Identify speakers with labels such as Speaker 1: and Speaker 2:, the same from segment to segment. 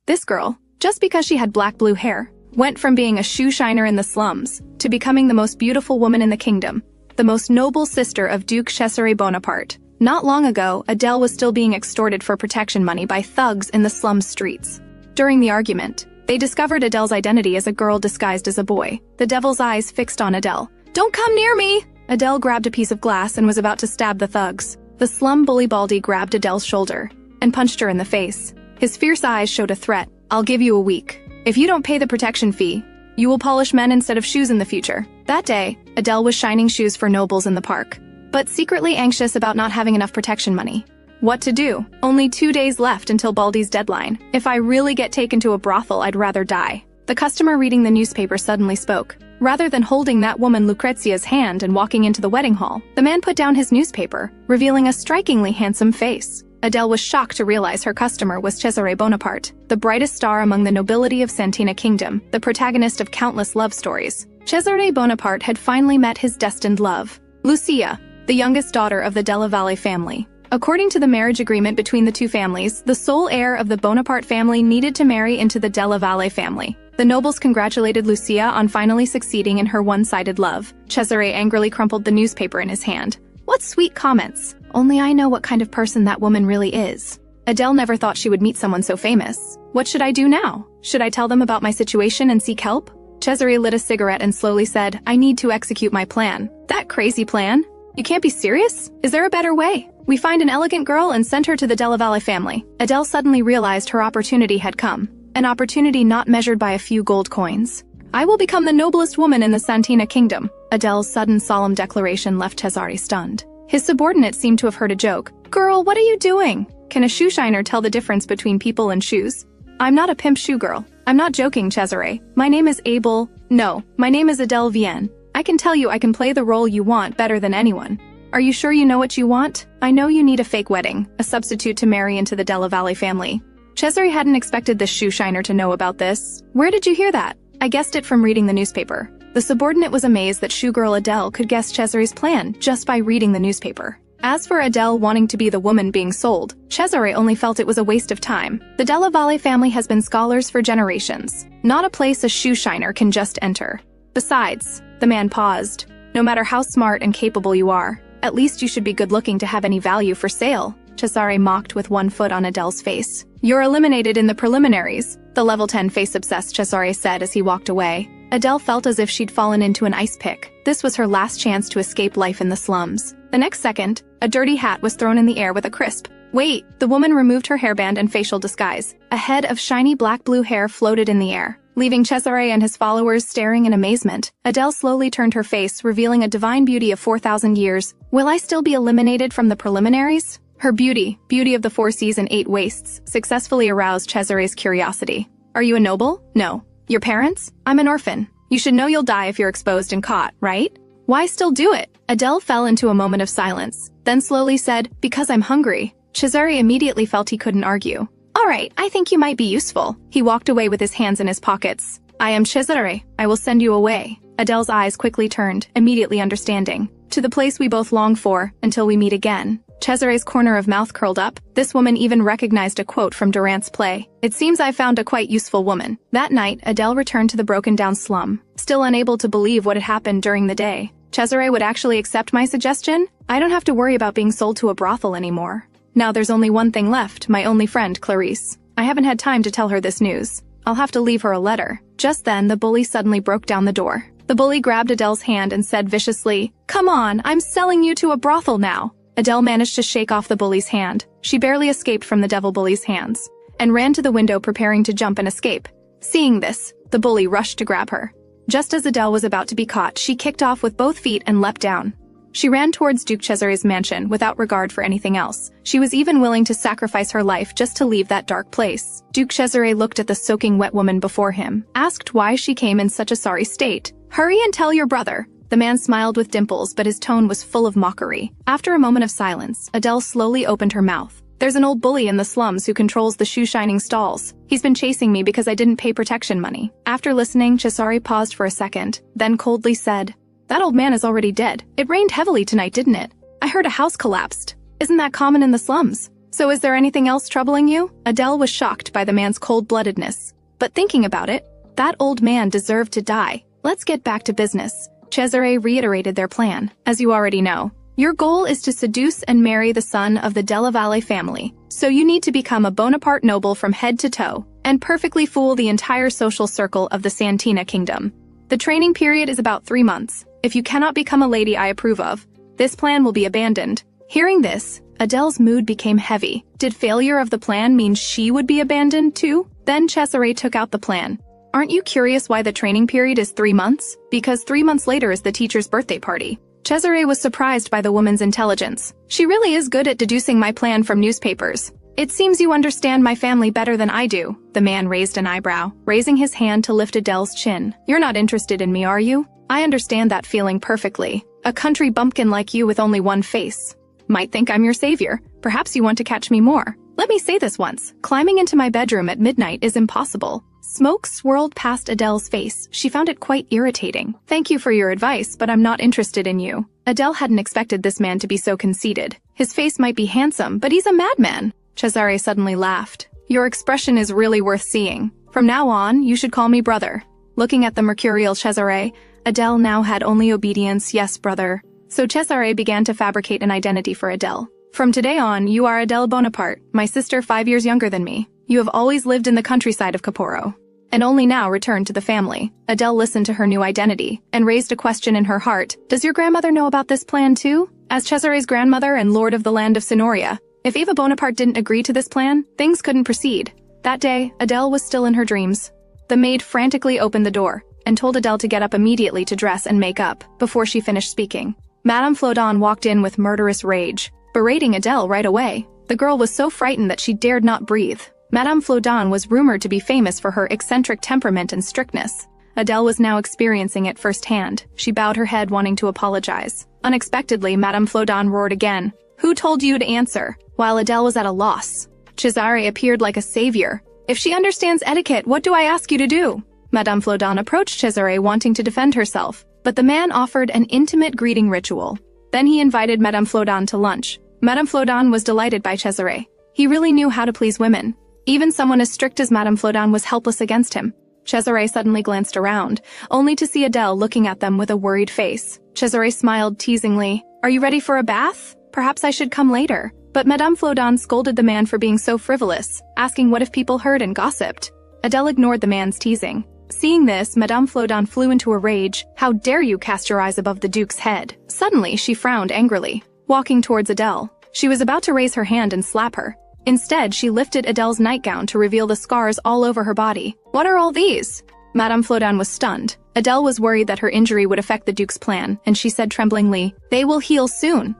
Speaker 1: This girl, just because she had black-blue hair, went from being a shoe shiner in the slums to becoming the most beautiful woman in the kingdom, the most noble sister of Duke Cesare Bonaparte. Not long ago, Adele was still being extorted for protection money by thugs in the slum streets. During the argument, they discovered Adele's identity as a girl disguised as a boy. The devil's eyes fixed on Adele. "Don't come near me!" Adele grabbed a piece of glass and was about to stab the thugs. The slum bully Baldy grabbed Adele's shoulder and punched her in the face. His fierce eyes showed a threat. "I'll give you a week. If you don't pay the protection fee, you will polish men instead of shoes in the future." That day, Adele was shining shoes for nobles in the park, but secretly anxious about not having enough protection money. What to do? Only 2 days left until Baldy's deadline. "If I really get taken to a brothel, I'd rather die." The customer reading the newspaper suddenly spoke. Rather than holding that woman Lucrezia's hand and walking into the wedding hall, the man put down his newspaper, revealing a strikingly handsome face. Adele was shocked to realize her customer was Cesare Bonaparte, the brightest star among the nobility of Santina Kingdom, the protagonist of countless love stories. Cesare Bonaparte had finally met his destined love, Lucia, the youngest daughter of the Della Valle family. According to the marriage agreement between the two families, the sole heir of the Bonaparte family needed to marry into the Della Valle family. The nobles congratulated Lucia on finally succeeding in her one-sided love. Cesare angrily crumpled the newspaper in his hand. "What sweet comments. Only I know what kind of person that woman really is." Adele never thought she would meet someone so famous. "What should I do now? Should I tell them about my situation and seek help?" Cesare lit a cigarette and slowly said, "I need to execute my plan." "That crazy plan? You can't be serious? Is there a better way? We find an elegant girl and send her to the Della Valle family." Adele suddenly realized her opportunity had come. An opportunity not measured by a few gold coins. "I will become the noblest woman in the Santina Kingdom." Adele's sudden solemn declaration left Cesare stunned. His subordinate seemed to have heard a joke. "Girl, what are you doing? Can a shoe shiner tell the difference between people and shoes?" "I'm not a pimp shoe girl. I'm not joking, Cesare. My name is my name is Adele Vienne. I can tell you I can play the role you want better than anyone." "Are you sure you know what you want? I know you need a fake wedding, a substitute to marry into the Della Valle family." Cesare hadn't expected this shoe shiner to know about this. "Where did you hear that?" "I guessed it from reading the newspaper." The subordinate was amazed that shoe girl Adele could guess Cesare's plan just by reading the newspaper. As for Adele wanting to be the woman being sold, Cesare only felt it was a waste of time. The Della Valle family has been scholars for generations, not a place a shoe shiner can just enter. Besides, the man paused, "no matter how smart and capable you are, at least you should be good-looking to have any value for sale." Cesare mocked with one foot on Adele's face. "You're eliminated in the preliminaries," the level 10 face-obsessed Cesare said as he walked away. Adele felt as if she'd fallen into an ice pick. This was her last chance to escape life in the slums. The next second, a dirty hat was thrown in the air with a crisp "Wait!" The woman removed her hairband and facial disguise. A head of shiny black-blue hair floated in the air, leaving Cesare and his followers staring in amazement. Adele slowly turned her face, revealing a divine beauty of 4,000 years. "Will I still be eliminated from the preliminaries?" Her beauty of the 4 seas and 8 wastes, successfully aroused Cesare's curiosity. "Are you a noble?" "No." "Your parents?" "I'm an orphan." "You should know you'll die if you're exposed and caught, right? Why still do it?" Adele fell into a moment of silence, then slowly said, "Because I'm hungry." Cesare immediately felt he couldn't argue. "All right, I think you might be useful." He walked away with his hands in his pockets. "I am Cesare. I will send you away." Adele's eyes quickly turned, immediately understanding. "To the place we both long for, until we meet again." Cesare's corner of mouth curled up. This woman even recognized a quote from Durant's play. "It seems I found a quite useful woman." That night, Adele returned to the broken-down slum, still unable to believe what had happened during the day. Cesare would actually accept my suggestion? I don't have to worry about being sold to a brothel anymore. Now there's only one thing left, my only friend, Clarice. I haven't had time to tell her this news. I'll have to leave her a letter. Just then, the bully suddenly broke down the door. The bully grabbed Adele's hand and said viciously, "Come on, I'm selling you to a brothel now." Adele managed to shake off the bully's hand. She barely escaped from the devil bully's hands, and ran to the window preparing to jump and escape. Seeing this, the bully rushed to grab her. Just as Adele was about to be caught, she kicked off with both feet and leapt down. She ran towards Duke Cesare's mansion without regard for anything else. She was even willing to sacrifice her life just to leave that dark place. Duke Cesare looked at the soaking wet woman before him, asked why she came in such a sorry state. "Hurry and tell your brother." The man smiled with dimples, but his tone was full of mockery. After a moment of silence, Adele slowly opened her mouth. "There's an old bully in the slums who controls the shoe-shining stalls. He's been chasing me because I didn't pay protection money." After listening, Cesare paused for a second, then coldly said, "That old man is already dead. It rained heavily tonight, didn't it? I heard a house collapsed. Isn't that common in the slums?" So is there anything else troubling you? Adele was shocked by the man's cold-bloodedness. But thinking about it, that old man deserved to die. Let's get back to business. Cesare reiterated their plan. As you already know, your goal is to seduce and marry the son of the Della Valle family. So you need to become a Bonaparte noble from head to toe and perfectly fool the entire social circle of the Santina kingdom. The training period is about 3 months. If you cannot become a lady I approve of, this plan will be abandoned. Hearing this, Adele's mood became heavy. Did failure of the plan mean she would be abandoned too? Then Cesare took out the plan. Aren't you curious why the training period is 3 months? Because 3 months later is the teacher's birthday party. Cesare was surprised by the woman's intelligence. She really is good at deducing my plan from newspapers. It seems you understand my family better than I do. The man raised an eyebrow, raising his hand to lift Adele's chin. You're not interested in me, are you? I understand that feeling perfectly. A country bumpkin like you with only one face might think I'm your savior. Perhaps you want to catch me more. Let me say this once. Climbing into my bedroom at midnight is impossible. Smoke swirled past Adele's face. She found it quite irritating. Thank you for your advice, but I'm not interested in you. Adele hadn't expected this man to be so conceited. His face might be handsome, but he's a madman. Cesare suddenly laughed. Your expression is really worth seeing. From now on, you should call me brother. Looking at the mercurial Cesare, Adele now had only obedience, yes, brother. So Cesare began to fabricate an identity for Adele. From today on, you are Adele Bonaparte, my sister 5 years younger than me. You have always lived in the countryside of Caporro, and only now returned to the family. Adele listened to her new identity, and raised a question in her heart. Does your grandmother know about this plan too? As Cesare's grandmother and lord of the land of Signoria, if Eva Bonaparte didn't agree to this plan, things couldn't proceed. That day, Adele was still in her dreams. The maid frantically opened the door, and told Adele to get up immediately to dress and make up, before she finished speaking. Madame Flodon walked in with murderous rage, berating Adele right away. The girl was so frightened that she dared not breathe. Madame Flodon was rumored to be famous for her eccentric temperament and strictness. Adele was now experiencing it firsthand. She bowed her head wanting to apologize. Unexpectedly, Madame Flodon roared again. Who told you to answer? While Adele was at a loss. Cesare appeared like a savior. If she understands etiquette, what do I ask you to do? Madame Flodon approached Cesare wanting to defend herself, but the man offered an intimate greeting ritual. Then he invited Madame Flodon to lunch. Madame Flodon was delighted by Cesare. He really knew how to please women. Even someone as strict as Madame Flodon was helpless against him. Cesare suddenly glanced around, only to see Adele looking at them with a worried face. Cesare smiled teasingly. Are you ready for a bath? Perhaps I should come later. But Madame Flodon scolded the man for being so frivolous, asking what if people heard and gossiped. Adele ignored the man's teasing. Seeing this, Madame Flodon flew into a rage. How dare you cast your eyes above the Duke's head? Suddenly, she frowned angrily, walking towards Adele. She was about to raise her hand and slap her. Instead, she lifted Adele's nightgown to reveal the scars all over her body. What are all these? Madame Flodon was stunned. Adele was worried that her injury would affect the Duke's plan, and she said tremblingly, They will heal soon.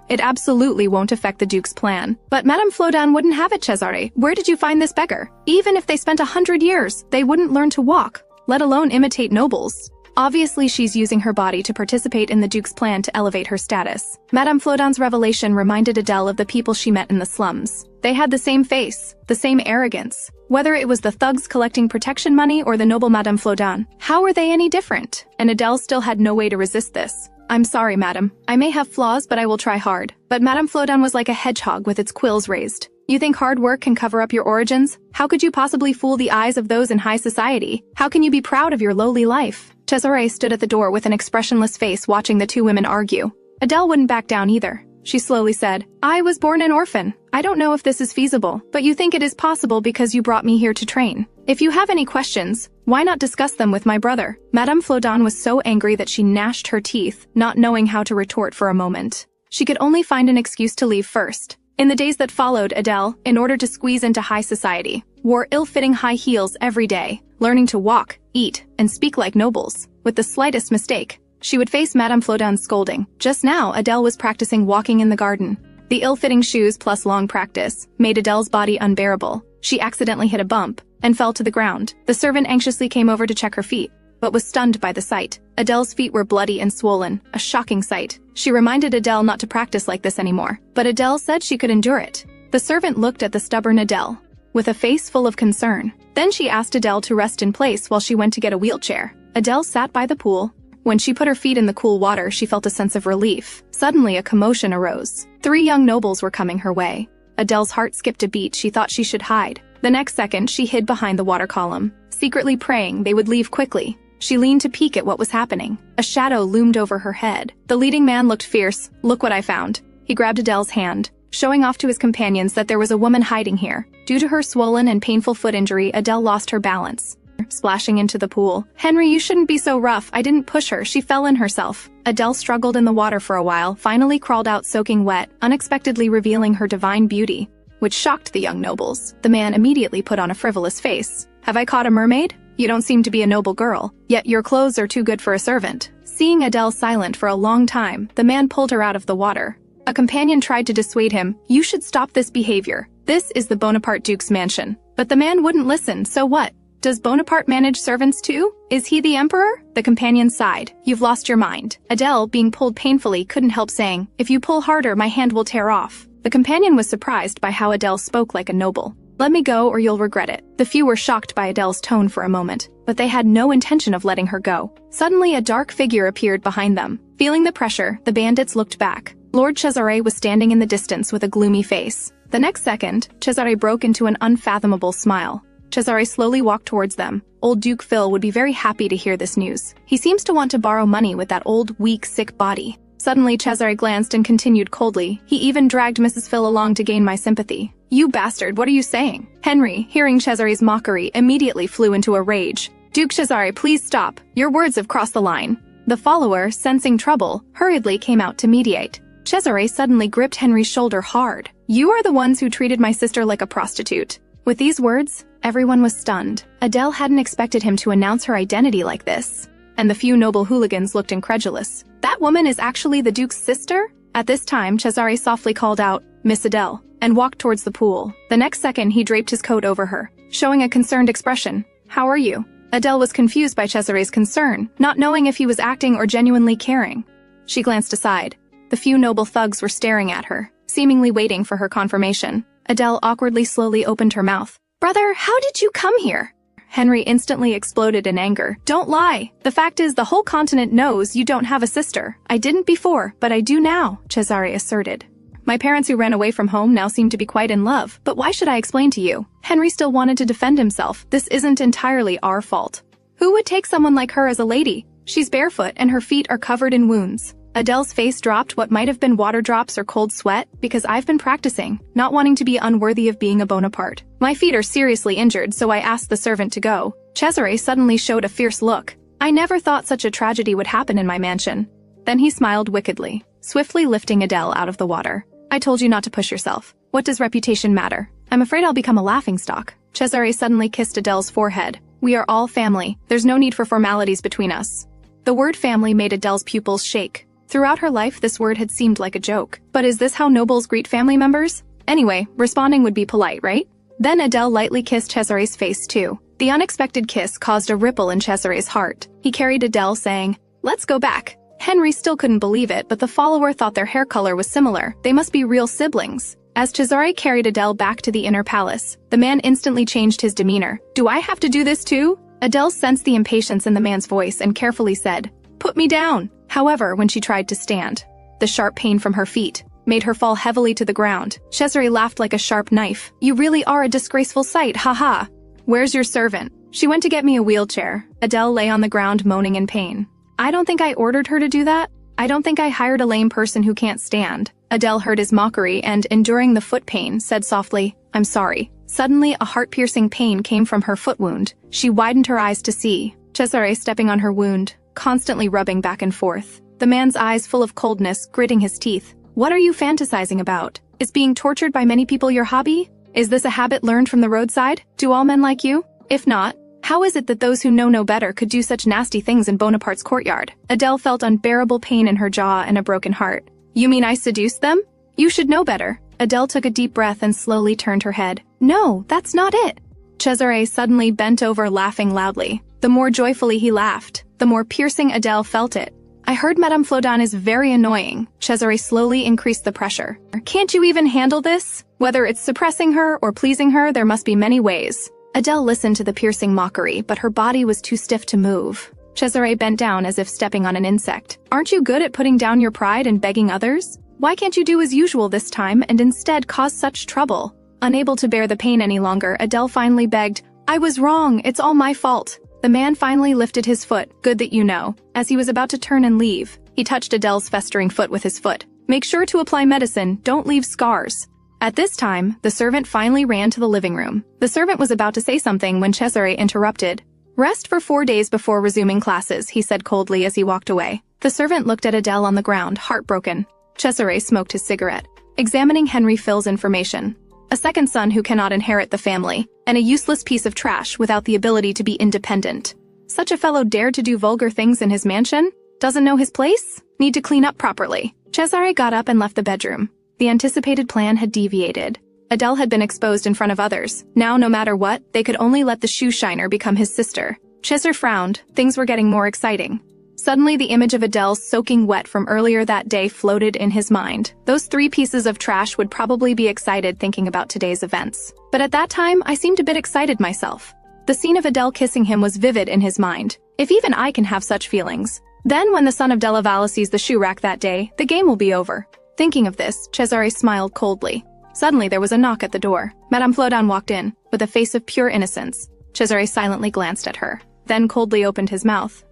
Speaker 1: It absolutely won't affect the Duke's plan. But Madame Flodon wouldn't have it, Cesare. Where did you find this beggar? Even if they spent 100 years, they wouldn't learn to walk, let alone imitate nobles. Obviously, she's using her body to participate in the Duke's plan to elevate her status. Madame Flodon's revelation reminded Adele of the people she met in the slums. They had the same face, the same arrogance. Whether it was the thugs collecting protection money or the noble Madame Flodon, how were they any different? And Adele still had no way to resist this. I'm sorry, madam. I may have flaws, but I will try hard. But Madame Flodon was like a hedgehog with its quills raised. You think hard work can cover up your origins? How could you possibly fool the eyes of those in high society? How can you be proud of your lowly life? Cesare stood at the door with an expressionless face watching the two women argue. Adele wouldn't back down either. She slowly said, I was born an orphan. I don't know if this is feasible, but you think it is possible because you brought me here to train. If you have any questions, why not discuss them with my brother? Madame Flodon was so angry that she gnashed her teeth, not knowing how to retort for a moment. She could only find an excuse to leave first. In the days that followed, Adele, in order to squeeze into high society, wore ill-fitting high heels every day, learning to walk, eat, and speak like nobles. With the slightest mistake, she would face Madame Flodon's scolding. Just now, Adele was practicing walking in the garden. The ill-fitting shoes plus long practice made Adele's body unbearable. She accidentally hit a bump and fell to the ground. The servant anxiously came over to check her feet, but was stunned by the sight. Adele's feet were bloody and swollen, a shocking sight. She reminded Adele not to practice like this anymore, but Adele said she could endure it. The servant looked at the stubborn Adele with a face full of concern. Then she asked Adele to rest in place while she went to get a wheelchair. Adele sat by the pool. When she put her feet in the cool water, she felt a sense of relief. Suddenly, a commotion arose. 3 young nobles were coming her way. Adele's heart skipped a beat. She thought she should hide. The next second, she hid behind the water column, secretly praying they would leave quickly. She leaned to peek at what was happening. A shadow loomed over her head. The leading man looked fierce. "Look what I found." He grabbed Adele's hand, showing off to his companions that there was a woman hiding here. Due to her swollen and painful foot injury, Adele lost her balance, splashing into the pool. "Henry, you shouldn't be so rough. I didn't push her. She fell in herself." Adele struggled in the water for a while, finally crawled out soaking wet, unexpectedly revealing her divine beauty, which shocked the young nobles. The man immediately put on a frivolous face. "Have I caught a mermaid? You don't seem to be a noble girl, yet your clothes are too good for a servant." Seeing Adele silent for a long time, the man pulled her out of the water. A companion tried to dissuade him. "You should stop this behavior. This is the Bonaparte Duke's mansion." But the man wouldn't listen. "So what? Does Bonaparte manage servants too? Is he the emperor?" The companion sighed. "You've lost your mind." Adele, being pulled painfully, couldn't help saying, "If you pull harder, my hand will tear off." The companion was surprised by how Adele spoke like a noble. "Let me go or you'll regret it." The few were shocked by Adele's tone for a moment, but they had no intention of letting her go. Suddenly, a dark figure appeared behind them. Feeling the pressure, the bandits looked back. Lord Cesare was standing in the distance with a gloomy face. The next second, Cesare broke into an unfathomable smile. Cesare slowly walked towards them. Old Duke Phil would be very happy to hear this news. He seems to want to borrow money with that old, weak, sick body. Suddenly, Cesare glanced and continued coldly. "He even dragged Mrs. Phil along to gain my sympathy." "You bastard, what are you saying?" Henry, hearing Cesare's mockery, immediately flew into a rage. "Duke Cesare, please stop. Your words have crossed the line." The follower, sensing trouble, hurriedly came out to mediate. Cesare suddenly gripped Henry's shoulder hard. "You are the ones who treated my sister like a prostitute." With these words, everyone was stunned. Adele hadn't expected him to announce her identity like this, and the few noble hooligans looked incredulous. "That woman is actually the Duke's sister?" At this time, Cesare softly called out, "Miss Adele," and walked towards the pool. The next second, he draped his coat over her, showing a concerned expression. "How are you?" Adele was confused by Cesare's concern, not knowing if he was acting or genuinely caring. She glanced aside. The few noble thugs were staring at her, seemingly waiting for her confirmation. Adele awkwardly slowly opened her mouth. "Brother, how did you come here?" Henry instantly exploded in anger. "Don't lie. The fact is the whole continent knows you don't have a sister." "I didn't before, but I do now," Cesare asserted. "My parents who ran away from home now seem to be quite in love, but why should I explain to you?" Henry still wanted to defend himself. "This isn't entirely our fault. Who would take someone like her as a lady? She's barefoot and her feet are covered in wounds." Adele's face dropped what might have been water drops or cold sweat, "Because I've been practicing, not wanting to be unworthy of being a Bonaparte. My feet are seriously injured, so I asked the servant to go." Cesare suddenly showed a fierce look. "I never thought such a tragedy would happen in my mansion." Then he smiled wickedly, swiftly lifting Adele out of the water. "I told you not to push yourself. What does reputation matter? I'm afraid I'll become a laughingstock." Cesare suddenly kissed Adele's forehead. "We are all family. There's no need for formalities between us." The word family made Adele's pupils shake. Throughout her life, this word had seemed like a joke. But is this how nobles greet family members? Anyway, responding would be polite, right? Then Adele lightly kissed Cesare's face too. The unexpected kiss caused a ripple in Cesare's heart. He carried Adele, saying, "Let's go back." Henry still couldn't believe it, but the follower thought their hair color was similar. They must be real siblings. As Cesare carried Adele back to the inner palace, the man instantly changed his demeanor. "Do I have to do this too?" Adele sensed the impatience in the man's voice and carefully said, "Put me down." However, when she tried to stand, the sharp pain from her feet made her fall heavily to the ground. Cesare laughed like a sharp knife. "You really are a disgraceful sight, haha. Where's your servant?" "She went to get me a wheelchair." Adele lay on the ground moaning in pain. "I don't think I ordered her to do that. I don't think I hired a lame person who can't stand." Adele heard his mockery and, enduring the foot pain, said softly, "I'm sorry." Suddenly, a heart-piercing pain came from her foot wound. She widened her eyes to see Cesare stepping on her wound, constantly rubbing back and forth. The man's eyes full of coldness, gritting his teeth. "What are you fantasizing about? Is being tortured by many people your hobby? Is this a habit learned from the roadside? Do all men like you? If not, how is it that those who know no better could do such nasty things in Bonaparte's courtyard?" Adele felt unbearable pain in her jaw and a broken heart. "You mean I seduced them? You should know better." Adele took a deep breath and slowly turned her head. "No, that's not it." Cesare suddenly bent over, laughing loudly. The more joyfully he laughed, the more piercing Adele felt it. "I heard Madame Flodan is very annoying." Cesare slowly increased the pressure. "Can't you even handle this? Whether it's suppressing her or pleasing her, there must be many ways." Adele listened to the piercing mockery, but her body was too stiff to move. Cesare bent down as if stepping on an insect. "Aren't you good at putting down your pride and begging others?" Why can't you do as usual this time and instead cause such trouble? Unable to bear the pain any longer, Adele finally begged, I was wrong, it's all my fault. The man finally lifted his foot, good that you know. As he was about to turn and leave, he touched Adele's festering foot with his foot. Make sure to apply medicine, don't leave scars. At this time, the servant finally ran to the living room. The servant was about to say something when Cesare interrupted. Rest for 4 days before resuming classes, he said coldly as he walked away. The servant looked at Adele on the ground, heartbroken. Cesare smoked his cigarette, examining Henry Phil's information. A second son who cannot inherit the family, and a useless piece of trash without the ability to be independent. Such a fellow dared to do vulgar things in his mansion? Doesn't know his place? Need to clean up properly. Cesare got up and left the bedroom. The anticipated plan had deviated. Adele had been exposed in front of others. Now, no matter what, they could only let the shoe shiner become his sister. Cesare frowned. Things were getting more exciting. Suddenly, the image of Adele soaking wet from earlier that day floated in his mind. Those 3 pieces of trash would probably be excited thinking about today's events. But at that time, I seemed a bit excited myself. The scene of Adele kissing him was vivid in his mind. If even I can have such feelings. Then, when the son of Della Valle sees the shoe rack that day, the game will be over. Thinking of this, Cesare smiled coldly. Suddenly, there was a knock at the door. Madame Flodan walked in, with a face of pure innocence. Cesare silently glanced at her, then coldly opened his mouth.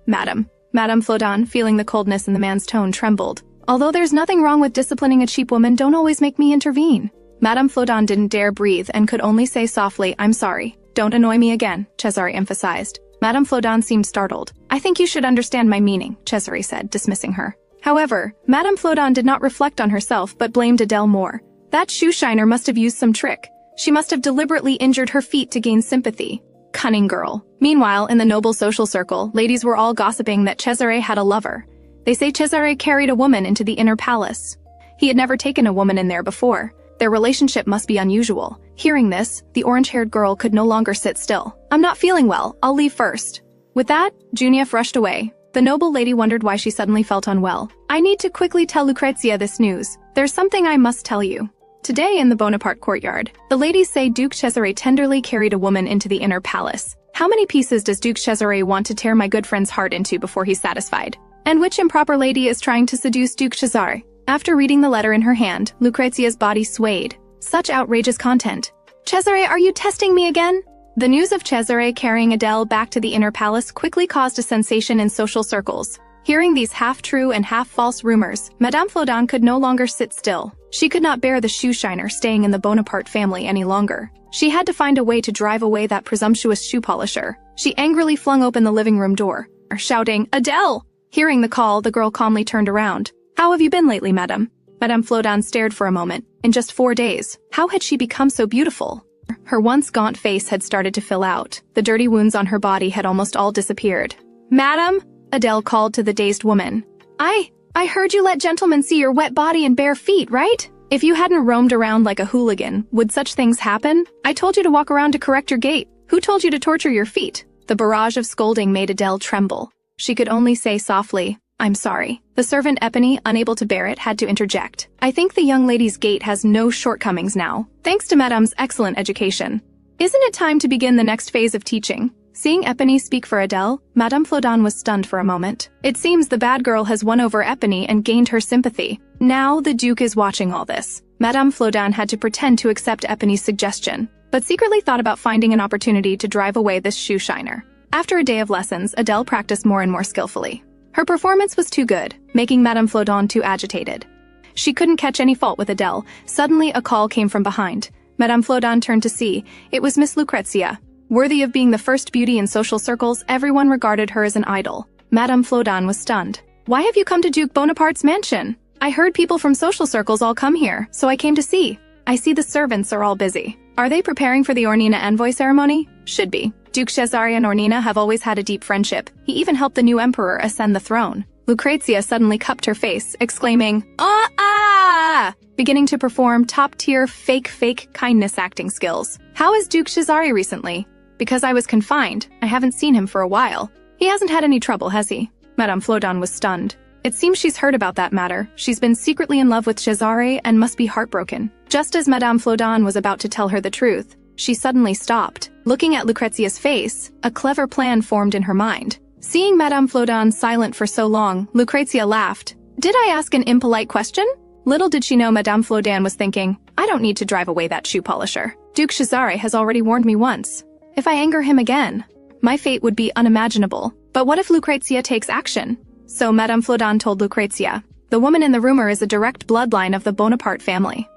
Speaker 1: Madame Flodan, feeling the coldness in the man's tone, trembled. Although there's nothing wrong with disciplining a cheap woman, don't always make me intervene. Madame Flodan didn't dare breathe and could only say softly, I'm sorry. Don't annoy me again, Cesare emphasized. Madame Flodan seemed startled. I think you should understand my meaning, Cesare said, dismissing her. However, Madame Flodan did not reflect on herself but blamed Adele more. That shoe shiner must have used some trick. She must have deliberately injured her feet to gain sympathy. Cunning girl. Meanwhile, in the noble social circle, ladies were all gossiping that Cesare had a lover. They say Cesare carried a woman into the inner palace. He had never taken a woman in there before. Their relationship must be unusual. Hearing this, the orange-haired girl could no longer sit still. I'm not feeling well. I'll leave first. With that, Junief rushed away. The noble lady wondered why she suddenly felt unwell. I need to quickly tell Lucrezia this news. There's something I must tell you. Today in the Bonaparte courtyard, the ladies say Duke Cesare tenderly carried a woman into the inner palace. How many pieces does Duke Cesare want to tear my good friend's heart into before he's satisfied? And which improper lady is trying to seduce Duke Cesare? After reading the letter in her hand, Lucrezia's body swayed. Such outrageous content. Cesare, are you testing me again? The news of Cesare carrying Adele back to the inner palace quickly caused a sensation in social circles. Hearing these half-true and half-false rumors, Madame Flodan could no longer sit still. She could not bear the shoe shiner staying in the Bonaparte family any longer. She had to find a way to drive away that presumptuous shoe polisher. She angrily flung open the living room door, shouting, Adele! Hearing the call, the girl calmly turned around. How have you been lately, madame? Madame Flodan stared for a moment. In just 4 days, how had she become so beautiful? Her once gaunt face had started to fill out. The dirty wounds on her body had almost all disappeared. Madam? Adele called to the dazed woman. I heard you let gentlemen see your wet body and bare feet, right? If you hadn't roamed around like a hooligan, would such things happen? I told you to walk around to correct your gait. Who told you to torture your feet? The barrage of scolding made Adele tremble. She could only say softly, I'm sorry. The servant Epony, unable to bear it, had to interject. I think the young lady's gait has no shortcomings now, thanks to Madame's excellent education. Isn't it time to begin the next phase of teaching? Seeing Epony speak for Adele, Madame Flodan was stunned for a moment. It seems the bad girl has won over Epony and gained her sympathy. Now the Duke is watching all this. Madame Flodan had to pretend to accept Epony's suggestion, but secretly thought about finding an opportunity to drive away this shoe shiner. After a day of lessons, Adele practiced more and more skillfully. Her performance was too good, making Madame Flodan too agitated. She couldn't catch any fault with Adele. Suddenly, a call came from behind. Madame Flodan turned to see. It was Miss Lucrezia. Worthy of being the first beauty in social circles, everyone regarded her as an idol. Madame Flodan was stunned. Why have you come to Duke Bonaparte's mansion? I heard people from social circles all come here, so I came to see. I see the servants are all busy. Are they preparing for the Ornina envoy ceremony? Should be. Duke Cesare and Ornina have always had a deep friendship. He even helped the new emperor ascend the throne. Lucrezia suddenly cupped her face, exclaiming, beginning to perform top-tier fake kindness acting skills. How is Duke Cesare recently? Because I was confined, I haven't seen him for a while. He hasn't had any trouble, has he? Madame Flodan was stunned. It seems she's heard about that matter. She's been secretly in love with Cesare and must be heartbroken. Just as Madame Flodan was about to tell her the truth, she suddenly stopped. Looking at Lucrezia's face, a clever plan formed in her mind. Seeing Madame Flodan silent for so long, Lucrezia laughed. Did I ask an impolite question? Little did she know Madame Flodan was thinking, I don't need to drive away that shoe polisher. Duke Cesare has already warned me once. If I anger him again, my fate would be unimaginable. But what if Lucrezia takes action? So Madame Flodan told Lucrezia, the woman in the rumor is a direct bloodline of the Bonaparte family.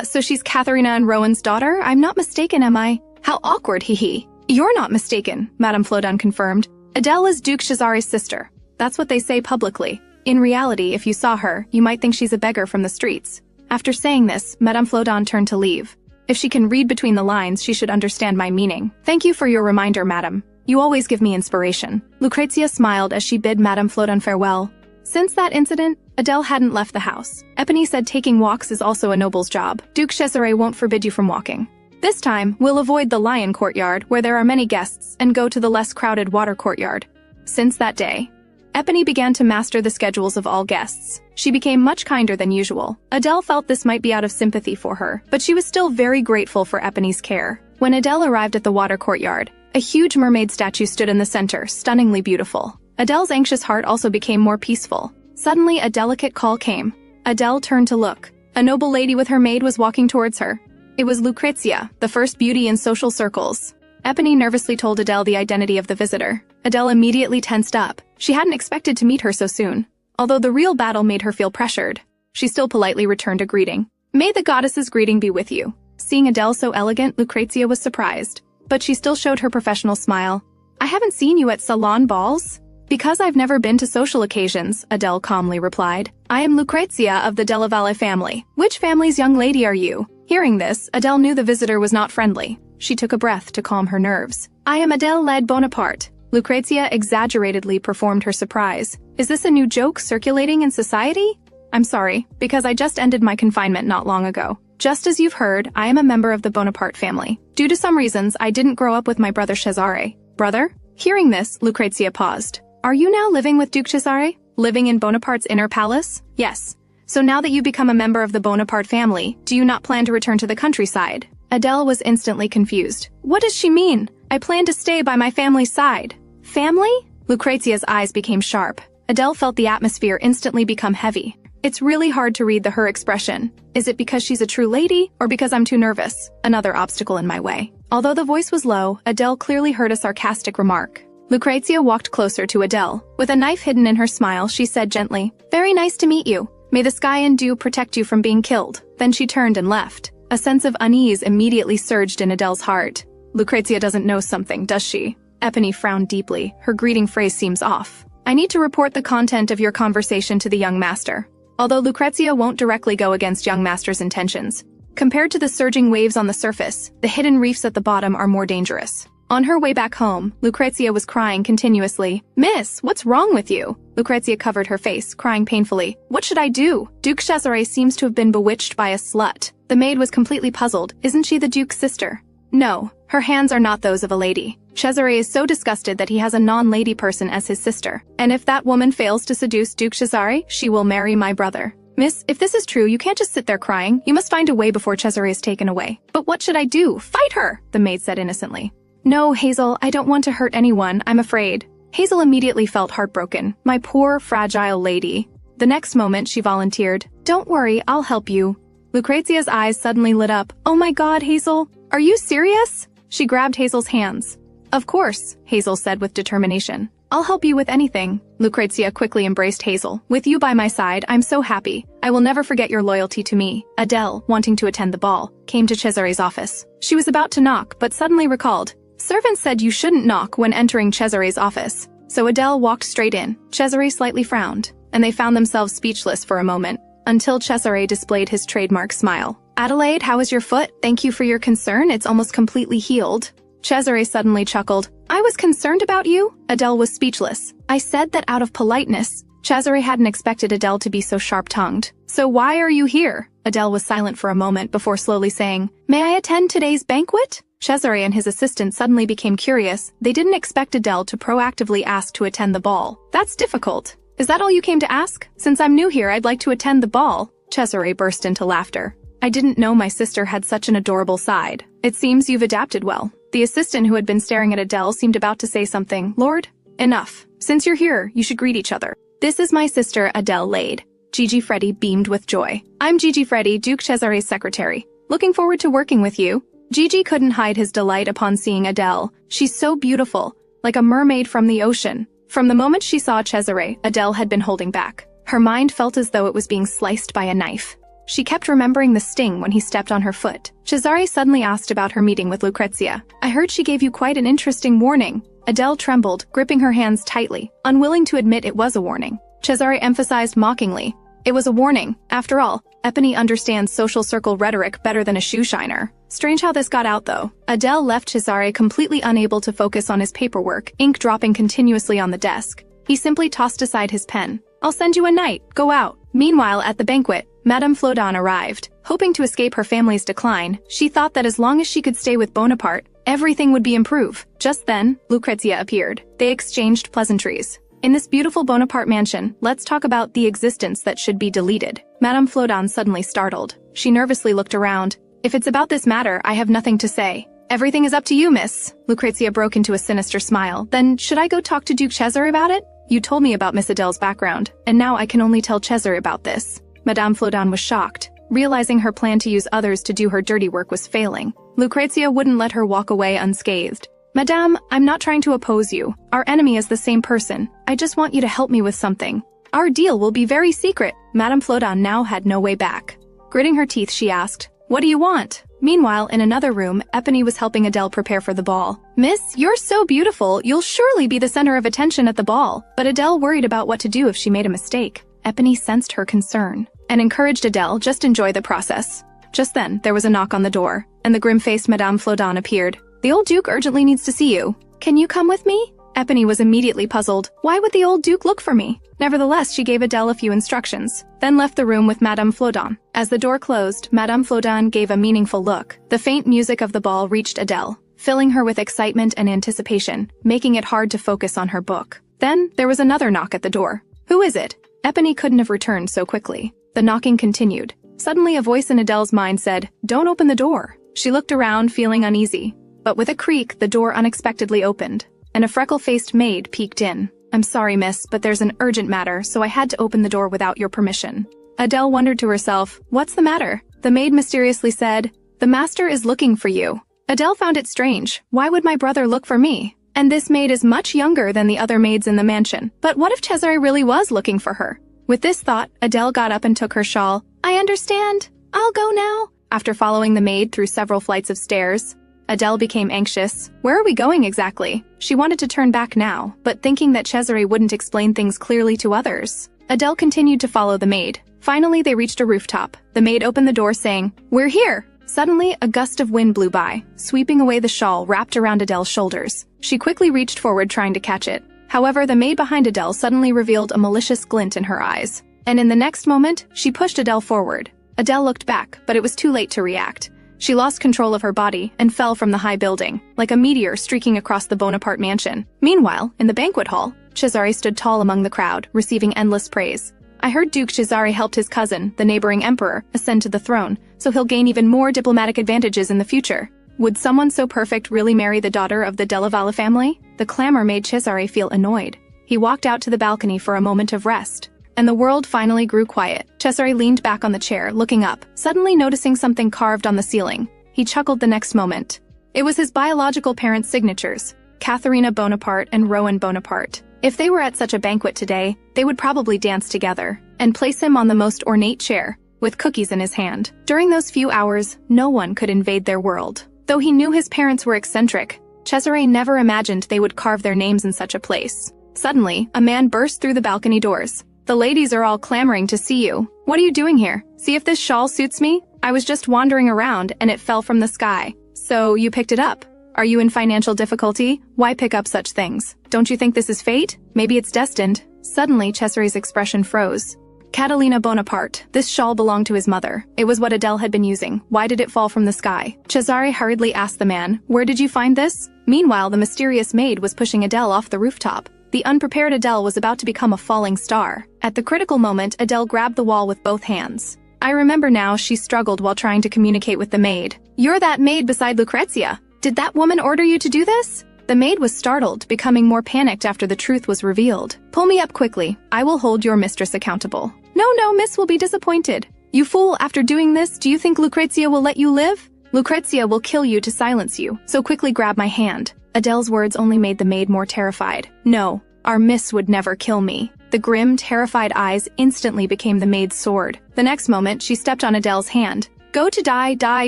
Speaker 1: So she's Katharina and Rowan's daughter? I'm not mistaken, am I? How awkward, hee. You're not mistaken, Madame Flodan confirmed. Adele is Duke Cesare's sister. That's what they say publicly. In reality, if you saw her, you might think she's a beggar from the streets. After saying this, Madame Flodan turned to leave. If she can read between the lines, she should understand my meaning. Thank you for your reminder, madam. You always give me inspiration. Lucrezia smiled as she bid Madame Flodan farewell. Since that incident, Adele hadn't left the house. Eponine said taking walks is also a noble's job. Duke Cesare won't forbid you from walking. This time, we'll avoid the lion courtyard, where there are many guests, and go to the less crowded water courtyard. Since that day, Eponine began to master the schedules of all guests. She became much kinder than usual. Adele felt this might be out of sympathy for her, but she was still very grateful for Eponine's care. When Adele arrived at the water courtyard, a huge mermaid statue stood in the center, stunningly beautiful. Adele's anxious heart also became more peaceful. Suddenly, a delicate call came. Adele turned to look. A noble lady with her maid was walking towards her. It was Lucrezia, the first beauty in social circles. Eponine nervously told Adele the identity of the visitor. Adele immediately tensed up. She hadn't expected to meet her so soon. Although the real battle made her feel pressured, she still politely returned a greeting. May the goddess's greeting be with you. Seeing Adele so elegant, Lucrezia was surprised. But she still showed her professional smile. I haven't seen you at salon balls? Because I've never been to social occasions, Adele calmly replied. I am Lucrezia of the Della Valle family. Which family's young lady are you? Hearing this, Adele knew the visitor was not friendly. She took a breath to calm her nerves. I am Adele Led Bonaparte. Lucrezia exaggeratedly performed her surprise. Is this a new joke circulating in society? I'm sorry, because I just ended my confinement not long ago. Just as you've heard, I am a member of the Bonaparte family. Due to some reasons, I didn't grow up with my brother Cesare. Brother? Hearing this, Lucrezia paused. Are you now living with Duke Cesare? Living in Bonaparte's inner palace? Yes. So now that you've become a member of the Bonaparte family, do you not plan to return to the countryside? Adele was instantly confused. What does she mean? I plan to stay by my family's side. Family? Lucrezia's eyes became sharp. Adele felt the atmosphere instantly become heavy. It's really hard to read her expression. Is it because she's a true lady, or because I'm too nervous? Another obstacle in my way. Although the voice was low, Adele clearly heard a sarcastic remark. Lucrezia walked closer to Adele. With a knife hidden in her smile, she said gently, Very nice to meet you. May the sky and dew protect you from being killed. Then she turned and left. A sense of unease immediately surged in Adele's heart. Lucrezia doesn't know something, does she? Eponine frowned deeply. Her greeting phrase seems off. I need to report the content of your conversation to the young master. Although Lucrezia won't directly go against young master's intentions, compared to the surging waves on the surface, the hidden reefs at the bottom are more dangerous. On her way back home, Lucrezia was crying continuously. Miss, what's wrong with you? Lucrezia covered her face, crying painfully. What should I do? Duke Cesare seems to have been bewitched by a slut. The maid was completely puzzled. Isn't she the Duke's sister? No, her hands are not those of a lady. Cesare is so disgusted that he has a non-lady person as his sister. And if that woman fails to seduce Duke Cesare, she will marry my brother. Miss, if this is true, you can't just sit there crying. You must find a way before Cesare is taken away. But what should I do? Fight her, the maid said innocently. No, Hazel, I don't want to hurt anyone, I'm afraid. Hazel immediately felt heartbroken. My poor, fragile lady. The next moment, she volunteered. Don't worry, I'll help you. Lucrezia's eyes suddenly lit up. Oh my God, Hazel, are you serious? She grabbed Hazel's hands. Of course, Hazel said with determination. I'll help you with anything. Lucrezia quickly embraced Hazel. With you by my side, I'm so happy. I will never forget your loyalty to me. Adele, wanting to attend the ball, came to Cesare's office. She was about to knock, but suddenly recalled. Servants said you shouldn't knock when entering Cesare's office. So Adele walked straight in. Cesare slightly frowned, and they found themselves speechless for a moment, until Cesare displayed his trademark smile. Adelaide, how is your foot? Thank you for your concern, it's almost completely healed. Cesare suddenly chuckled. I was concerned about you? Adele was speechless. I said that out of politeness. Cesare hadn't expected Adele to be so sharp-tongued. So why are you here? Adele was silent for a moment before slowly saying, May I attend today's banquet? Cesare and his assistant suddenly became curious. They didn't expect Adele to proactively ask to attend the ball. That's difficult. Is that all you came to ask? Since I'm new here, I'd like to attend the ball. Cesare burst into laughter. I didn't know my sister had such an adorable side. It seems you've adapted well. The assistant who had been staring at Adele seemed about to say something. Lord, enough. Since you're here, you should greet each other. This is my sister, Adele Lade. Gigi Freddy beamed with joy. "I'm Gigi Freddy, Duke Cesare's secretary. Looking forward to working with you." Gigi couldn't hide his delight upon seeing Adele. She's so beautiful, like a mermaid from the ocean. From the moment she saw Cesare, Adele had been holding back. Her mind felt as though it was being sliced by a knife. She kept remembering the sting when he stepped on her foot. Cesare suddenly asked about her meeting with Lucrezia. "I heard she gave you quite an interesting warning." Adele trembled, gripping her hands tightly, unwilling to admit it was a warning. Cesare emphasized mockingly, "It was a warning. After all, Epony understands social circle rhetoric better than a shoeshiner." Strange how this got out, though. Adele left Cesare completely unable to focus on his paperwork, ink dropping continuously on the desk. He simply tossed aside his pen. "I'll send you a night. Go out." Meanwhile, at the banquet, Madame Flodon arrived. Hoping to escape her family's decline, she thought that as long as she could stay with Bonaparte, everything would be improved. Just then, Lucrezia appeared. They exchanged pleasantries. "In this beautiful Bonaparte mansion, let's talk about the existence that should be deleted." Madame Flodon suddenly startled. She nervously looked around. "If it's about this matter, I have nothing to say." "Everything is up to you, miss." Lucrezia broke into a sinister smile. "Then should I go talk to Duke Cesare about it? You told me about Miss Adele's background, and now I can only tell Cesare about this." Madame Flodon was shocked, realizing her plan to use others to do her dirty work was failing. Lucrezia wouldn't let her walk away unscathed. "Madame, I'm not trying to oppose you. Our enemy is the same person. I just want you to help me with something. Our deal will be very secret." Madame Flodon now had no way back. Gritting her teeth, she asked, "What do you want?" Meanwhile, in another room, Epony was helping Adele prepare for the ball. "Miss, you're so beautiful, you'll surely be the center of attention at the ball." But Adele worried about what to do if she made a mistake. Epony sensed her concern and encouraged Adele, "Just enjoy the process." Just then, there was a knock on the door, and the grim-faced Madame Flodon appeared. "The old Duke urgently needs to see you. Can you come with me?" Epony was immediately puzzled. Why would the old Duke look for me? Nevertheless, she gave Adele a few instructions, then left the room with Madame Flodon. As the door closed, Madame Flodon gave a meaningful look. The faint music of the ball reached Adele, filling her with excitement and anticipation, making it hard to focus on her book. Then, there was another knock at the door. "Who is it?" Epony couldn't have returned so quickly. The knocking continued. Suddenly, a voice in Adele's mind said, "Don't open the door." She looked around, feeling uneasy. But with a creak, the door unexpectedly opened, and a freckle-faced maid peeked in. "I'm sorry, miss, but there's an urgent matter, so I had to open the door without your permission." Adele wondered to herself, "What's the matter?" The maid mysteriously said, "The master is looking for you." Adele found it strange. Why would my brother look for me? And this maid is much younger than the other maids in the mansion. But what if Cesare really was looking for her? With this thought, Adele got up and took her shawl. "I understand. I'll go now." After following the maid through several flights of stairs, Adele became anxious. Where are we going exactly? She wanted to turn back now, but thinking that Cesare wouldn't explain things clearly to others, Adele continued to follow the maid. Finally, they reached a rooftop. The maid opened the door saying, "We're here." Suddenly, a gust of wind blew by, sweeping away the shawl wrapped around Adele's shoulders. She quickly reached forward trying to catch it. However, the maid behind Adele suddenly revealed a malicious glint in her eyes. And in the next moment, she pushed Adele forward. Adele looked back, but it was too late to react. She lost control of her body and fell from the high building, like a meteor streaking across the Bonaparte mansion. Meanwhile, in the banquet hall, Cesare stood tall among the crowd, receiving endless praise. "I heard Duke Cesare helped his cousin, the neighboring emperor, ascend to the throne, so he'll gain even more diplomatic advantages in the future. Would someone so perfect really marry the daughter of the Della Valle family?" The clamor made Cesare feel annoyed. He walked out to the balcony for a moment of rest, and the world finally grew quiet. Cesare leaned back on the chair, looking up, suddenly noticing something carved on the ceiling. He chuckled the next moment. It was his biological parents' signatures, Katharina Bonaparte and Rohan Bonaparte. If they were at such a banquet today, they would probably dance together and place him on the most ornate chair, with cookies in his hand. During those few hours, no one could invade their world. Though he knew his parents were eccentric, Cesare never imagined they would carve their names in such a place. Suddenly, a man burst through the balcony doors. "The ladies are all clamoring to see you. What are you doing here? See if this shawl suits me? I was just wandering around and it fell from the sky. So you picked it up. Are you in financial difficulty? Why pick up such things? Don't you think this is fate? Maybe it's destined." Suddenly, Cesare's expression froze. Catalina Bonaparte. This shawl belonged to his mother. It was what Adele had been using. Why did it fall from the sky? Cesare hurriedly asked the man, "Where did you find this?" Meanwhile, the mysterious maid was pushing Adele off the rooftop. The unprepared Adele was about to become a falling star. At the critical moment, Adele grabbed the wall with both hands. I remember now, she struggled while trying to communicate with the maid. "You're that maid beside Lucrezia. Did that woman order you to do this?" The maid was startled, becoming more panicked after the truth was revealed. "Pull me up quickly. I will hold your mistress accountable." No, no, Miss will be disappointed. You fool, after doing this, do you think Lucrezia will let you live? Lucrezia will kill you to silence you, so quickly grab my hand. Adele's words only made the maid more terrified. No, our Miss would never kill me. The grim, terrified eyes instantly became the maid's sword. The next moment, she stepped on Adele's hand. Go to die,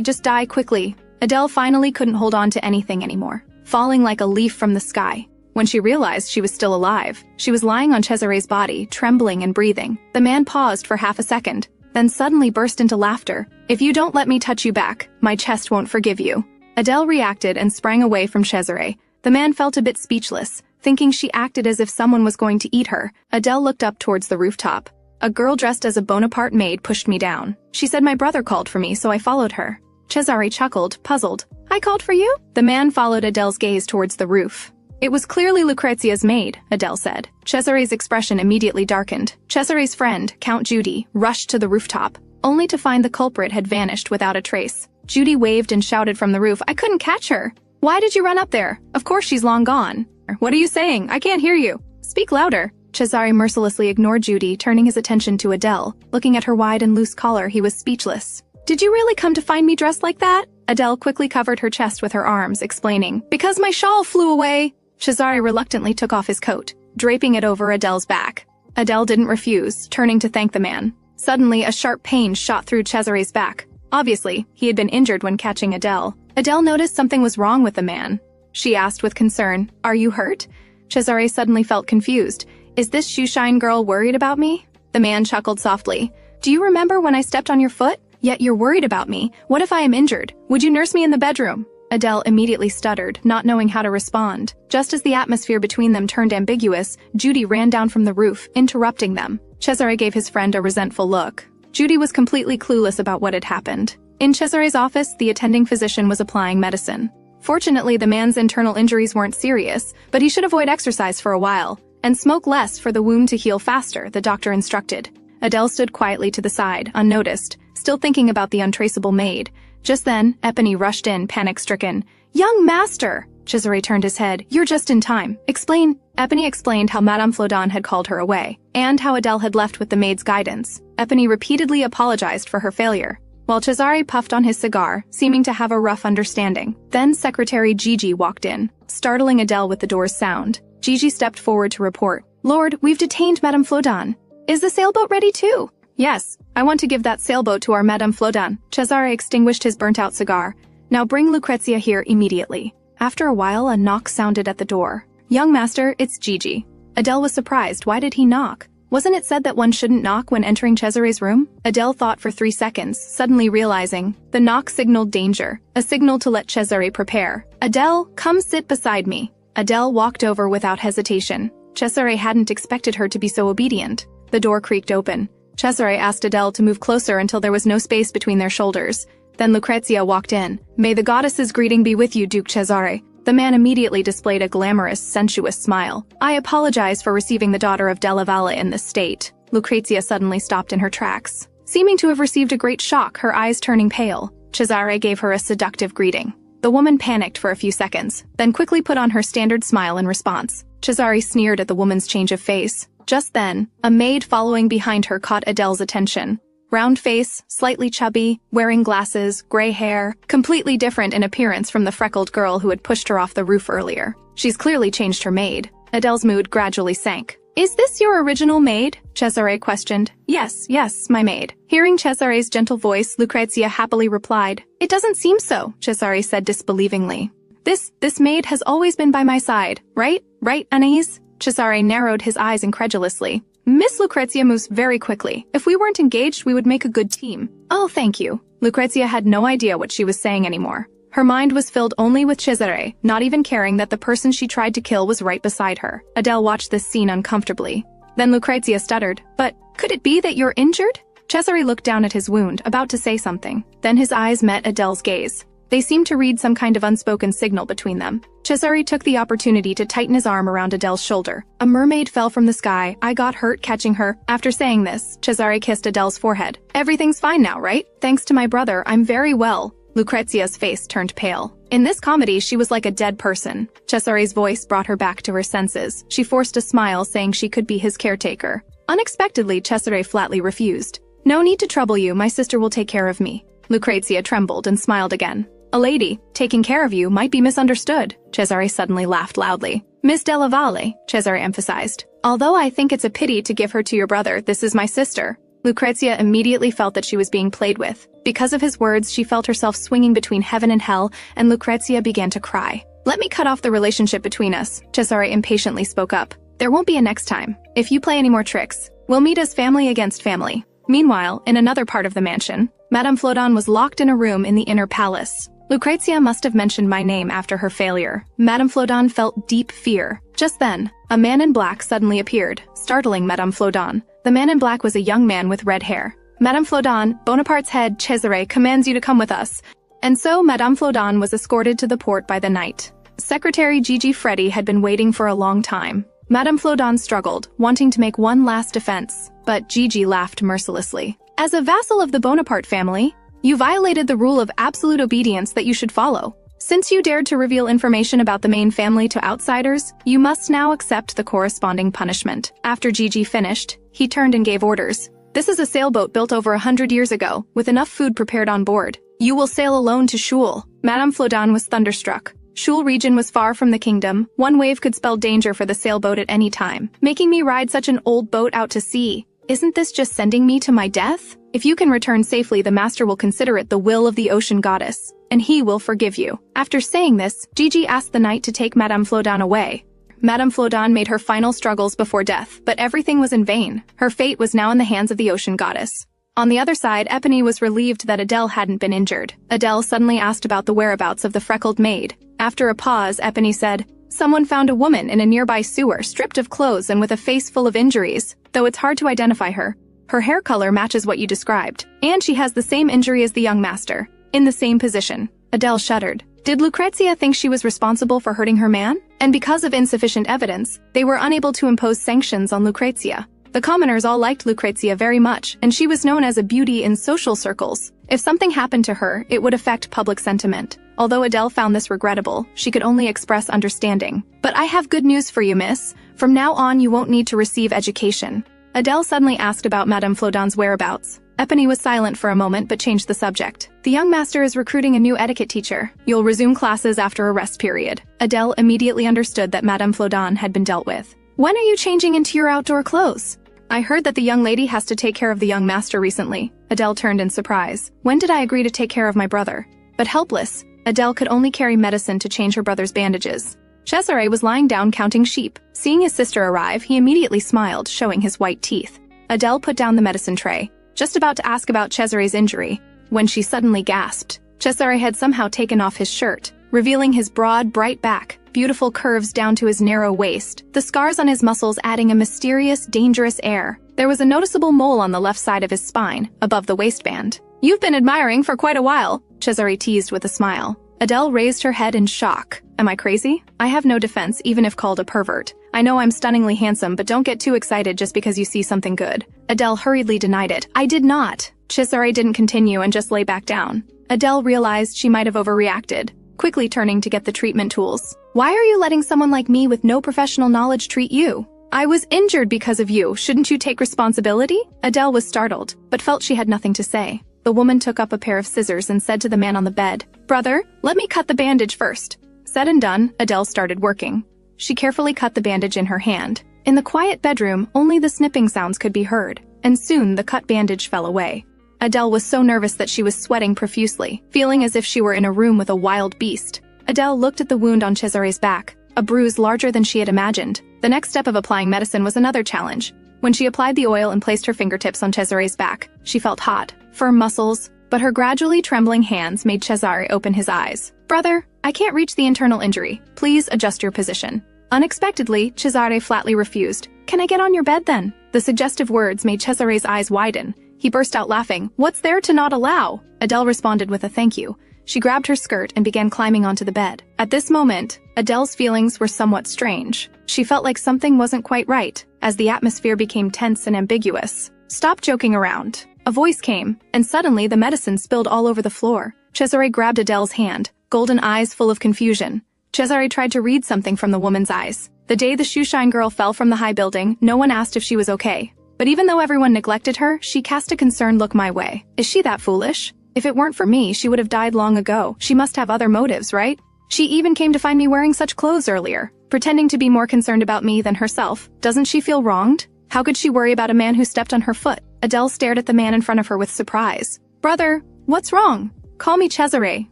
Speaker 1: just die quickly. Adele finally couldn't hold on to anything anymore, falling like a leaf from the sky. When she realized she was still alive, she was lying on Cesare's body, trembling and breathing. The man paused for half a second, then suddenly burst into laughter. If you don't let me touch you back, my chest won't forgive you. Adele reacted and sprang away from Cesare. The man felt a bit speechless, thinking she acted as if someone was going to eat her. Adele looked up towards the rooftop. A girl dressed as a Bonaparte maid pushed me down. She said my brother called for me, so I followed her. Cesare chuckled, puzzled. I called for you? The man followed Adele's gaze towards the roof. It was clearly Lucrezia's maid, Adele said. Cesare's expression immediately darkened. Cesare's friend, Count Judy, rushed to the rooftop, only to find the culprit had vanished without a trace. Judy waved and shouted from the roof, I couldn't catch her. Why did you run up there? Of course she's long gone. What are you saying? I can't hear you. Speak louder. Cesare mercilessly ignored Judy, turning his attention to Adele. Looking at her wide and loose collar, he was speechless. Did you really come to find me dressed like that? Adele quickly covered her chest with her arms, explaining, because my shawl flew away. Cesare reluctantly took off his coat, draping it over Adele's back. Adele didn't refuse, turning to thank the man. Suddenly, a sharp pain shot through Cesare's back. Obviously, he had been injured when catching Adele. Adele noticed something was wrong with the man. She asked with concern, Are you hurt? Cesare suddenly felt confused. Is this shoeshine girl worried about me? The man chuckled softly. Do you remember when I stepped on your foot? Yet you're worried about me. What if I am injured? Would you nurse me in the bedroom? Adele immediately stuttered, not knowing how to respond. Just as the atmosphere between them turned ambiguous, Judy ran down from the roof, interrupting them. Cesare gave his friend a resentful look. Judy was completely clueless about what had happened. In Cesare's office, the attending physician was applying medicine. Fortunately, the man's internal injuries weren't serious, but he should avoid exercise for a while, and smoke less for the wound to heal faster, the doctor instructed. Adele stood quietly to the side, unnoticed, still thinking about the untraceable maid. Just then, Epony rushed in, panic-stricken. Young master! Cesare turned his head. You're just in time. Explain. Epony explained how Madame Flodan had called her away, and how Adele had left with the maid's guidance. Epony repeatedly apologized for her failure, while Cesare puffed on his cigar, seeming to have a rough understanding. Then Secretary Gigi walked in, startling Adele with the door's sound. Gigi stepped forward to report. Lord, we've detained Madame Flodan. Is the sailboat ready too? Yes, I want to give that sailboat to our Madame Flodan. Cesare extinguished his burnt-out cigar. Now bring Lucrezia here immediately. After a while, a knock sounded at the door. Young master, it's Gigi. Adele was surprised. Why did he knock? Wasn't it said that one shouldn't knock when entering Cesare's room? Adele thought for 3 seconds, suddenly realizing. The knock signaled danger, a signal to let Cesare prepare. Adele, come sit beside me. Adele walked over without hesitation. Cesare hadn't expected her to be so obedient. The door creaked open. Cesare asked Adele to move closer until there was no space between their shoulders. Then Lucrezia walked in. May the goddess's greeting be with you, Duke Cesare. The man immediately displayed a glamorous, sensuous smile. I apologize for receiving the daughter of Della Valle in this state. Lucrezia suddenly stopped in her tracks. Seeming to have received a great shock, her eyes turning pale, Cesare gave her a seductive greeting. The woman panicked for a few seconds, then quickly put on her standard smile in response. Cesare sneered at the woman's change of face. Just then, a maid following behind her caught Adele's attention. Round face, slightly chubby, wearing glasses, gray hair, completely different in appearance from the freckled girl who had pushed her off the roof earlier. She's clearly changed her maid. Adele's mood gradually sank. Is this your original maid? Cesare questioned. Yes, my maid. Hearing Cesare's gentle voice, Lucrezia happily replied. It doesn't seem so, Cesare said disbelievingly. This maid has always been by my side, right? Right, Anais? Cesare narrowed his eyes incredulously. Miss Lucrezia moves very quickly. If we weren't engaged, we would make a good team. Oh, thank you. Lucrezia had no idea what she was saying anymore. Her mind was filled only with Cesare, not even caring that the person she tried to kill was right beside her. Adele watched this scene uncomfortably. Then Lucrezia stuttered. But could it be that you're injured? Cesare looked down at his wound, about to say something. Then his eyes met Adele's gaze. They seemed to read some kind of unspoken signal between them. Cesare took the opportunity to tighten his arm around Adele's shoulder. A mermaid fell from the sky. I got hurt catching her. After saying this, Cesare kissed Adele's forehead. Everything's fine now, right? Thanks to my brother, I'm very well. Lucrezia's face turned pale. In this comedy, she was like a dead person. Cesare's voice brought her back to her senses. She forced a smile, saying she could be his caretaker. Unexpectedly, Cesare flatly refused. "No need to trouble you, my sister will take care of me." Lucrezia trembled and smiled again. "A lady, taking care of you, might be misunderstood." Cesare suddenly laughed loudly. "Miss Della Valle," Cesare emphasized. "Although I think it's a pity to give her to your brother, this is my sister." Lucrezia immediately felt that she was being played with. Because of his words, she felt herself swinging between heaven and hell, and Lucrezia began to cry. "Let me cut off the relationship between us," Cesare impatiently spoke up. "There won't be a next time. If you play any more tricks, we'll meet as family against family." Meanwhile, in another part of the mansion, Madame Flodon was locked in a room in the inner palace. Lucrezia must have mentioned my name after her failure. Madame Flodon felt deep fear. Just then, a man in black suddenly appeared, startling Madame Flodon. The man in black was a young man with red hair. "Madame Flodon, Bonaparte's head, Cesare, commands you to come with us." And so Madame Flodon was escorted to the port by the knight. Secretary Gigi Freddy had been waiting for a long time. Madame Flodon struggled, wanting to make one last defense, but Gigi laughed mercilessly. "As a vassal of the Bonaparte family, you violated the rule of absolute obedience that you should follow. Since you dared to reveal information about the main family to outsiders, you must now accept the corresponding punishment." After Gigi finished, he turned and gave orders. "This is a sailboat built over 100 years ago, with enough food prepared on board. You will sail alone to Shul." Madame Flodon was thunderstruck. Shul region was far from the kingdom. One wave could spell danger for the sailboat at any time. "Making me ride such an old boat out to sea. Isn't this just sending me to my death? If you can return safely, the master will consider it the will of the ocean goddess, and he will forgive you." After saying this, Gigi asked the knight to take Madame Flodon away. Madame Flodon made her final struggles before death, but everything was in vain. Her fate was now in the hands of the ocean goddess. On the other side, Epony was relieved that Adele hadn't been injured. Adele suddenly asked about the whereabouts of the freckled maid. After a pause, Epony said, "Someone found a woman in a nearby sewer, stripped of clothes and with a face full of injuries, though it's hard to identify her. Her hair color matches what you described, and she has the same injury as the young master, in the same position." Adele shuddered. Did Lucrezia think she was responsible for hurting her man? And because of insufficient evidence, they were unable to impose sanctions on Lucrezia. The commoners all liked Lucrezia very much, and she was known as a beauty in social circles. If something happened to her, it would affect public sentiment. Although Adele found this regrettable, she could only express understanding. "But I have good news for you, miss. From now on, you won't need to receive education." Adele suddenly asked about Madame Flodon's whereabouts. Epony was silent for a moment but changed the subject. "The young master is recruiting a new etiquette teacher. You'll resume classes after a rest period." Adele immediately understood that Madame Flodon had been dealt with. "When are you changing into your outdoor clothes?" "I heard that the young lady has to take care of the young master recently." Adele turned in surprise. "When did I agree to take care of my brother?" But helpless, Adele could only carry medicine to change her brother's bandages. Cesare was lying down counting sheep. Seeing his sister arrive, he immediately smiled, showing his white teeth. Adele put down the medicine tray, just about to ask about Cesare's injury, when she suddenly gasped. Cesare had somehow taken off his shirt, revealing his broad, bright back, beautiful curves down to his narrow waist, the scars on his muscles adding a mysterious, dangerous air. There was a noticeable mole on the left side of his spine, above the waistband. "You've been admiring for quite a while," Cesare teased with a smile. Adele raised her head in shock. "Am I crazy? I have no defense, even if called a pervert. I know I'm stunningly handsome, but don't get too excited just because you see something good." Adele hurriedly denied it. "I did not." Cesare didn't continue and just lay back down. Adele realized she might have overreacted, quickly turning to get the treatment tools. "Why are you letting someone like me with no professional knowledge treat you? I was injured because of you. Shouldn't you take responsibility?" Adele was startled, but felt she had nothing to say. The woman took up a pair of scissors and said to the man on the bed, "Brother, let me cut the bandage first." Said and done, Adele started working. She carefully cut the bandage in her hand. In the quiet bedroom, only the snipping sounds could be heard, and soon the cut bandage fell away. Adele was so nervous that she was sweating profusely, feeling as if she were in a room with a wild beast. Adele looked at the wound on Cesare's back, a bruise larger than she had imagined. The next step of applying medicine was another challenge. When she applied the oil and placed her fingertips on Cesare's back, she felt hot, firm muscles, but her gradually trembling hands made Cesare open his eyes. "Brother, I can't reach the internal injury. Please adjust your position." Unexpectedly, Cesare flatly refused. "Can I get on your bed then?" The suggestive words made Cesare's eyes widen. He burst out laughing. "What's there to not allow?" Adele responded with a thank you. She grabbed her skirt and began climbing onto the bed. At this moment, Adele's feelings were somewhat strange. She felt like something wasn't quite right, as the atmosphere became tense and ambiguous. "Stop joking around." A voice came, and suddenly the medicine spilled all over the floor. Cesare grabbed Adele's hand, golden eyes full of confusion. Cesare tried to read something from the woman's eyes. The day the shoeshine girl fell from the high building, no one asked if she was okay. But even though everyone neglected her, she cast a concerned look my way. Is she that foolish? If it weren't for me, she would have died long ago. She must have other motives, right? She even came to find me wearing such clothes earlier, pretending to be more concerned about me than herself. Doesn't she feel wronged? How could she worry about a man who stepped on her foot? Adele stared at the man in front of her with surprise. Brother, what's wrong? Call me Cesare.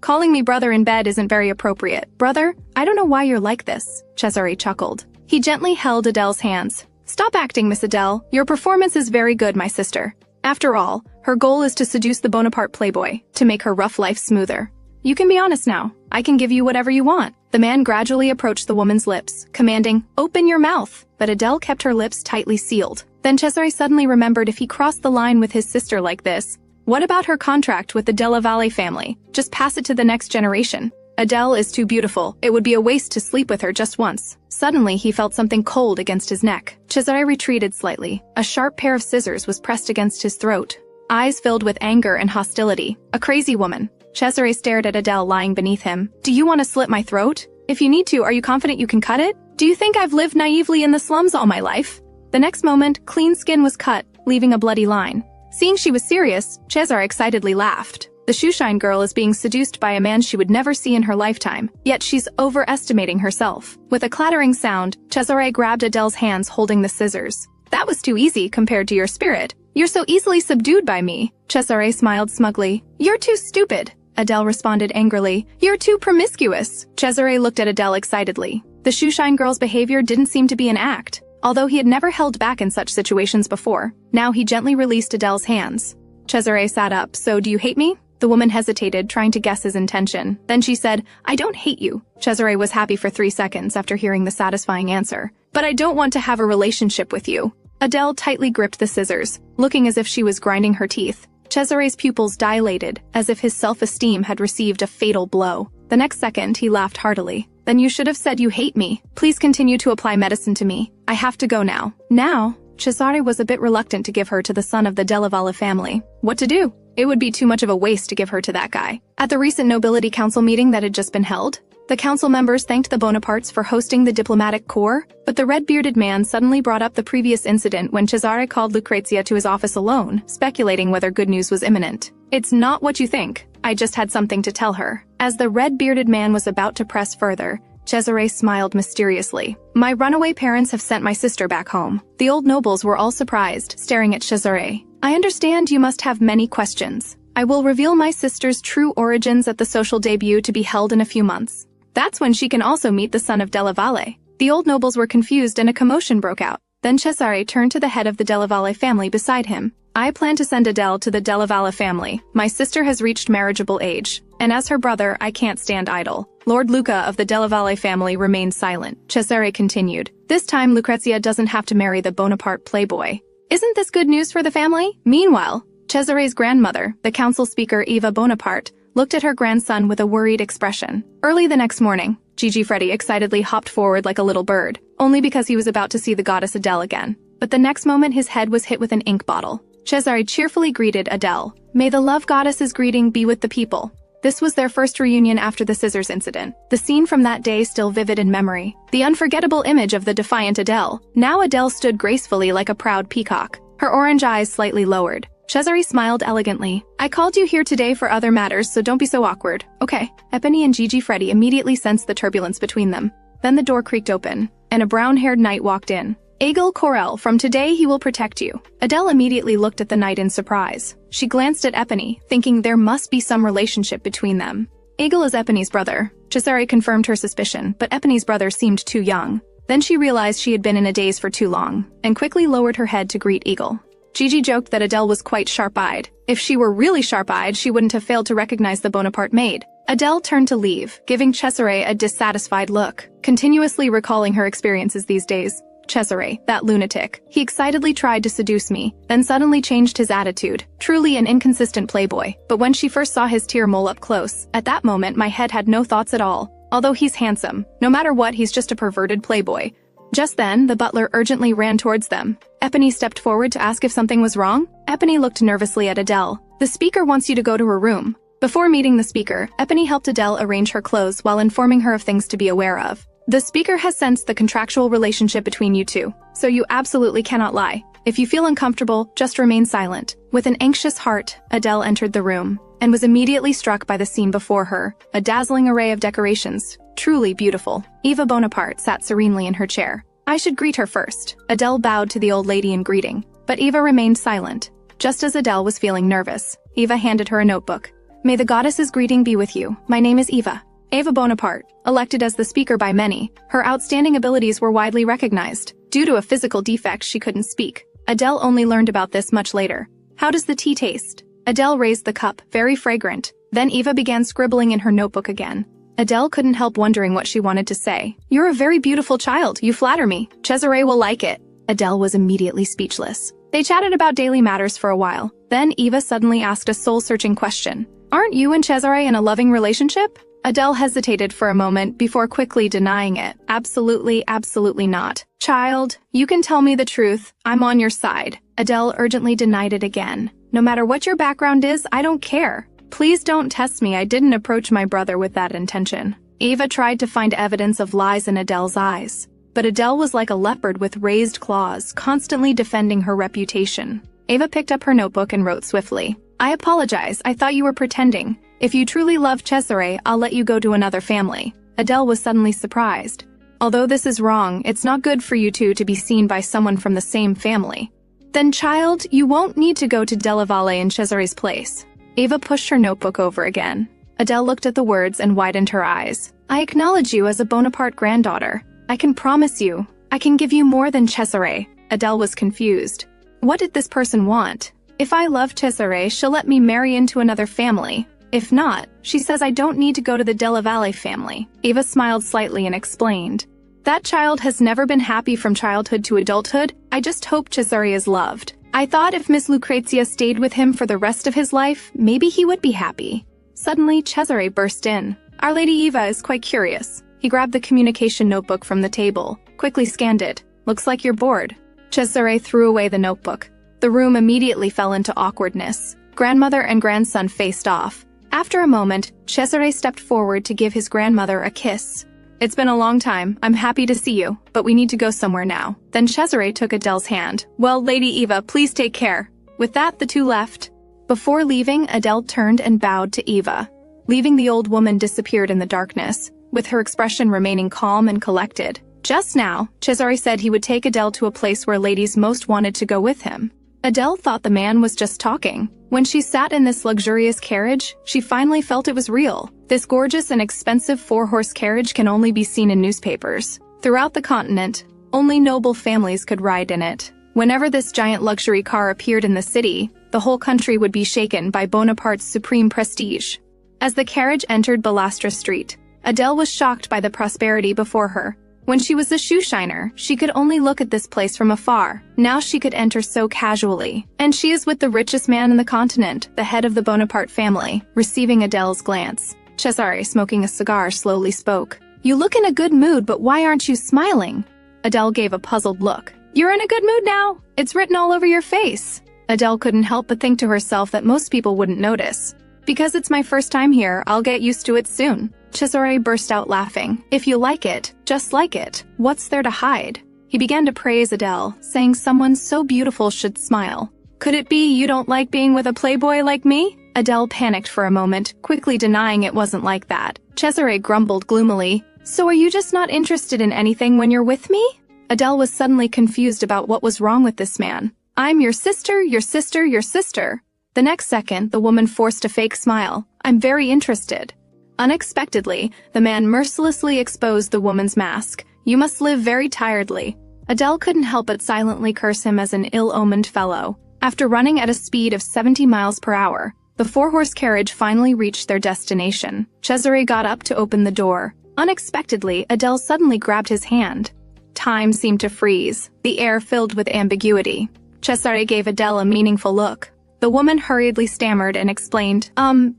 Speaker 1: Calling me brother in bed isn't very appropriate. Brother, I don't know why you're like this, Cesare chuckled. He gently held Adele's hands. Stop acting, Miss Adele. Your performance is very good, my sister. After all, her goal is to seduce the Bonaparte playboy, to make her rough life smoother. You can be honest now. I can give you whatever you want. The man gradually approached the woman's lips, commanding, "Open your mouth." But Adele kept her lips tightly sealed. Then Cesare suddenly remembered if he crossed the line with his sister like this, what about her contract with the Della Valle family? Just pass it to the next generation. Adele is too beautiful. It would be a waste to sleep with her just once. Suddenly, he felt something cold against his neck. Cesare retreated slightly. A sharp pair of scissors was pressed against his throat. Eyes filled with anger and hostility. A crazy woman. Cesare stared at Adele lying beneath him. Do you want to slit my throat? If you need to, are you confident you can cut it? Do you think I've lived naively in the slums all my life? The next moment, clean skin was cut, leaving a bloody line. Seeing she was serious, Cesare excitedly laughed. The shoeshine girl is being seduced by a man she would never see in her lifetime, yet she's overestimating herself. With a clattering sound, Cesare grabbed Adele's hands holding the scissors. That was too easy compared to your spirit. You're so easily subdued by me. Cesare smiled smugly. You're too stupid. Adele responded angrily. You're too promiscuous. Cesare looked at Adele excitedly. The shoeshine girl's behavior didn't seem to be an act, although he had never held back in such situations before. Now he gently released Adele's hands. Cesare sat up. So do you hate me? The woman hesitated, trying to guess his intention. Then she said, I don't hate you. Cesare was happy for 3 seconds after hearing the satisfying answer. But I don't want to have a relationship with you. Adele tightly gripped the scissors, looking as if she was grinding her teeth. Cesare's pupils dilated, as if his self-esteem had received a fatal blow. The next second, he laughed heartily. Then you should have said you hate me. Please continue to apply medicine to me. I have to go now. Now? Cesare was a bit reluctant to give her to the son of the Della Valle family. What to do? It would be too much of a waste to give her to that guy. At the recent Nobility Council meeting that had just been held, the council members thanked the Bonapartes for hosting the diplomatic corps, but the red-bearded man suddenly brought up the previous incident when Cesare called Lucrezia to his office alone, speculating whether good news was imminent. It's not what you think. I just had something to tell her. As the red-bearded man was about to press further, Cesare smiled mysteriously. My runaway parents have sent my sister back home. The old nobles were all surprised, staring at Cesare. I understand you must have many questions. I will reveal my sister's true origins at the social debut to be held in a few months. That's when she can also meet the son of Della Valle. The old nobles were confused and a commotion broke out. Then Cesare turned to the head of the Della Valle family beside him. I plan to send Adele to the Della Valle family. My sister has reached marriageable age, and as her brother, I can't stand idle. Lord Luca of the Della Valle family remained silent. Cesare continued. This time Lucrezia doesn't have to marry the Bonaparte playboy. Isn't this good news for the family? Meanwhile, Cesare's grandmother, the council speaker Eva Bonaparte, looked at her grandson with a worried expression. Early the next morning, Gigi Freddy excitedly hopped forward like a little bird, only because he was about to see the goddess Adele again. But the next moment his head was hit with an ink bottle. Cesare cheerfully greeted Adele. May the love goddess's greeting be with the people. This was their first reunion after the scissors incident. The scene from that day still vivid in memory. The unforgettable image of the defiant Adele. Now Adele stood gracefully like a proud peacock, her orange eyes slightly lowered. Cesare smiled elegantly. I called you here today for other matters, so don't be so awkward. Okay. Eponine and Gigi Freddy immediately sensed the turbulence between them. Then the door creaked open, and a brown-haired knight walked in. Egil Corel, from today he will protect you. Adele immediately looked at the knight in surprise. She glanced at Eponine, thinking there must be some relationship between them. Egil is Eponine's brother. Cesare confirmed her suspicion, but Eponine's brother seemed too young. Then she realized she had been in a daze for too long, and quickly lowered her head to greet Egil. Gigi joked that Adele was quite sharp-eyed. If she were really sharp-eyed, she wouldn't have failed to recognize the Bonaparte maid. Adele turned to leave, giving Cesare a dissatisfied look, continuously recalling her experiences these days. Cesare, that lunatic. He excitedly tried to seduce me, then suddenly changed his attitude. Truly an inconsistent playboy. But when she first saw his tear mole up close, at that moment my head had no thoughts at all. Although he's handsome, no matter what, he's just a perverted playboy. Just then, the butler urgently ran towards them. Eponine stepped forward to ask if something was wrong. Eponine looked nervously at Adele. The speaker wants you to go to her room. Before meeting the speaker, Eponine helped Adele arrange her clothes while informing her of things to be aware of. The speaker has sensed the contractual relationship between you two, so you absolutely cannot lie. If you feel uncomfortable, just remain silent. With an anxious heart, Adele entered the room and was immediately struck by the scene before her, a dazzling array of decorations. Truly beautiful. Eva Bonaparte sat serenely in her chair. I should greet her first. Adele bowed to the old lady in greeting, but Eva remained silent. Just as Adele was feeling nervous, Eva handed her a notebook. May the goddess's greeting be with you. My name is Eva. Eva Bonaparte, elected as the speaker by many, her outstanding abilities were widely recognized. Due to a physical defect, she couldn't speak. Adele only learned about this much later. How does the tea taste? Adele raised the cup, very fragrant. Then Eva began scribbling in her notebook again. Adele couldn't help wondering what she wanted to say. You're a very beautiful child, you flatter me. Cesare will like it. Adele was immediately speechless. They chatted about daily matters for a while. Then Eva suddenly asked a soul-searching question. Aren't you and Cesare in a loving relationship? Adele hesitated for a moment before quickly denying it. Absolutely, absolutely not. Child, you can tell me the truth. I'm on your side. Adele urgently denied it again. No matter what your background is, I don't care. Please don't test me. I didn't approach my brother with that intention. Eva tried to find evidence of lies in Adele's eyes. But Adele was like a leopard with raised claws, constantly defending her reputation. Eva picked up her notebook and wrote swiftly. I apologize. I thought you were pretending. If you truly love Cesare, I'll let you go to another family. Adele was suddenly surprised. Although this is wrong, it's not good for you two to be seen by someone from the same family. Then child, you won't need to go to Della Valle in Cesare's place. Eva pushed her notebook over again. Adele looked at the words and widened her eyes. I acknowledge you as a Bonaparte granddaughter. I can promise you, I can give you more than Cesare. Adele was confused. What did this person want? If I love Cesare, she'll let me marry into another family. If not, she says I don't need to go to the Della Valle family. Eva smiled slightly and explained. That child has never been happy from childhood to adulthood. I just hope Cesare is loved. I thought if Miss Lucrezia stayed with him for the rest of his life, maybe he would be happy. Suddenly, Cesare burst in. Our Lady Eva is quite curious. He grabbed the communication notebook from the table, quickly scanned it. Looks like you're bored. Cesare threw away the notebook. The room immediately fell into awkwardness. Grandmother and grandson faced off. After a moment, Cesare stepped forward to give his grandmother a kiss. It's been a long time. I'm happy to see you, but we need to go somewhere now. Then Cesare took Adele's hand. Well, Lady Eva, please take care. With that, the two left. Before leaving, Adele turned and bowed to Eva. Leaving, the old woman disappeared in the darkness, with her expression remaining calm and collected. Just now, Cesare said he would take Adele to a place where ladies most wanted to go with him. Adele thought the man was just talking. When she sat in this luxurious carriage, she finally felt it was real. This gorgeous and expensive four-horse carriage can only be seen in newspapers. Throughout the continent, only noble families could ride in it. Whenever this giant luxury car appeared in the city, the whole country would be shaken by Bonaparte's supreme prestige. As the carriage entered Ballastra Street, Adele was shocked by the prosperity before her. When she was a shoeshiner, she could only look at this place from afar. Now she could enter so casually. And she is with the richest man in the continent, the head of the Bonaparte family, receiving Adele's glance. Cesare, smoking a cigar, slowly spoke. You look in a good mood, but why aren't you smiling? Adele gave a puzzled look. You're in a good mood now. It's written all over your face. Adele couldn't help but think to herself that most people wouldn't notice. Because it's my first time here, I'll get used to it soon. Cesare burst out laughing. If you like it, just like it. What's there to hide? He began to praise Adele, saying someone so beautiful should smile. Could it be you don't like being with a playboy like me? Adele panicked for a moment, quickly denying it wasn't like that. Cesare grumbled gloomily. So are you just not interested in anything when you're with me? Adele was suddenly confused about what was wrong with this man. I'm your sister, your sister, your sister. The next second, the woman forced a fake smile. I'm very interested. Unexpectedly, the man mercilessly exposed the woman's mask. You must live very tiredly. Adele couldn't help but silently curse him as an ill-omened fellow. After running at a speed of 70 miles per hour, the four-horse carriage finally reached their destination. Cesare got up to open the door. Unexpectedly, Adele suddenly grabbed his hand. Time seemed to freeze, the air filled with ambiguity. Cesare gave Adele a meaningful look. The woman hurriedly stammered and explained,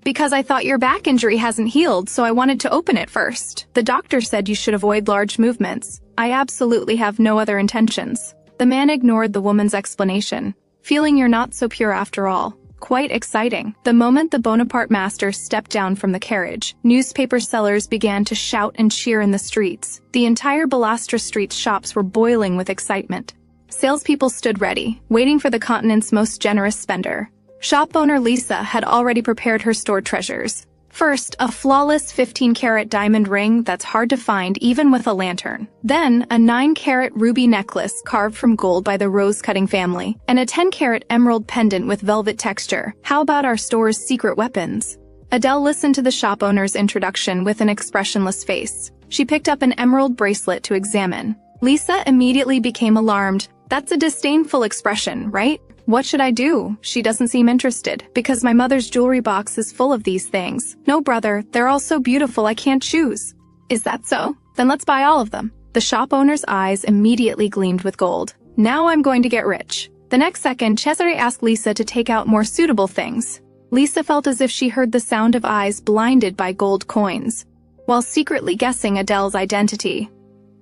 Speaker 1: because I thought your back injury hasn't healed, so I wanted to open it first. The doctor said you should avoid large movements. I absolutely have no other intentions. The man ignored the woman's explanation, feeling you're not so pure after all. Quite exciting. The moment the Bonaparte master stepped down from the carriage, newspaper sellers began to shout and cheer in the streets. The entire Ballastra Street's shops were boiling with excitement. Salespeople stood ready, waiting for the continent's most generous spender. Shop owner Lisa had already prepared her stored treasures. First, a flawless 15-carat diamond ring that's hard to find even with a lantern. Then, a 9-carat ruby necklace carved from gold by the rose-cutting family, and a 10-carat emerald pendant with velvet texture. How about our store's secret weapons? Adele listened to the shop owner's introduction with an expressionless face. She picked up an emerald bracelet to examine. Lisa immediately became alarmed. That's a disdainful expression, right? What should I do? She doesn't seem interested, because my mother's jewelry box is full of these things. No, brother, they're all so beautiful I can't choose. Is that so? Then let's buy all of them. The shop owner's eyes immediately gleamed with gold. Now I'm going to get rich. The next second, Cesare asked Lisa to take out more suitable things. Lisa felt as if she heard the sound of eyes blinded by gold coins, while secretly guessing Adele's identity.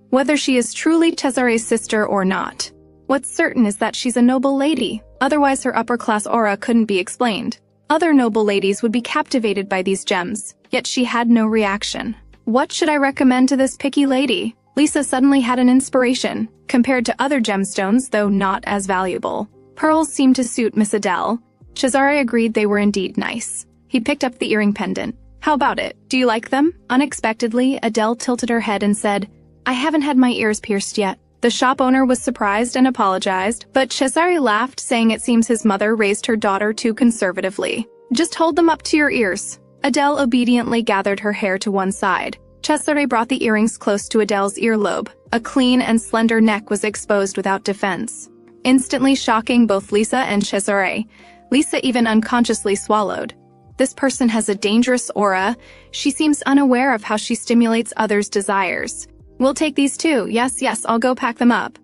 Speaker 1: Whether she is truly Cesare's sister or not, what's certain is that she's a noble lady. Otherwise, her upper-class aura couldn't be explained. Other noble ladies would be captivated by these gems, yet she had no reaction. What should I recommend to this picky lady? Lisa suddenly had an inspiration. Compared to other gemstones, though not as valuable, pearls seemed to suit Miss Adele. Cesare agreed they were indeed nice. He picked up the earring pendant. How about it? Do you like them? Unexpectedly, Adele tilted her head and said, I haven't had my ears pierced yet. The shop owner was surprised and apologized, but Cesare laughed, saying it seems his mother raised her daughter too conservatively. Just hold them up to your ears. Adele obediently gathered her hair to one side. Cesare brought the earrings close to Adele's earlobe. A clean and slender neck was exposed without defense, instantly shocking both Lisa and Cesare. Lisa even unconsciously swallowed. This person has a dangerous aura. She seems unaware of how she stimulates others' desires. We'll take these too. Yes, I'll go pack them up.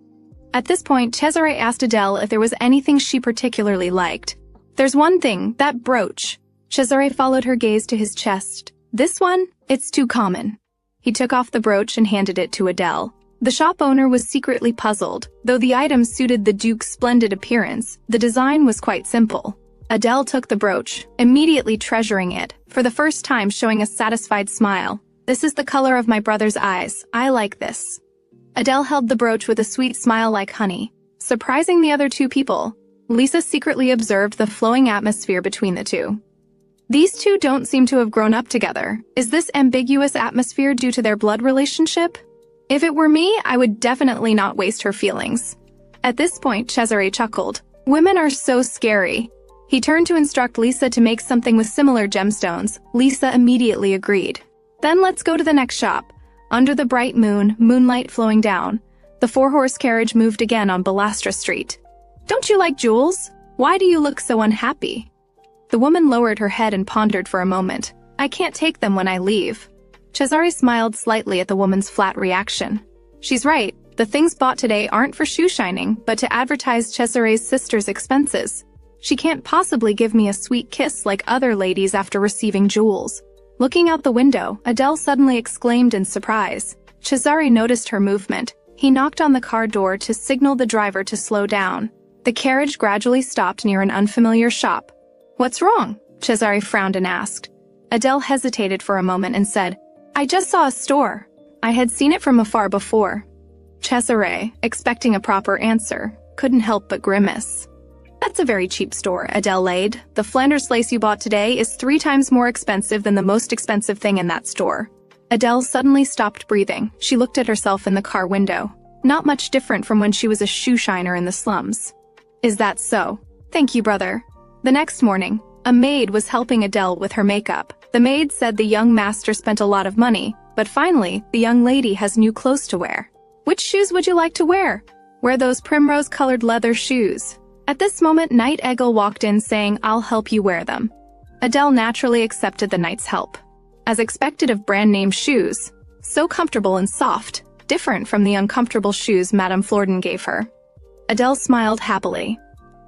Speaker 1: At this point, Cesare asked Adele if there was anything she particularly liked. There's one thing, that brooch. Cesare followed her gaze to his chest. This one? It's too common. He took off the brooch and handed it to Adele. The shop owner was secretly puzzled. Though the item suited the Duke's splendid appearance, the design was quite simple. Adele took the brooch, immediately treasuring it, for the first time showing a satisfied smile. This is the color of my brother's eyes. I like this. Adele held the brooch with a sweet smile like honey. Surprising the other two people, Lisa secretly observed the flowing atmosphere between the two. These two don't seem to have grown up together. Is this ambiguous atmosphere due to their blood relationship? If it were me, I would definitely not waste her feelings. At this point, Cesare chuckled. Women are so scary. He turned to instruct Lisa to make something with similar gemstones. Lisa immediately agreed. Then let's go to the next shop. Under the bright moon, moonlight flowing down, the 4-horse carriage moved again on Ballastra Street. Don't you like jewels? Why do you look so unhappy? The woman lowered her head and pondered for a moment. I can't take them when I leave. Cesare smiled slightly at the woman's flat reaction. She's right. The things bought today aren't for shoe shining, but to advertise Cesare's sister's expenses. She can't possibly give me a sweet kiss like other ladies after receiving jewels. Looking out the window, Adele suddenly exclaimed in surprise. Cesare noticed her movement. He knocked on the car door to signal the driver to slow down. The carriage gradually stopped near an unfamiliar shop. What's wrong? Cesare frowned and asked. Adele hesitated for a moment and said, I just saw a store. I had seen it from afar before. Cesare, expecting a proper answer, couldn't help but grimace. That's a very cheap store, Adele laid. The Flanders lace you bought today is 3 times more expensive than the most expensive thing in that store. Adele suddenly stopped breathing. She looked at herself in the car window. Not much different from when she was a shoe shiner in the slums. Is that so? Thank you, brother. The next morning, a maid was helping Adele with her makeup. The maid said the young master spent a lot of money, but finally, the young lady has new clothes to wear. Which shoes would you like to wear? Wear those primrose-colored leather shoes. At this moment, Knight Egil walked in saying, I'll help you wear them. Adele naturally accepted the knight's help. As expected of brand-name shoes, so comfortable and soft, different from the uncomfortable shoes Madame Florden gave her. Adele smiled happily.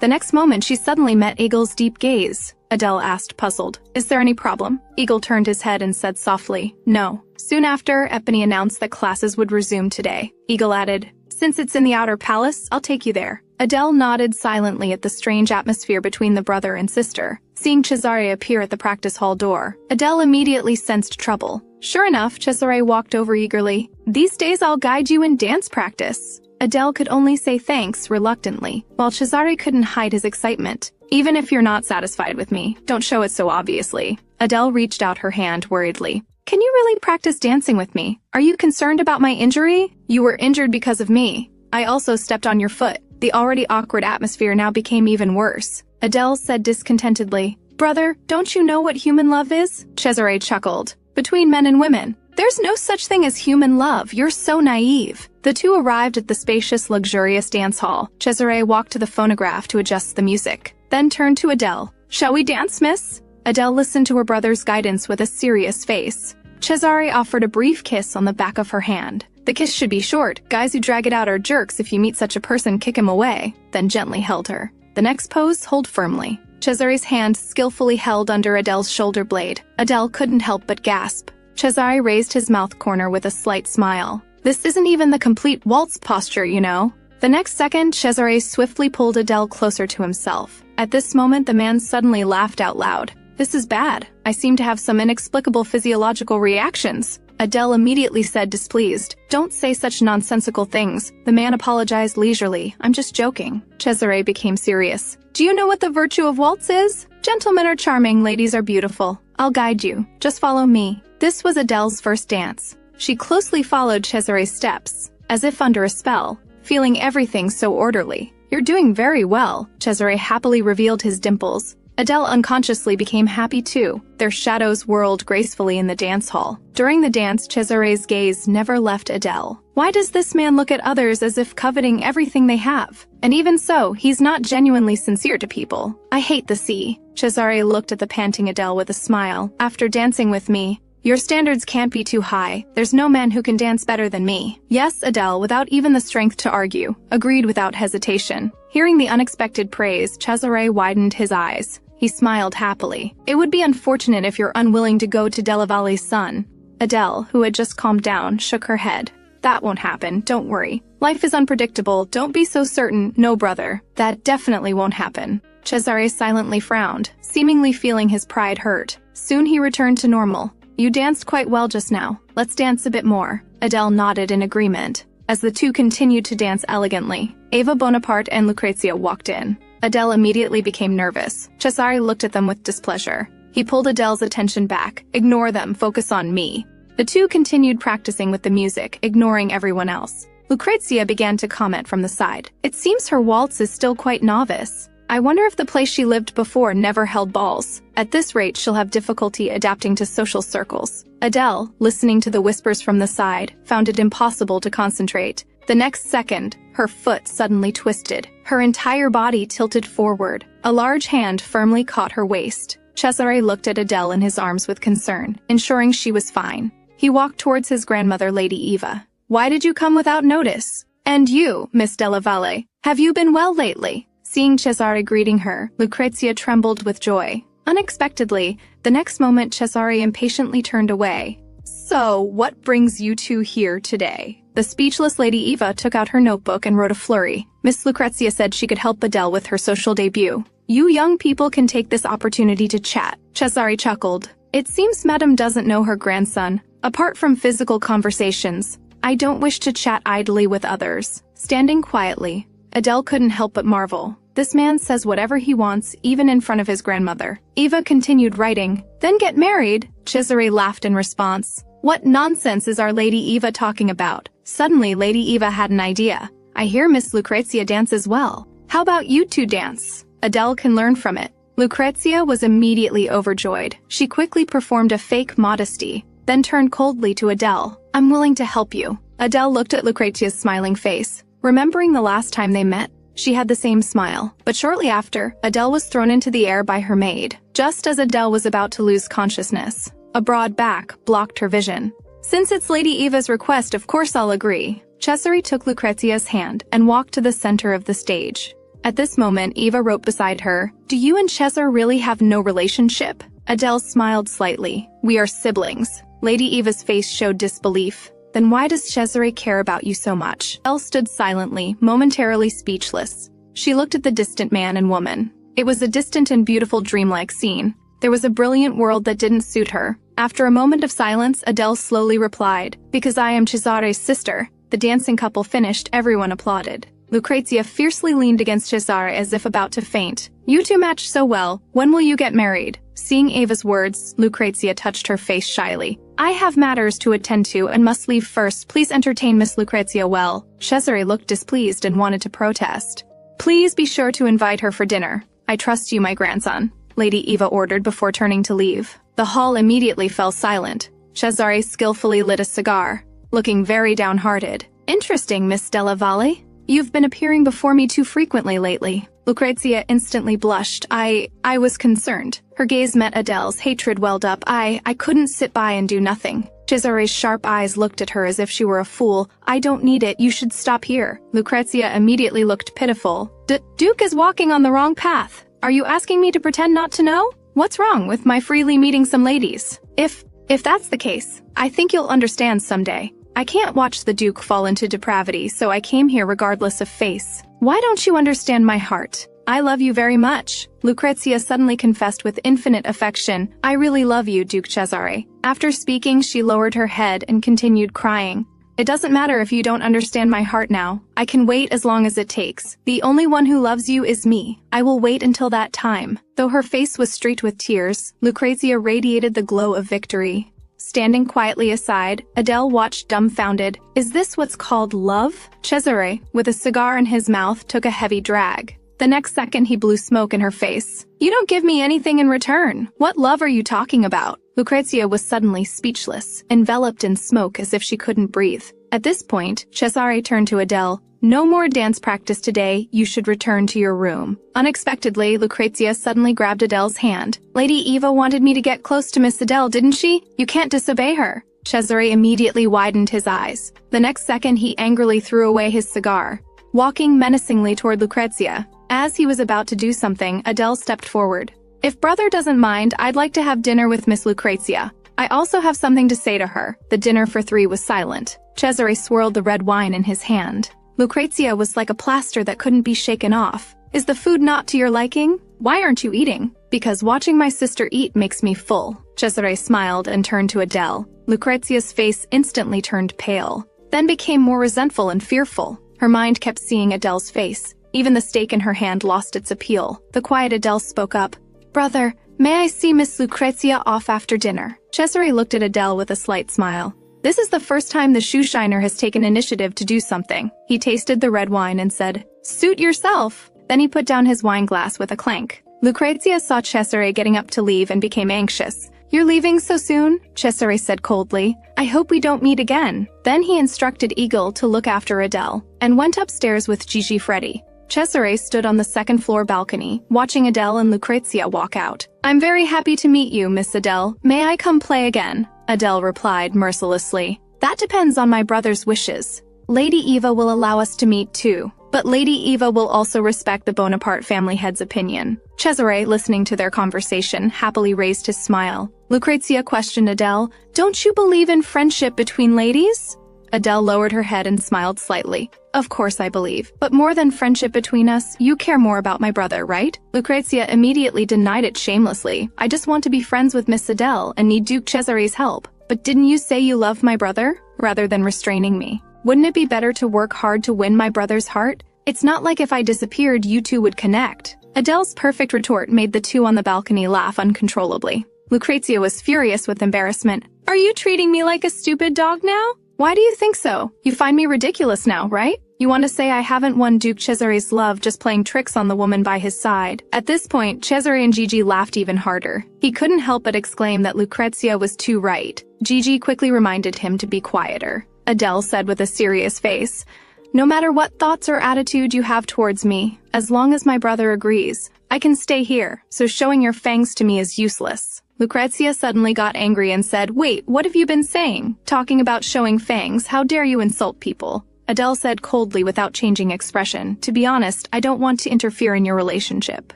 Speaker 1: The next moment, she suddenly met Egil's deep gaze. Adele asked, puzzled, Is there any problem? Egil turned his head and said softly, No. Soon after, Epony announced that classes would resume today. Egil added, Since it's in the outer palace, I'll take you there. Adele nodded silently at the strange atmosphere between the brother and sister. Seeing Cesare appear at the practice hall door, Adele immediately sensed trouble. Sure enough, Cesare walked over eagerly. These days I'll guide you in dance practice. Adele could only say thanks reluctantly, while Cesare couldn't hide his excitement. Even if you're not satisfied with me, don't show it so obviously. Adele reached out her hand worriedly. Can you really practice dancing with me? Are you concerned about my injury? You were injured because of me. I also stepped on your foot. The already awkward atmosphere now became even worse. Adele said discontentedly. Brother, don't you know what human love is? Cesare chuckled. Between men and women. There's no such thing as human love. You're so naive. The two arrived at the spacious, luxurious dance hall. Cesare walked to the phonograph to adjust the music, then turned to Adele. Shall we dance, miss? Adele listened to her brother's guidance with a serious face. Cesare offered a brief kiss on the back of her hand. The kiss should be short. Guys who drag it out are jerks. If you meet such a person, kick him away. Then gently held her. The next pose, hold firmly. Cesare's hand skillfully held under Adele's shoulder blade. Adele couldn't help but gasp. Cesare raised his mouth corner with a slight smile. This isn't even the complete waltz posture, you know. The next second, Cesare swiftly pulled Adele closer to himself. At this moment, the man suddenly laughed out loud. This is bad. I seem to have some inexplicable physiological reactions. Adele immediately said, displeased. Don't say such nonsensical things. The man apologized leisurely. I'm just joking. Cesare became serious. Do you know what the virtue of waltz is? Gentlemen are charming, ladies are beautiful. I'll guide you. Just follow me. This was Adele's first dance. She closely followed Cesare's steps, as if under a spell, feeling everything so orderly. You're doing very well. Cesare happily revealed his dimples. Adele unconsciously became happy too. Their shadows whirled gracefully in the dance hall. During the dance, Cesare's gaze never left Adele. Why does this man look at others as if coveting everything they have? And even so, he's not genuinely sincere to people. I hate the sea. Cesare looked at the panting Adele with a smile. After dancing with me, your standards can't be too high. There's no man who can dance better than me. Yes, Adele, without even the strength to argue, agreed without hesitation. Hearing the unexpected praise, Cesare widened his eyes. He smiled happily. It would be unfortunate if you're unwilling to go to Della Valle's son. Adele, who had just calmed down, shook her head. That won't happen, don't worry. Life is unpredictable, don't be so certain. No, brother, that definitely won't happen. Cesare silently frowned, seemingly feeling his pride hurt. Soon he returned to normal. You danced quite well just now. Let's dance a bit more. Adele nodded in agreement. As the two continued to dance elegantly, Eva Bonaparte and Lucrezia walked in. Adele immediately became nervous. Cesare looked at them with displeasure. He pulled Adele's attention back. Ignore them, focus on me. The two continued practicing with the music, ignoring everyone else. Lucrezia began to comment from the side. It seems her waltz is still quite novice. I wonder if the place she lived before never held balls. At this rate, she'll have difficulty adapting to social circles. Adele, listening to the whispers from the side, found it impossible to concentrate. The next second, her foot suddenly twisted. Her entire body tilted forward. A large hand firmly caught her waist. Cesare looked at Adele in his arms with concern, ensuring she was fine. He walked towards his grandmother, Lady Eva. Why did you come without notice? And you, Miss Della Valle, have you been well lately? Seeing Cesare greeting her, Lucrezia trembled with joy. Unexpectedly, the next moment Cesare impatiently turned away. So, what brings you two here today? The speechless Lady Eva took out her notebook and wrote a flurry. Miss Lucrezia said she could help Adele with her social debut. You young people can take this opportunity to chat. Cesare chuckled. It seems Madame doesn't know her grandson. Apart from physical conversations, I don't wish to chat idly with others. Standing quietly, Adele couldn't help but marvel. This man says whatever he wants, even in front of his grandmother. Eva continued writing. Then get married? Cesare laughed in response. What nonsense is our Lady Eva talking about? Suddenly, Lady Eva had an idea. I hear Miss Lucrezia dances well. How about you two dance? Adele can learn from it. Lucrezia was immediately overjoyed. She quickly performed a fake modesty, then turned coldly to Adele. I'm willing to help you. Adele looked at Lucrezia's smiling face. Remembering the last time they met, she had the same smile. But shortly after, Adele was thrown into the air by her maid. Just as Adele was about to lose consciousness, a broad back blocked her vision. Since it's Lady Eva's request, of course I'll agree. Cesare took Lucrezia's hand and walked to the center of the stage. At this moment, Eva wrote beside her, Do you and Cesare really have no relationship? Adele smiled slightly. We are siblings. Lady Eva's face showed disbelief. Then why does Cesare care about you so much? Adele stood silently, momentarily speechless. She looked at the distant man and woman. It was a distant and beautiful dreamlike scene. There was a brilliant world that didn't suit her. After a moment of silence, Adele slowly replied, Because I am Cesare's sister. the dancing couple finished, everyone applauded. Lucrezia fiercely leaned against Cesare as if about to faint. You two match so well. When will you get married? Seeing Ava's words, Lucrezia touched her face shyly. I have matters to attend to and must leave first. Please entertain Miss Lucrezia well. Cesare looked displeased and wanted to protest. Please be sure to invite her for dinner. I trust you, my grandson, Lady Eva ordered before turning to leave. The hall immediately fell silent. Cesare skillfully lit a cigar, looking very downhearted. Interesting, Miss Della Valle. You've been appearing before me too frequently lately. Lucrezia instantly blushed. I was concerned. Her gaze met Adele's. Hatred welled up. I couldn't sit by and do nothing. Cesare's sharp eyes looked at her as if she were a fool. I don't need it. You should stop here. Lucrezia immediately looked pitiful. Duke is walking on the wrong path. Are you asking me to pretend not to know? What's wrong with my freely meeting some ladies? If that's the case, I think you'll understand someday. I can't watch the Duke fall into depravity, so I came here regardless of face. Why don't you understand my heart? I love you very much. Lucrezia suddenly confessed with infinite affection. I really love you, Duke Cesare. After speaking, she lowered her head and continued crying. It doesn't matter if you don't understand my heart now. I can wait as long as it takes. The only one who loves you is me. I will wait until that time. Though her face was streaked with tears, Lucrezia radiated the glow of victory. Standing quietly aside, Adele watched dumbfounded. Is this what's called love? Cesare, with a cigar in his mouth, took a heavy drag. The next second he blew smoke in her face. You don't give me anything in return. What love are you talking about? Lucrezia was suddenly speechless, enveloped in smoke as if she couldn't breathe. At this point, Cesare turned to Adele. No more dance practice today, you should return to your room. Unexpectedly, Lucrezia suddenly grabbed Adele's hand. Lady Eva wanted me to get close to Miss Adele, didn't she? You can't disobey her. Cesare immediately widened his eyes. The next second he angrily threw away his cigar, walking menacingly toward Lucrezia. As he was about to do something, Adele stepped forward. If brother doesn't mind, I'd like to have dinner with Miss Lucrezia. I also have something to say to her. The dinner for three was silent. Cesare swirled the red wine in his hand. Lucrezia was like a plaster that couldn't be shaken off. Is the food not to your liking? Why aren't you eating? Because watching my sister eat makes me full. Cesare smiled and turned to Adele. Lucrezia's face instantly turned pale, then became more resentful and fearful. Her mind kept seeing Adele's face. Even the steak in her hand lost its appeal. The quiet Adele spoke up. Brother, may I see Miss Lucrezia off after dinner? Cesare looked at Adele with a slight smile. This is the first time the shoeshiner has taken initiative to do something. He tasted the red wine and said, Suit yourself. Then he put down his wine glass with a clank. Lucrezia saw Cesare getting up to leave and became anxious. You're leaving so soon? Cesare said coldly. I hope we don't meet again. Then he instructed Eagle to look after Adele and went upstairs with Gigi Freddy. Cesare stood on the second-floor balcony, watching Adele and Lucrezia walk out. I'm very happy to meet you, Miss Adele. May I come play again? Adele replied mercilessly. That depends on my brother's wishes. Lady Eva will allow us to meet too, but Lady Eva will also respect the Bonaparte family head's opinion. Cesare, listening to their conversation, happily raised his smile. Lucrezia questioned Adele, Don't you believe in friendship between ladies? Adele lowered her head and smiled slightly. Of course I believe, but more than friendship between us, you care more about my brother, right? Lucrezia immediately denied it shamelessly. I just want to be friends with Miss Adele and need Duke Cesare's help. But didn't you say you love my brother? Rather than restraining me. Wouldn't it be better to work hard to win my brother's heart? It's not like if I disappeared, you two would connect. Adele's perfect retort made the two on the balcony laugh uncontrollably. Lucrezia was furious with embarrassment. Are you treating me like a stupid dog now? Why do you think so? You find me ridiculous now, right? You want to say I haven't won Duke Cesare's love just playing tricks on the woman by his side. At this point, Cesare and Gigi laughed even harder. He couldn't help but exclaim that Lucrezia was too right. Gigi quickly reminded him to be quieter. Adele said with a serious face, No matter what thoughts or attitude you have towards me, as long as my brother agrees, I can stay here, so showing your fangs to me is useless. Lucrezia suddenly got angry and said, Wait, what have you been saying? Talking about showing fangs, how dare you insult people? Adele said coldly without changing expression, To be honest, I don't want to interfere in your relationship.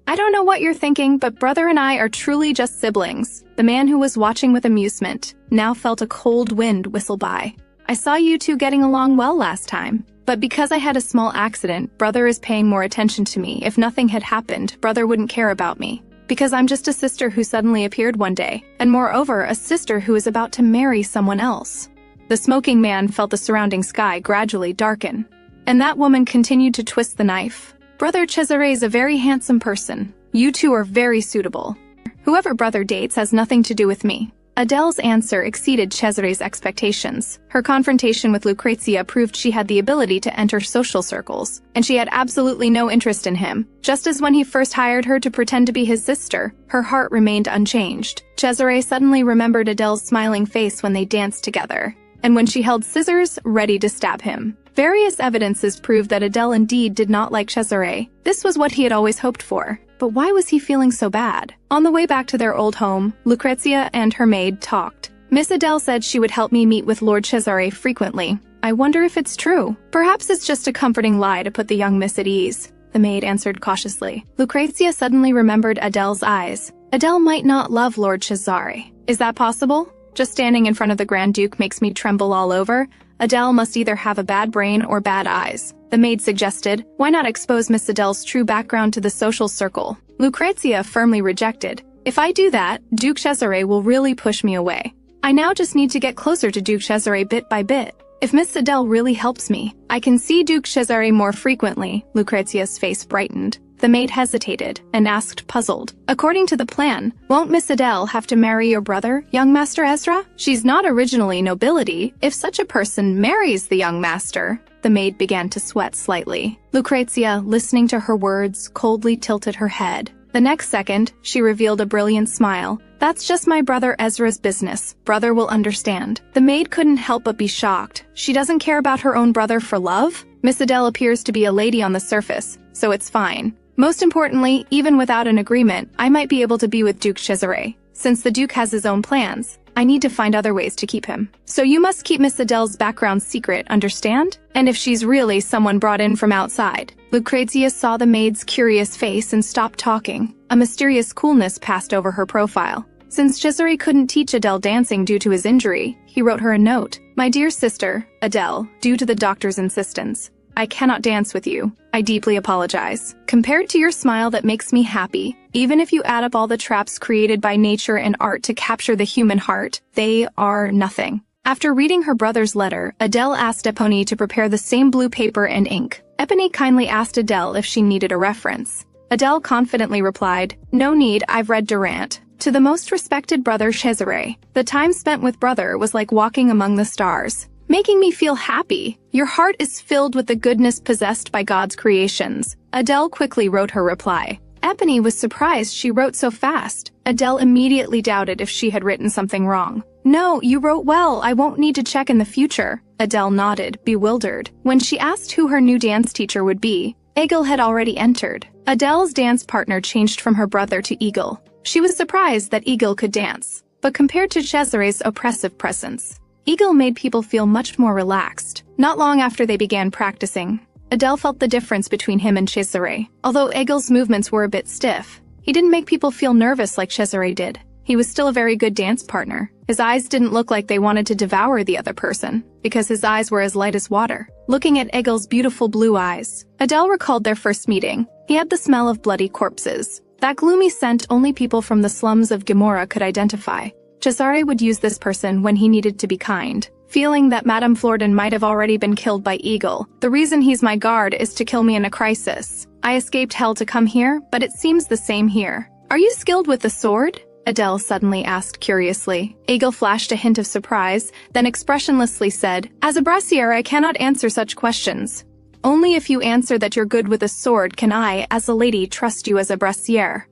Speaker 1: I don't know what you're thinking, but brother and I are truly just siblings. The man who was watching with amusement now felt a cold wind whistle by. I saw you two getting along well last time. But because I had a small accident, brother is paying more attention to me. If nothing had happened, brother wouldn't care about me. Because I'm just a sister who suddenly appeared one day, and moreover, a sister who is about to marry someone else. The smoking man felt the surrounding sky gradually darken. And that woman continued to twist the knife. Brother Cesare is a very handsome person. You two are very suitable. Whoever brother dates has nothing to do with me. Adele's answer exceeded Cesare's expectations. Her confrontation with Lucrezia proved she had the ability to enter social circles, and she had absolutely no interest in him. Just as when he first hired her to pretend to be his sister, her heart remained unchanged. Cesare suddenly remembered Adele's smiling face when they danced together, and when she held scissors, ready to stab him. Various evidences proved that Adele indeed did not like Cesare. This was what he had always hoped for. But why was he feeling so bad? On the way back to their old home, Lucrezia and her maid talked. Miss Adele said she would help me meet with Lord Cesare frequently. I wonder if it's true. Perhaps it's just a comforting lie to put the young miss at ease, the maid answered cautiously. Lucrezia suddenly remembered Adele's eyes. Adele might not love Lord Cesare. Is that possible? Just standing in front of the Grand Duke makes me tremble all over. Adele must either have a bad brain or bad eyes. The maid suggested, why not expose Miss Adele's true background to the social circle? Lucrezia firmly rejected. If I do that, Duke Cesare will really push me away. I now just need to get closer to Duke Cesare bit by bit. If Miss Adele really helps me, I can see Duke Cesare more frequently. Lucrezia's face brightened. The maid hesitated and asked, puzzled. According to the plan, won't Miss Adele have to marry your brother, young Master Ezra? She's not originally nobility. If such a person marries the young master... The maid began to sweat slightly. Lucrezia, listening to her words, coldly tilted her head. The next second, she revealed a brilliant smile. That's just my brother Ezra's business. Brother will understand. The maid couldn't help but be shocked. She doesn't care about her own brother for love? Miss Adele appears to be a lady on the surface, so it's fine. Most importantly, even without an agreement, I might be able to be with Duke Cesare. Since the Duke has his own plans, I need to find other ways to keep him. So you must keep Miss Adele's background secret, understand? And if she's really someone brought in from outside. Lucrezia saw the maid's curious face and stopped talking. A mysterious coolness passed over her profile. Since Cesare couldn't teach Adele dancing due to his injury, he wrote her a note. My dear sister, Adele, due to the doctor's insistence, I cannot dance with you. I deeply apologize. Compared to your smile that makes me happy, even if you add up all the traps created by nature and art to capture the human heart, they are nothing. After reading her brother's letter, Adele asked Epony to prepare the same blue paper and ink. Epony kindly asked Adele if she needed a reference. Adele confidently replied, no need, I've read Durant. To the most respected brother Cesare, the time spent with brother was like walking among the stars, making me feel happy. Your heart is filled with the goodness possessed by God's creations. Adele quickly wrote her reply. Epony was surprised she wrote so fast. Adele immediately doubted if she had written something wrong. No, you wrote well, I won't need to check in the future. Adele nodded, bewildered. When she asked who her new dance teacher would be, Egil had already entered. Adele's dance partner changed from her brother to Egil. She was surprised that Egil could dance, but compared to Cesare's oppressive presence, Egil made people feel much more relaxed. Not long after they began practicing, Adele felt the difference between him and Cesare. Although Egil's movements were a bit stiff, he didn't make people feel nervous like Cesare did. He was still a very good dance partner. His eyes didn't look like they wanted to devour the other person, because his eyes were as light as water. Looking at Egil's beautiful blue eyes, Adele recalled their first meeting. He had the smell of bloody corpses. That gloomy scent only people from the slums of Gomorrah could identify. Cesare would use this person when he needed to be kind. Feeling that Madame Florden might have already been killed by Egil, the reason he's my guard is to kill me in a crisis. I escaped hell to come here, but it seems the same here. Are you skilled with the sword? Adele suddenly asked curiously. Egil flashed a hint of surprise, then expressionlessly said, as a brassiere I cannot answer such questions. Only if you answer that you're good with a sword can I, as a lady, trust you as a brassiere.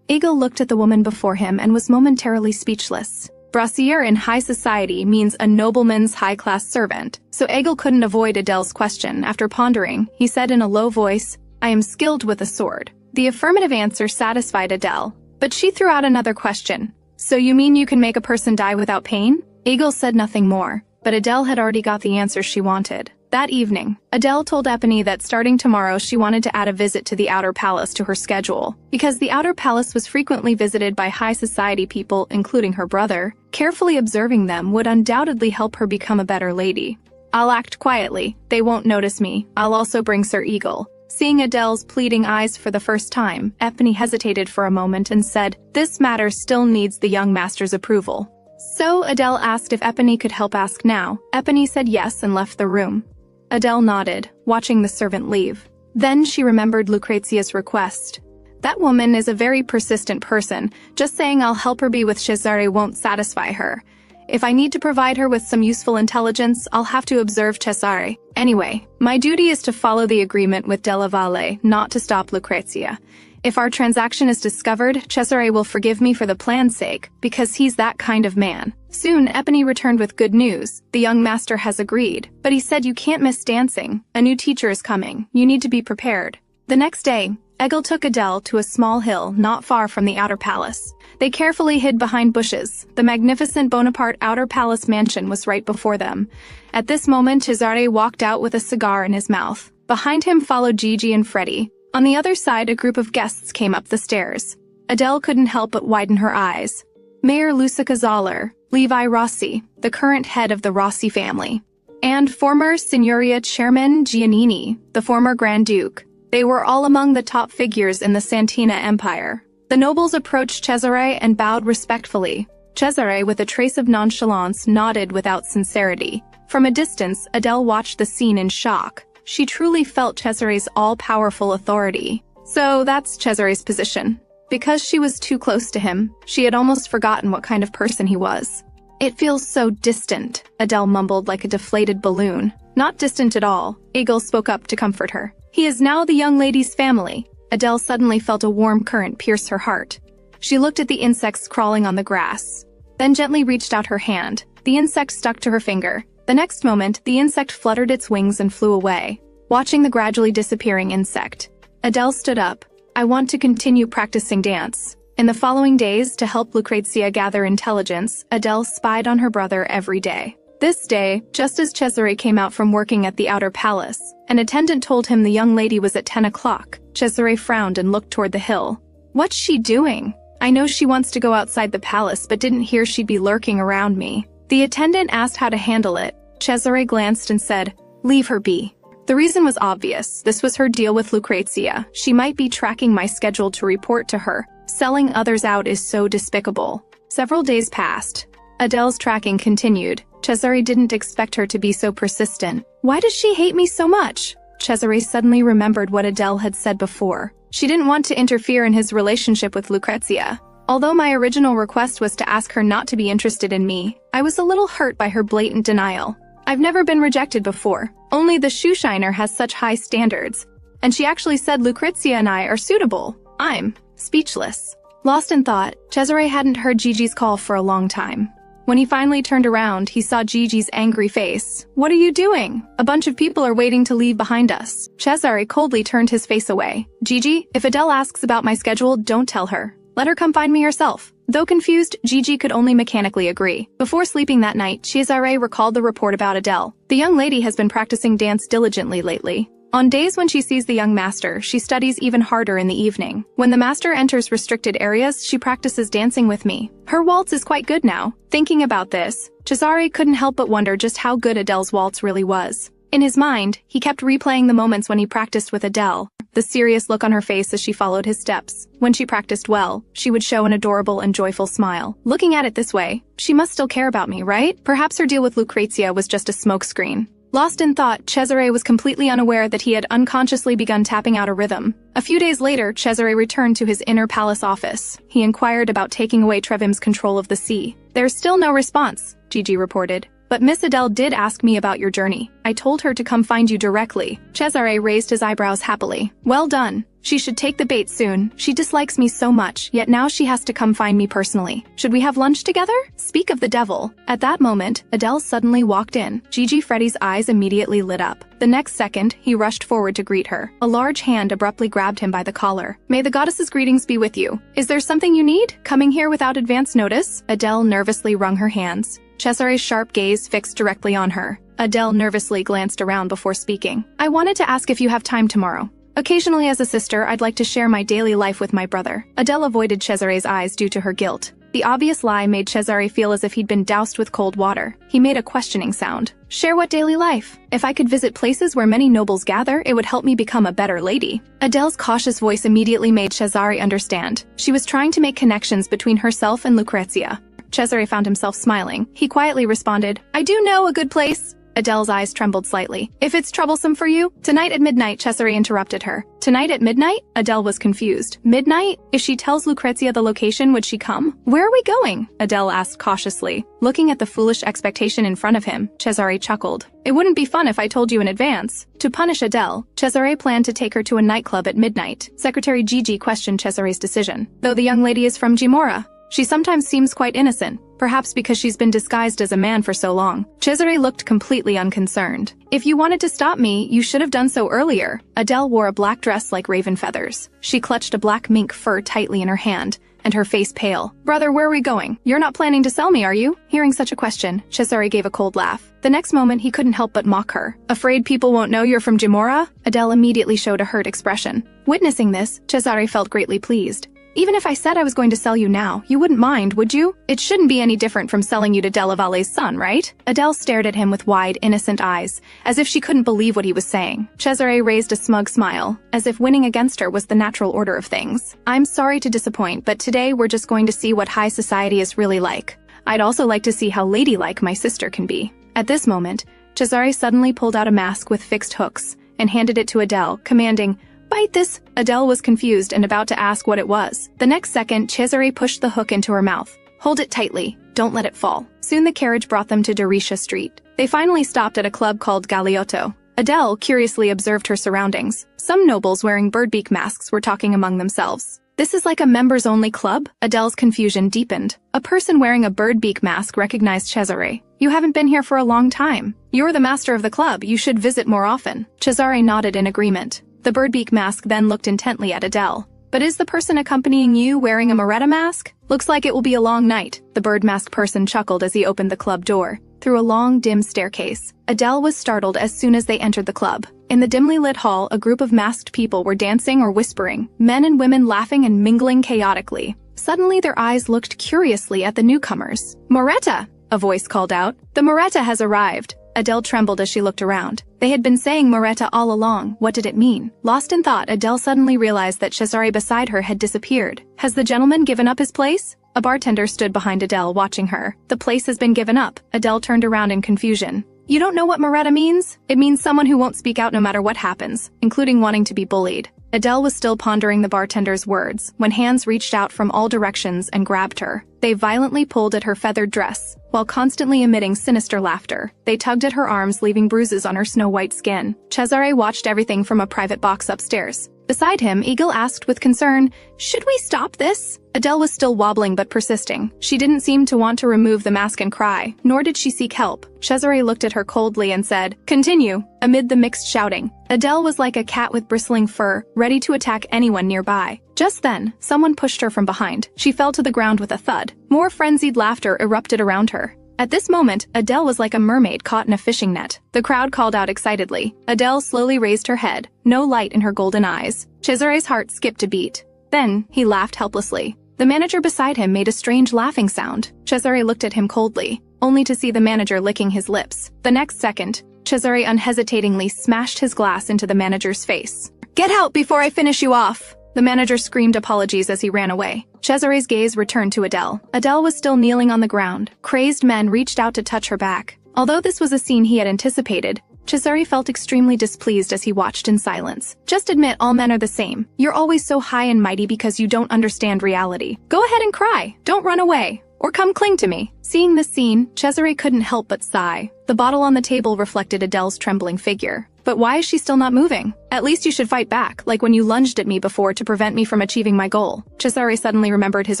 Speaker 1: Egil looked at the woman before him and was momentarily speechless. Brassiere in high society means a nobleman's high-class servant, so Egil couldn't avoid Adele's question. After pondering, he said in a low voice, I am skilled with a sword. The affirmative answer satisfied Adele, but she threw out another question. So you mean you can make a person die without pain? Egil said nothing more, but Adele had already got the answer she wanted. That evening, Adele told Epony that starting tomorrow she wanted to add a visit to the Outer Palace to her schedule. Because the Outer Palace was frequently visited by high society people, including her brother, carefully observing them would undoubtedly help her become a better lady. I'll act quietly. They won't notice me. I'll also bring Sir Egil. Seeing Adele's pleading eyes for the first time, Epony hesitated for a moment and said, this matter still needs the young master's approval. So Adele asked if Epony could help ask now. Epony said yes and left the room. Adele nodded, watching the servant leave. Then she remembered Lucrezia's request. That woman is a very persistent person. Just saying I'll help her be with Cesare won't satisfy her. If I need to provide her with some useful intelligence, I'll have to observe Cesare. Anyway, my duty is to follow the agreement with Della Valle, not to stop Lucrezia. If our transaction is discovered, Cesare will forgive me for the plan's sake, because he's that kind of man. Soon, Epony returned with good news. The young master has agreed, but he said you can't miss dancing. A new teacher is coming. You need to be prepared. The next day, Egil took Adele to a small hill not far from the outer palace. They carefully hid behind bushes. The magnificent Bonaparte outer palace mansion was right before them. At this moment, Cesare walked out with a cigar in his mouth. Behind him followed Gigi and Freddie. On the other side, a group of guests came up the stairs. Adele couldn't help but widen her eyes. Mayor Lucica Zoller, Levi Rossi, the current head of the Rossi family, and former Signoria Chairman Giannini, the former Grand Duke. They were all among the top figures in the Santina Empire. The nobles approached Cesare and bowed respectfully. Cesare, with a trace of nonchalance, nodded without sincerity. From a distance, Adele watched the scene in shock. She truly felt Cesare's all-powerful authority. So that's Cesare's position. Because she was too close to him, she had almost forgotten what kind of person he was. It feels so distant, Adele mumbled like a deflated balloon. Not distant at all, Egil spoke up to comfort her. He is now the young lady's family. Adele suddenly felt a warm current pierce her heart. She looked at the insects crawling on the grass, then gently reached out her hand. The insect stuck to her finger. The next moment, the insect fluttered its wings and flew away. Watching the gradually disappearing insect, Adele stood up. I want to continue practicing dance. In the following days, to help Lucrezia gather intelligence, Adele spied on her brother every day. This day, just as Cesare came out from working at the outer palace, an attendant told him the young lady was at 10 o'clock. Cesare frowned and looked toward the hill. What's she doing? I know she wants to go outside the palace, but didn't hear she'd be lurking around me. The attendant asked how to handle it. Cesare glanced and said, leave her be. The reason was obvious. This was her deal with Lucrezia. She might be tracking my schedule to report to her. Selling others out is so despicable. Several days passed. Adele's tracking continued. Cesare didn't expect her to be so persistent. Why does she hate me so much? Cesare suddenly remembered what Adele had said before. She didn't want to interfere in his relationship with Lucrezia. Although my original request was to ask her not to be interested in me, I was a little hurt by her blatant denial. I've never been rejected before. Only the shoeshiner has such high standards. And she actually said Lucrezia and I are suitable. I'm speechless. Lost in thought, Cesare hadn't heard Gigi's call for a long time. When he finally turned around, he saw Gigi's angry face. What are you doing? A bunch of people are waiting to leave behind us. Cesare coldly turned his face away. Gigi, if Adele asks about my schedule, don't tell her. Let her come find me herself. Though confused, Gigi could only mechanically agree. Before sleeping that night, Cesare recalled the report about Adele. The young lady has been practicing dance diligently lately. On days when she sees the young master, she studies even harder in the evening. When the master enters restricted areas, she practices dancing with me. Her waltz is quite good now. Thinking about this, Cesare couldn't help but wonder just how good Adele's waltz really was. In his mind, he kept replaying the moments when he practiced with Adele, the serious look on her face as she followed his steps. When she practiced well, she would show an adorable and joyful smile. Looking at it this way, she must still care about me, right? Perhaps her deal with Lucrezia was just a smokescreen. Lost in thought, Cesare was completely unaware that he had unconsciously begun tapping out a rhythm. A few days later, Cesare returned to his inner palace office. He inquired about taking away Trevim's control of the sea. There's still no response, Gigi reported. But Miss Adele did ask me about your journey. I told her to come find you directly. Cesare raised his eyebrows happily. Well done. She should take the bait soon. She dislikes me so much, yet now she has to come find me personally. Should we have lunch together? Speak of the devil. At that moment, Adele suddenly walked in. Gigi Freddy's eyes immediately lit up. The next second, he rushed forward to greet her. A large hand abruptly grabbed him by the collar. May the goddess's greetings be with you. Is there something you need? Coming here without advance notice? Adele nervously wrung her hands. Cesare's sharp gaze fixed directly on her. Adele nervously glanced around before speaking. I wanted to ask if you have time tomorrow. Occasionally as a sister, I'd like to share my daily life with my brother. Adele avoided Cesare's eyes due to her guilt. The obvious lie made Cesare feel as if he'd been doused with cold water. He made a questioning sound. Share what daily life? If I could visit places where many nobles gather, it would help me become a better lady. Adele's cautious voice immediately made Cesare understand. She was trying to make connections between herself and Lucrezia. Cesare found himself smiling. He quietly responded, "I do know a good place." Adele's eyes trembled slightly. "If it's troublesome for you?" "Tonight at midnight," Cesare interrupted her. "Tonight at midnight?" Adele was confused. "Midnight? If she tells Lucrezia the location, would she come?" "Where are we going?" Adele asked cautiously. Looking at the foolish expectation in front of him, Cesare chuckled. "It wouldn't be fun if I told you in advance." To punish Adele, Cesare planned to take her to a nightclub at midnight. Secretary Gigi questioned Cesare's decision. "Though the young lady is from Gimora, she sometimes seems quite innocent, perhaps because she's been disguised as a man for so long." Cesare looked completely unconcerned. "If you wanted to stop me, you should have done so earlier." Adele wore a black dress like raven feathers. She clutched a black mink fur tightly in her hand, and her face pale. "Brother, where are we going? You're not planning to sell me, are you?" Hearing such a question, Cesare gave a cold laugh. The next moment, he couldn't help but mock her. "Afraid people won't know you're from Gimora?" Adele immediately showed a hurt expression. Witnessing this, Cesare felt greatly pleased. "Even if I said I was going to sell you now, you wouldn't mind, would you? It shouldn't be any different from selling you to Della Valle's son, right?" Adele stared at him with wide, innocent eyes, as if she couldn't believe what he was saying. Cesare raised a smug smile, as if winning against her was the natural order of things. "I'm sorry to disappoint, but today we're just going to see what high society is really like. I'd also like to see how ladylike my sister can be." At this moment, Cesare suddenly pulled out a mask with fixed hooks and handed it to Adele, commanding, "Bite this." Adele was confused and about to ask what it was. The next second, Cesare pushed the hook into her mouth. "Hold it tightly. Don't let it fall." Soon the carriage brought them to Dorisha Street. They finally stopped at a club called Galeotto. Adele curiously observed her surroundings. Some nobles wearing birdbeak masks were talking among themselves. "This is like a members-only club?" Adele's confusion deepened. A person wearing a birdbeak mask recognized Cesare. "You haven't been here for a long time. You're the master of the club. You should visit more often." Cesare nodded in agreement. The birdbeak mask then looked intently at Adele. "But is the person accompanying you wearing a Moretta mask? Looks like it will be a long night." The bird mask person chuckled as he opened the club door. Through a long, dim staircase, Adele was startled as soon as they entered the club. In the dimly lit hall, a group of masked people were dancing or whispering, men and women laughing and mingling chaotically. Suddenly, their eyes looked curiously at the newcomers. "Moretta!" a voice called out. "The Moretta has arrived." Adele trembled as she looked around. They had been saying Moretta all along. What did it mean? Lost in thought, Adele suddenly realized that Cesare beside her had disappeared. Has the gentleman given up his place? A bartender stood behind Adele, watching her. "The place has been given up." Adele turned around in confusion. "You don't know what Moretta means?" "It means someone who won't speak out no matter what happens, including wanting to be bullied." Adele was still pondering the bartender's words when hands reached out from all directions and grabbed her. They violently pulled at her feathered dress, while constantly emitting sinister laughter. They tugged at her arms, leaving bruises on her snow-white skin. Cesare watched everything from a private box upstairs. Beside him, Eagle asked with concern, "Should we stop this?" Adele was still wobbling but persisting. She didn't seem to want to remove the mask and cry, nor did she seek help. Cesare looked at her coldly and said, "Continue." Amid the mixed shouting, Adele was like a cat with bristling fur, ready to attack anyone nearby. Just then, someone pushed her from behind. She fell to the ground with a thud. More frenzied laughter erupted around her. At this moment, Adele was like a mermaid caught in a fishing net. The crowd called out excitedly. Adele slowly raised her head, no light in her golden eyes. Cesare's heart skipped a beat. Then, he laughed helplessly. The manager beside him made a strange laughing sound. Cesare looked at him coldly, only to see the manager licking his lips. The next second, Cesare unhesitatingly smashed his glass into the manager's face. "Get out before I finish you off!" The manager screamed apologies as he ran away. Cesare's gaze returned to Adele. Adele was still kneeling on the ground. Crazed men reached out to touch her back. Although this was a scene he had anticipated, Cesare felt extremely displeased as he watched in silence. "Just admit all men are the same. You're always so high and mighty because you don't understand reality. Go ahead and cry. Don't run away. Or come cling to me." Seeing this scene, Cesare couldn't help but sigh. The bottle on the table reflected Adele's trembling figure. "But why is she still not moving? At least you should fight back, like when you lunged at me before to prevent me from achieving my goal." Cesare suddenly remembered his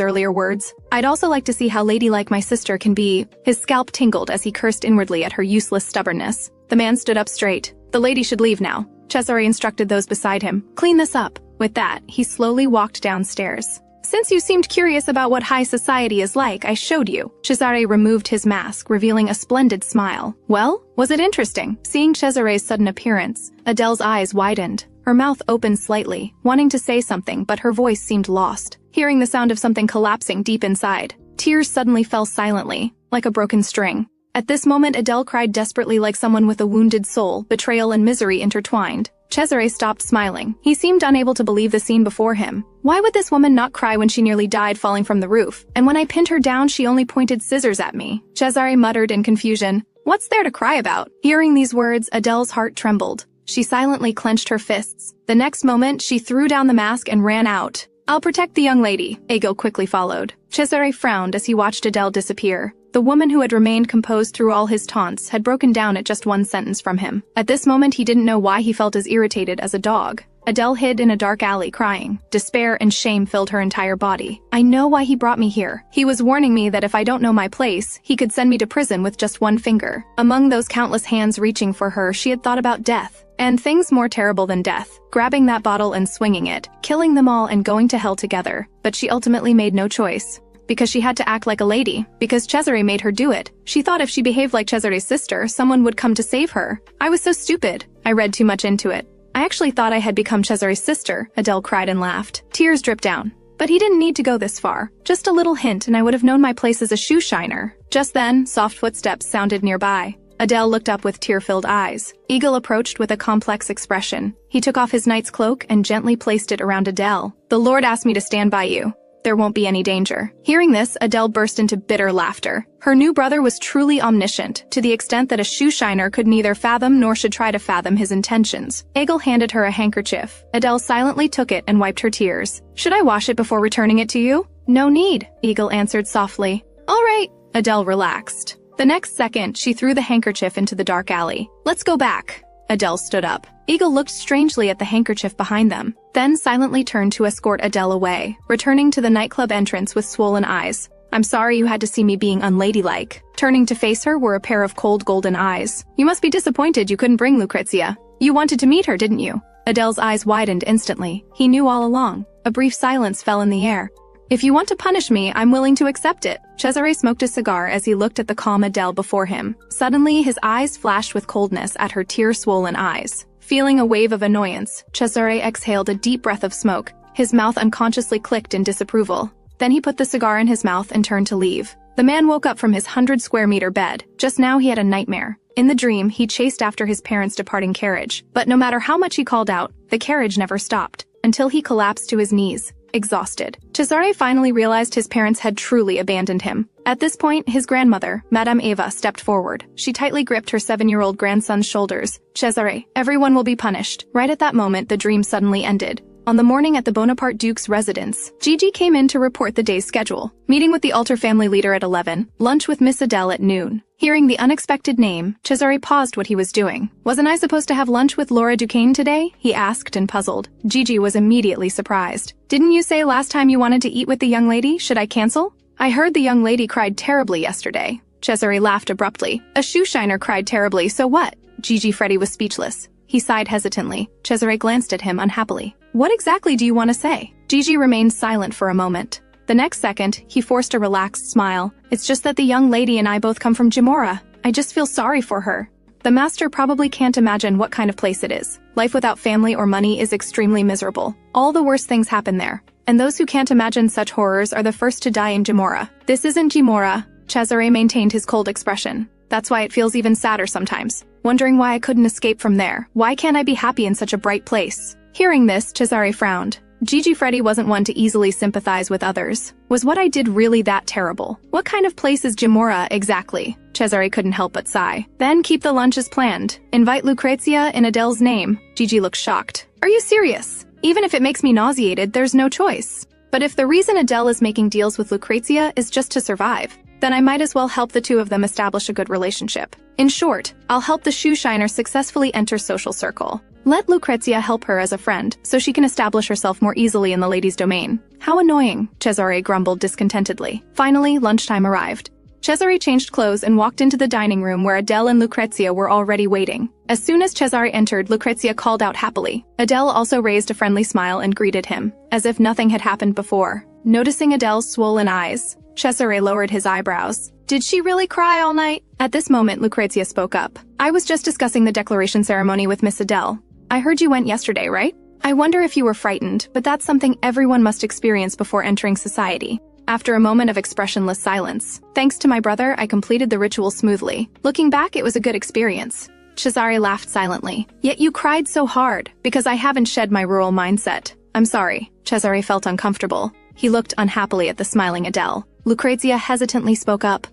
Speaker 1: earlier words. "I'd also like to see how ladylike my sister can be." His scalp tingled as he cursed inwardly at her useless stubbornness. The man stood up straight. "The lady should leave now." Cesare instructed those beside him. "Clean this up." With that, he slowly walked downstairs. "Since you seemed curious about what high society is like, I showed you." Cesare removed his mask, revealing a splendid smile. "Well, was it interesting?" Seeing Cesare's sudden appearance, Adele's eyes widened. Her mouth opened slightly, wanting to say something, but her voice seemed lost. Hearing the sound of something collapsing deep inside, tears suddenly fell silently, like a broken string. At this moment, Adele cried desperately like someone with a wounded soul, betrayal and misery intertwined. Cesare stopped smiling. He seemed unable to believe the scene before him. Why would this woman not cry when she nearly died falling from the roof? And when I pinned her down, she only pointed scissors at me. Cesare muttered in confusion. What's there to cry about? Hearing these words, Adele's heart trembled. She silently clenched her fists. The next moment, she threw down the mask and ran out. I'll protect the young lady, Egil quickly followed. Cesare frowned as he watched Adele disappear. The woman who had remained composed through all his taunts had broken down at just one sentence from him. At this moment, he didn't know why he felt as irritated as a dog. Adele hid in a dark alley crying. Despair and shame filled her entire body. I know why he brought me here. He was warning me that if I don't know my place, he could send me to prison with just one finger. Among those countless hands reaching for her, she had thought about death. And things more terrible than death. Grabbing that bottle and swinging it. Killing them all and going to hell together. But she ultimately made no choice. Because she had to act like a lady. Because Cesare made her do it. She thought if she behaved like Cesare's sister, someone would come to save her. I was so stupid. I read too much into it. I actually thought I had become Cesare's sister, Adele cried and laughed. Tears dripped down. But he didn't need to go this far. Just a little hint and I would have known my place as a shoe shiner. Just then, soft footsteps sounded nearby. Adele looked up with tear-filled eyes. Egil approached with a complex expression. He took off his knight's cloak and gently placed it around Adele. The Lord asked me to stand by you. There won't be any danger. Hearing this, Adele burst into bitter laughter. Her new brother was truly omniscient, to the extent that a shoe shiner could neither fathom nor should try to fathom his intentions. Egil handed her a handkerchief. Adele silently took it and wiped her tears. Should I wash it before returning it to you? No need, Egil answered softly. All right. Adele relaxed. The next second, she threw the handkerchief into the dark alley. Let's go back. Adele stood up. Egil looked strangely at the handkerchief behind them, then silently turned to escort Adele away, returning to the nightclub entrance with swollen eyes. I'm sorry you had to see me being unladylike. Turning to face her were a pair of cold golden eyes. You must be disappointed you couldn't bring Lucrezia. You wanted to meet her, didn't you? Adele's eyes widened instantly. He knew all along. A brief silence fell in the air. If you want to punish me, I'm willing to accept it. Cesare smoked a cigar as he looked at the calm Adele before him. Suddenly, his eyes flashed with coldness at her tear-swollen eyes. Feeling a wave of annoyance, Cesare exhaled a deep breath of smoke. His mouth unconsciously clicked in disapproval. Then he put the cigar in his mouth and turned to leave. The man woke up from his 100-square-meter bed. Just now he had a nightmare. In the dream, he chased after his parents' departing carriage. But no matter how much he called out, the carriage never stopped, until he collapsed to his knees, exhausted. Cesare finally realized his parents had truly abandoned him. At this point, his grandmother, Madame Eva, stepped forward. She tightly gripped her 7-year-old grandson's shoulders. Cesare, everyone will be punished. Right at that moment, the dream suddenly ended. On the morning at the Bonaparte Duke's residence, Gigi came in to report the day's schedule. Meeting with the Alter family leader at 11, lunch with Miss Adele at noon. Hearing the unexpected name, Cesare paused what he was doing. Wasn't I supposed to have lunch with Laura Duquesne today? He asked and puzzled. Gigi was immediately surprised. Didn't you say last time you wanted to eat with the young lady? Should I cancel? I heard the young lady cried terribly yesterday. Cesare laughed abruptly. A shoe shiner cried terribly, so what? Gigi Freddy was speechless. He sighed hesitantly. Cesare glanced at him unhappily. What exactly do you want to say? Gigi remained silent for a moment. The next second, he forced a relaxed smile. It's just that the young lady and I both come from Gemora. I just feel sorry for her. The master probably can't imagine what kind of place it is. Life without family or money is extremely miserable. All the worst things happen there. And those who can't imagine such horrors are the first to die in Gemora. This isn't Gemora. Cesare maintained his cold expression. That's why it feels even sadder sometimes. Wondering why I couldn't escape from there. Why can't I be happy in such a bright place? Hearing this, Cesare frowned. Gigi Freddy wasn't one to easily sympathize with others. Was what I did really that terrible? What kind of place is Gemora exactly? Cesare couldn't help but sigh. Then keep the lunch as planned. Invite Lucrezia in Adele's name. Gigi looked shocked. Are you serious? Even if it makes me nauseated, there's no choice. But if the reason Adele is making deals with Lucrezia is just to survive, then I might as well help the two of them establish a good relationship. In short, I'll help the shoe shiner successfully enter social circle. Let Lucrezia help her as a friend, so she can establish herself more easily in the lady's domain. How annoying, Cesare grumbled discontentedly. Finally, lunchtime arrived. Cesare changed clothes and walked into the dining room where Adele and Lucrezia were already waiting. As soon as Cesare entered, Lucrezia called out happily. Adele also raised a friendly smile and greeted him, as if nothing had happened before. Noticing Adele's swollen eyes, Cesare lowered his eyebrows. Did she really cry all night? At this moment, Lucrezia spoke up. I was just discussing the declaration ceremony with Miss Adele. I heard you went yesterday, right? I wonder if you were frightened, but that's something everyone must experience before entering society. After a moment of expressionless silence, thanks to my brother, I completed the ritual smoothly. Looking back, it was a good experience. Cesare laughed silently. Yet you cried so hard, because I haven't shed my rural mindset. I'm sorry. Cesare felt uncomfortable. He looked unhappily at the smiling Adele. Lucrezia hesitantly spoke up.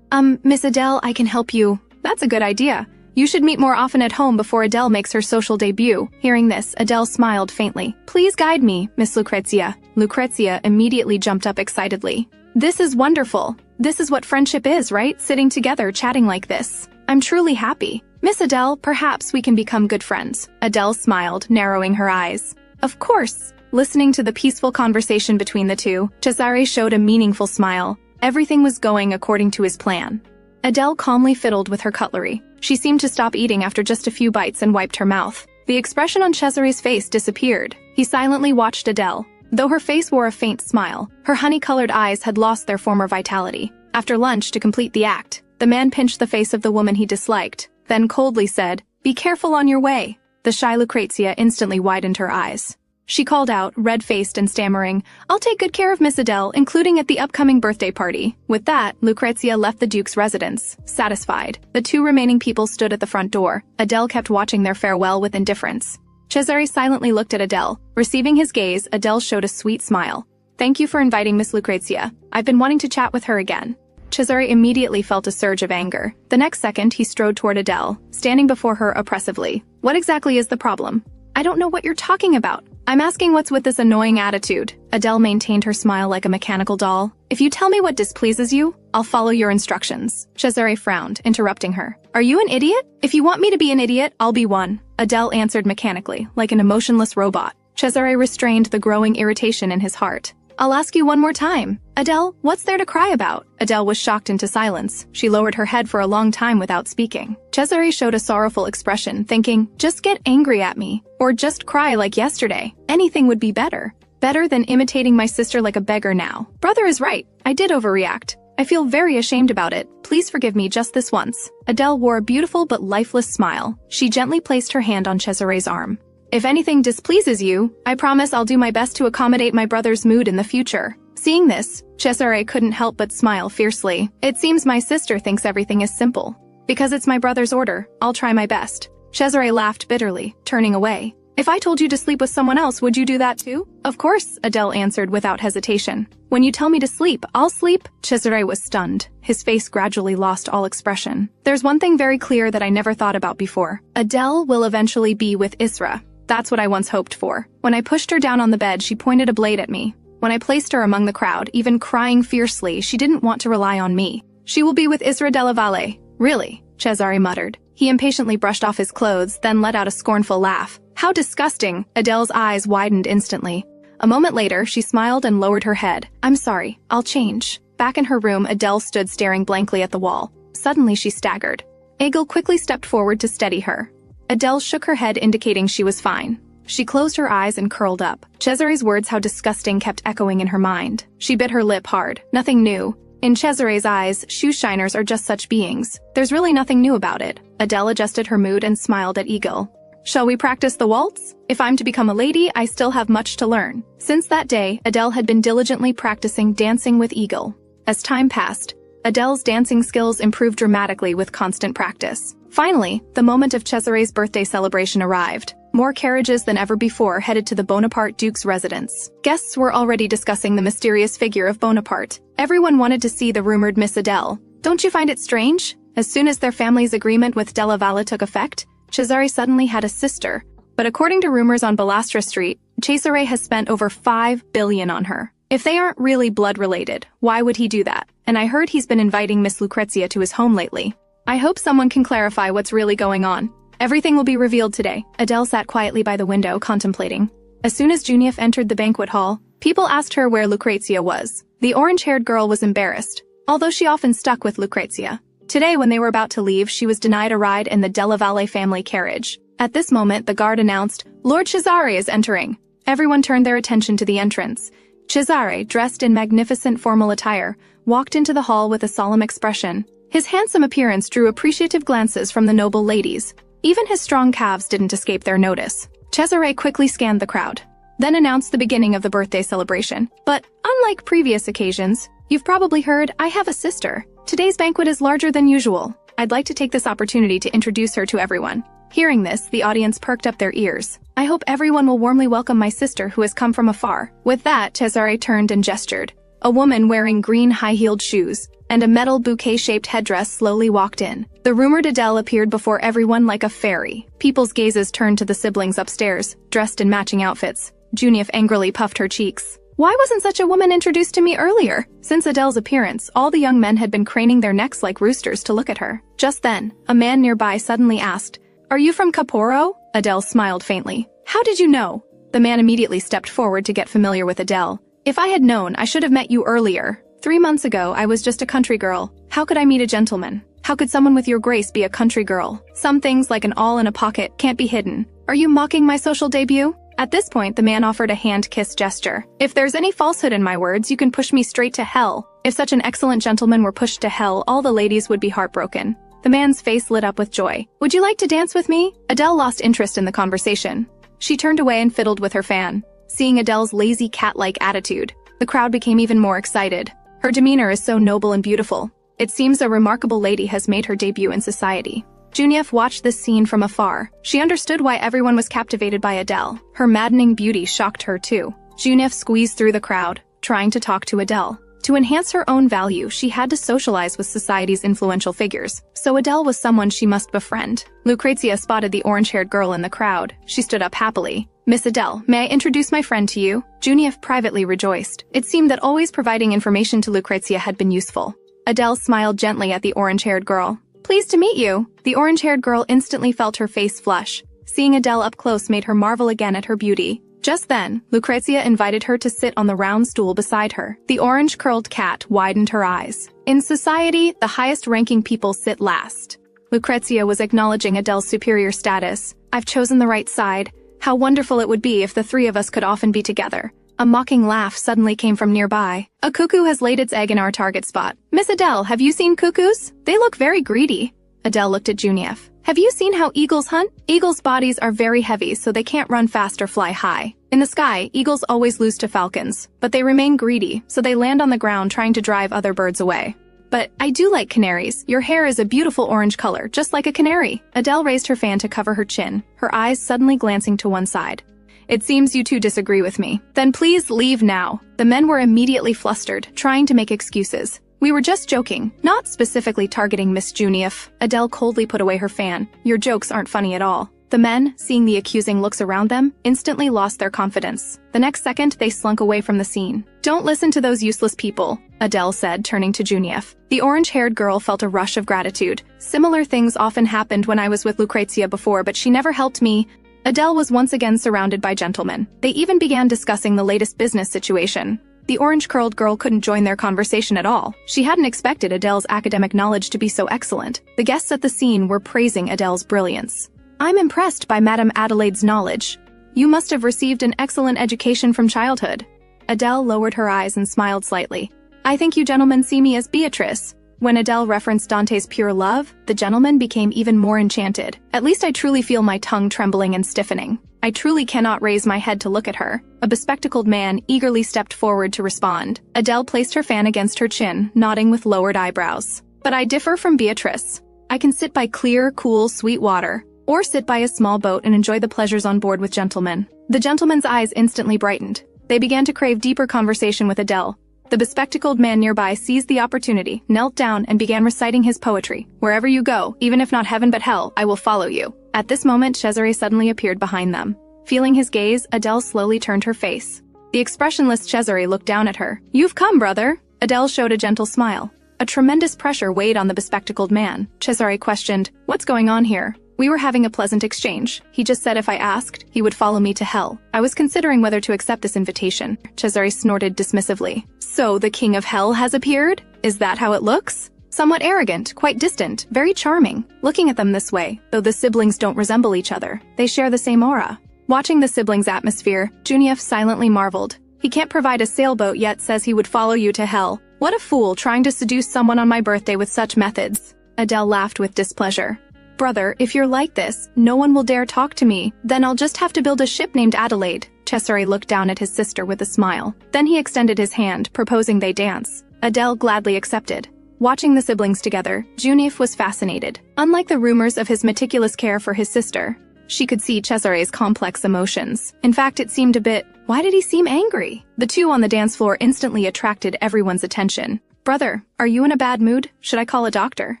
Speaker 1: Miss Adele, I can help you. That's a good idea. You should meet more often at home before Adele makes her social debut. Hearing this, Adele smiled faintly. Please guide me, Miss Lucrezia. Lucrezia immediately jumped up excitedly. This is wonderful. This is what friendship is, right? Sitting together, chatting like this. I'm truly happy. Miss Adele, perhaps we can become good friends. Adele smiled, narrowing her eyes. Of course. Listening to the peaceful conversation between the two, Cesare showed a meaningful smile. Everything was going according to his plan. Adele calmly fiddled with her cutlery. She seemed to stop eating after just a few bites and wiped her mouth. The expression on Cesare's face disappeared. He silently watched Adele. Though her face wore a faint smile, her honey-colored eyes had lost their former vitality. After lunch, to complete the act, the man pinched the face of the woman he disliked, then coldly said, "Be careful on your way." The shy Lucrezia instantly widened her eyes. She called out, red-faced and stammering, "I'll take good care of Miss Adele, including at the upcoming birthday party." With that, Lucrezia left the Duke's residence, satisfied. The two remaining people stood at the front door. Adele kept watching their farewell with indifference. Cesare silently looked at Adele. Receiving his gaze, Adele showed a sweet smile. "Thank you for inviting Miss Lucrezia. I've been wanting to chat with her again." Cesare immediately felt a surge of anger. The next second, he strode toward Adele, standing before her oppressively. "What exactly is the problem?" "I don't know what you're talking about. I'm asking what's with this annoying attitude." Adele maintained her smile like a mechanical doll. "If you tell me what displeases you, I'll follow your instructions." Cesare frowned, interrupting her. "Are you an idiot? If you want me to be an idiot, I'll be one." Adele answered mechanically, like an emotionless robot. Cesare restrained the growing irritation in his heart. "I'll ask you one more time. Adele, what's there to cry about?" Adele was shocked into silence. She lowered her head for a long time without speaking. Cesare showed a sorrowful expression, thinking, just get angry at me. Or just cry like yesterday. Anything would be better. Better than imitating my sister like a beggar now. Brother is right. I did overreact. I feel very ashamed about it. Please forgive me just this once. Adele wore a beautiful but lifeless smile. She gently placed her hand on Cesare's arm. "If anything displeases you, I promise I'll do my best to accommodate my brother's mood in the future." Seeing this, Cesare couldn't help but smile fiercely. "It seems my sister thinks everything is simple. Because it's my brother's order, I'll try my best." Cesare laughed bitterly, turning away. "If I told you to sleep with someone else, would you do that too?" "Of course," Adele answered without hesitation. "When you tell me to sleep, I'll sleep." Cesare was stunned. His face gradually lost all expression. "There's one thing very clear that I never thought about before. Adele will eventually be with Isra. That's what I once hoped for. When I pushed her down on the bed, she pointed a blade at me. When I placed her among the crowd, even crying fiercely, she didn't want to rely on me. She will be with Isra della Valle." "Really?" Cesare muttered. He impatiently brushed off his clothes, then let out a scornful laugh. "How disgusting!" Adele's eyes widened instantly. A moment later, she smiled and lowered her head. "I'm sorry. I'll change." Back in her room, Adele stood staring blankly at the wall. Suddenly, she staggered. Egil quickly stepped forward to steady her. Adele shook her head, indicating she was fine. She closed her eyes and curled up. Cesare's words, "how disgusting," kept echoing in her mind. She bit her lip hard. Nothing new. In Cesare's eyes, shoe shiners are just such beings. There's really nothing new about it. Adele adjusted her mood and smiled at Egil. "Shall we practice the waltz? If I'm to become a lady, I still have much to learn." Since that day, Adele had been diligently practicing dancing with Egil. As time passed, Adele's dancing skills improved dramatically with constant practice. Finally, the moment of Cesare's birthday celebration arrived. More carriages than ever before headed to the Bonaparte Duke's residence. Guests were already discussing the mysterious figure of Bonaparte. Everyone wanted to see the rumored Miss Adele. Don't you find it strange? As soon as their family's agreement with Della Valle took effect, Cesare suddenly had a sister. But according to rumors on Ballastra Street, Cesare has spent over $5 billion on her. If they aren't really blood-related, why would he do that? And I heard he's been inviting Miss Lucrezia to his home lately. I hope someone can clarify what's really going on. Everything will be revealed today. Adele sat quietly by the window, contemplating. As soon as Junief entered the banquet hall, people asked her where Lucrezia was. The orange-haired girl was embarrassed, although she often stuck with Lucrezia. Today, when they were about to leave, she was denied a ride in the Della Valle family carriage. At this moment, the guard announced, "Lord Cesare is entering." Everyone turned their attention to the entrance. Cesare, dressed in magnificent formal attire, walked into the hall with a solemn expression. His handsome appearance drew appreciative glances from the noble ladies. Even his strong calves didn't escape their notice. Cesare quickly scanned the crowd, then announced the beginning of the birthday celebration. "But unlike previous occasions, you've probably heard I have a sister. Today's banquet is larger than usual. I'd like to take this opportunity to introduce her to everyone. Hearing this, the audience perked up their ears. I hope everyone will warmly welcome my sister who has come from afar. With that, Cesare turned and gestured. A woman wearing green high-heeled shoes and a metal bouquet-shaped headdress slowly walked in. The rumored Adele appeared before everyone like a fairy. People's gazes turned to the siblings upstairs, dressed in matching outfits. Genevieve angrily puffed her cheeks. Why wasn't such a woman introduced to me earlier? Since Adele's appearance, all the young men had been craning their necks like roosters to look at her. Just then, a man nearby suddenly asked, "Are you from Caporro?" Adele smiled faintly. "How did you know?" The man immediately stepped forward to get familiar with Adele. "If I had known, I should have met you earlier. 3 months ago, I was just a country girl. How could I meet a gentleman? How could someone with your grace be a country girl? Some things, like an awl in a pocket, can't be hidden. Are you mocking my social debut?" At this point, the man offered a hand-kiss gesture. "If there's any falsehood in my words, you can push me straight to hell." If such an excellent gentleman were pushed to hell, all the ladies would be heartbroken. The man's face lit up with joy. "Would you like to dance with me?" Adele lost interest in the conversation. She turned away and fiddled with her fan. Seeing Adele's lazy cat-like attitude, the crowd became even more excited. Her demeanor is so noble and beautiful. It seems a remarkable lady has made her debut in society. Genevieve watched this scene from afar. She understood why everyone was captivated by Adele. Her maddening beauty shocked her too. Genevieve squeezed through the crowd, trying to talk to Adele. To enhance her own value, she had to socialize with society's influential figures. So Adele was someone she must befriend. Lucrezia spotted the orange-haired girl in the crowd. She stood up happily. "Miss Adele, may I introduce my friend to you?" Genevieve privately rejoiced. It seemed that always providing information to Lucrezia had been useful. Adele smiled gently at the orange-haired girl. "Pleased to meet you." The orange-haired girl instantly felt her face flush. Seeing Adele up close made her marvel again at her beauty. Just then, Lucrezia invited her to sit on the round stool beside her. The orange-curled cat widened her eyes. In society, the highest-ranking people sit last. Lucrezia was acknowledging Adele's superior status. "I've chosen the right side. How wonderful it would be if the three of us could often be together." A mocking laugh suddenly came from nearby. "A cuckoo has laid its egg in our target spot. Miss Adele, have you seen cuckoos? They look very greedy." Adele looked at Genevieve. "Have you seen how eagles hunt? Eagles' bodies are very heavy, so they can't run fast or fly high. In the sky, eagles always lose to falcons, but they remain greedy, so they land on the ground trying to drive other birds away. But I do like canaries. Your hair is a beautiful orange color, just like a canary." Adele raised her fan to cover her chin, her eyes suddenly glancing to one side. "It seems you two disagree with me. Then please leave now." The men were immediately flustered, trying to make excuses. "We were just joking, not specifically targeting Miss Genevieve." Adele coldly put away her fan. "Your jokes aren't funny at all." The men, seeing the accusing looks around them, instantly lost their confidence. The next second, they slunk away from the scene. "Don't listen to those useless people," Adele said, turning to Genevieve. The orange-haired girl felt a rush of gratitude. "Similar things often happened when I was with Lucrezia before, but she never helped me." Adele was once again surrounded by gentlemen. They even began discussing the latest business situation. The orange-curled girl couldn't join their conversation at all. She hadn't expected Adele's academic knowledge to be so excellent. The guests at the scene were praising Adele's brilliance. "I'm impressed by Madame Adelaide's knowledge. You must have received an excellent education from childhood." Adele lowered her eyes and smiled slightly. "I think you gentlemen see me as Beatrice." When Adele referenced Dante's pure love, the gentleman became even more enchanted. "At least I truly feel my tongue trembling and stiffening. I truly cannot raise my head to look at her." A bespectacled man eagerly stepped forward to respond. Adele placed her fan against her chin, nodding with lowered eyebrows. "But I differ from Beatrice. I can sit by clear, cool, sweet water, or sit by a small boat and enjoy the pleasures on board with gentlemen." The gentleman's eyes instantly brightened. They began to crave deeper conversation with Adele. The bespectacled man nearby seized the opportunity, knelt down, and began reciting his poetry. "Wherever you go, even if not heaven but hell, I will follow you." At this moment, Cesare suddenly appeared behind them. Feeling his gaze, Adele slowly turned her face. The expressionless Cesare looked down at her. "You've come, brother." Adele showed a gentle smile. A tremendous pressure weighed on the bespectacled man. Cesare questioned, "What's going on here?" "We were having a pleasant exchange. He just said if I asked, he would follow me to hell. I was considering whether to accept this invitation." Cesare snorted dismissively. "So the king of hell has appeared? Is that how it looks?" Somewhat arrogant, quite distant, very charming. Looking at them this way, though the siblings don't resemble each other, they share the same aura. Watching the siblings' atmosphere, Genevieve silently marveled. "He can't provide a sailboat yet says he would follow you to hell. What a fool trying to seduce someone on my birthday with such methods." Adele laughed with displeasure. "Brother, if you're like this, no one will dare talk to me. Then I'll just have to build a ship named Adelaide." Cesare looked down at his sister with a smile. Then he extended his hand, proposing they dance. Adele gladly accepted. Watching the siblings together, Junif was fascinated. Unlike the rumors of his meticulous care for his sister, she could see Cesare's complex emotions. In fact, it seemed a bit, why did he seem angry? The two on the dance floor instantly attracted everyone's attention. Brother, are you in a bad mood? Should I call a doctor?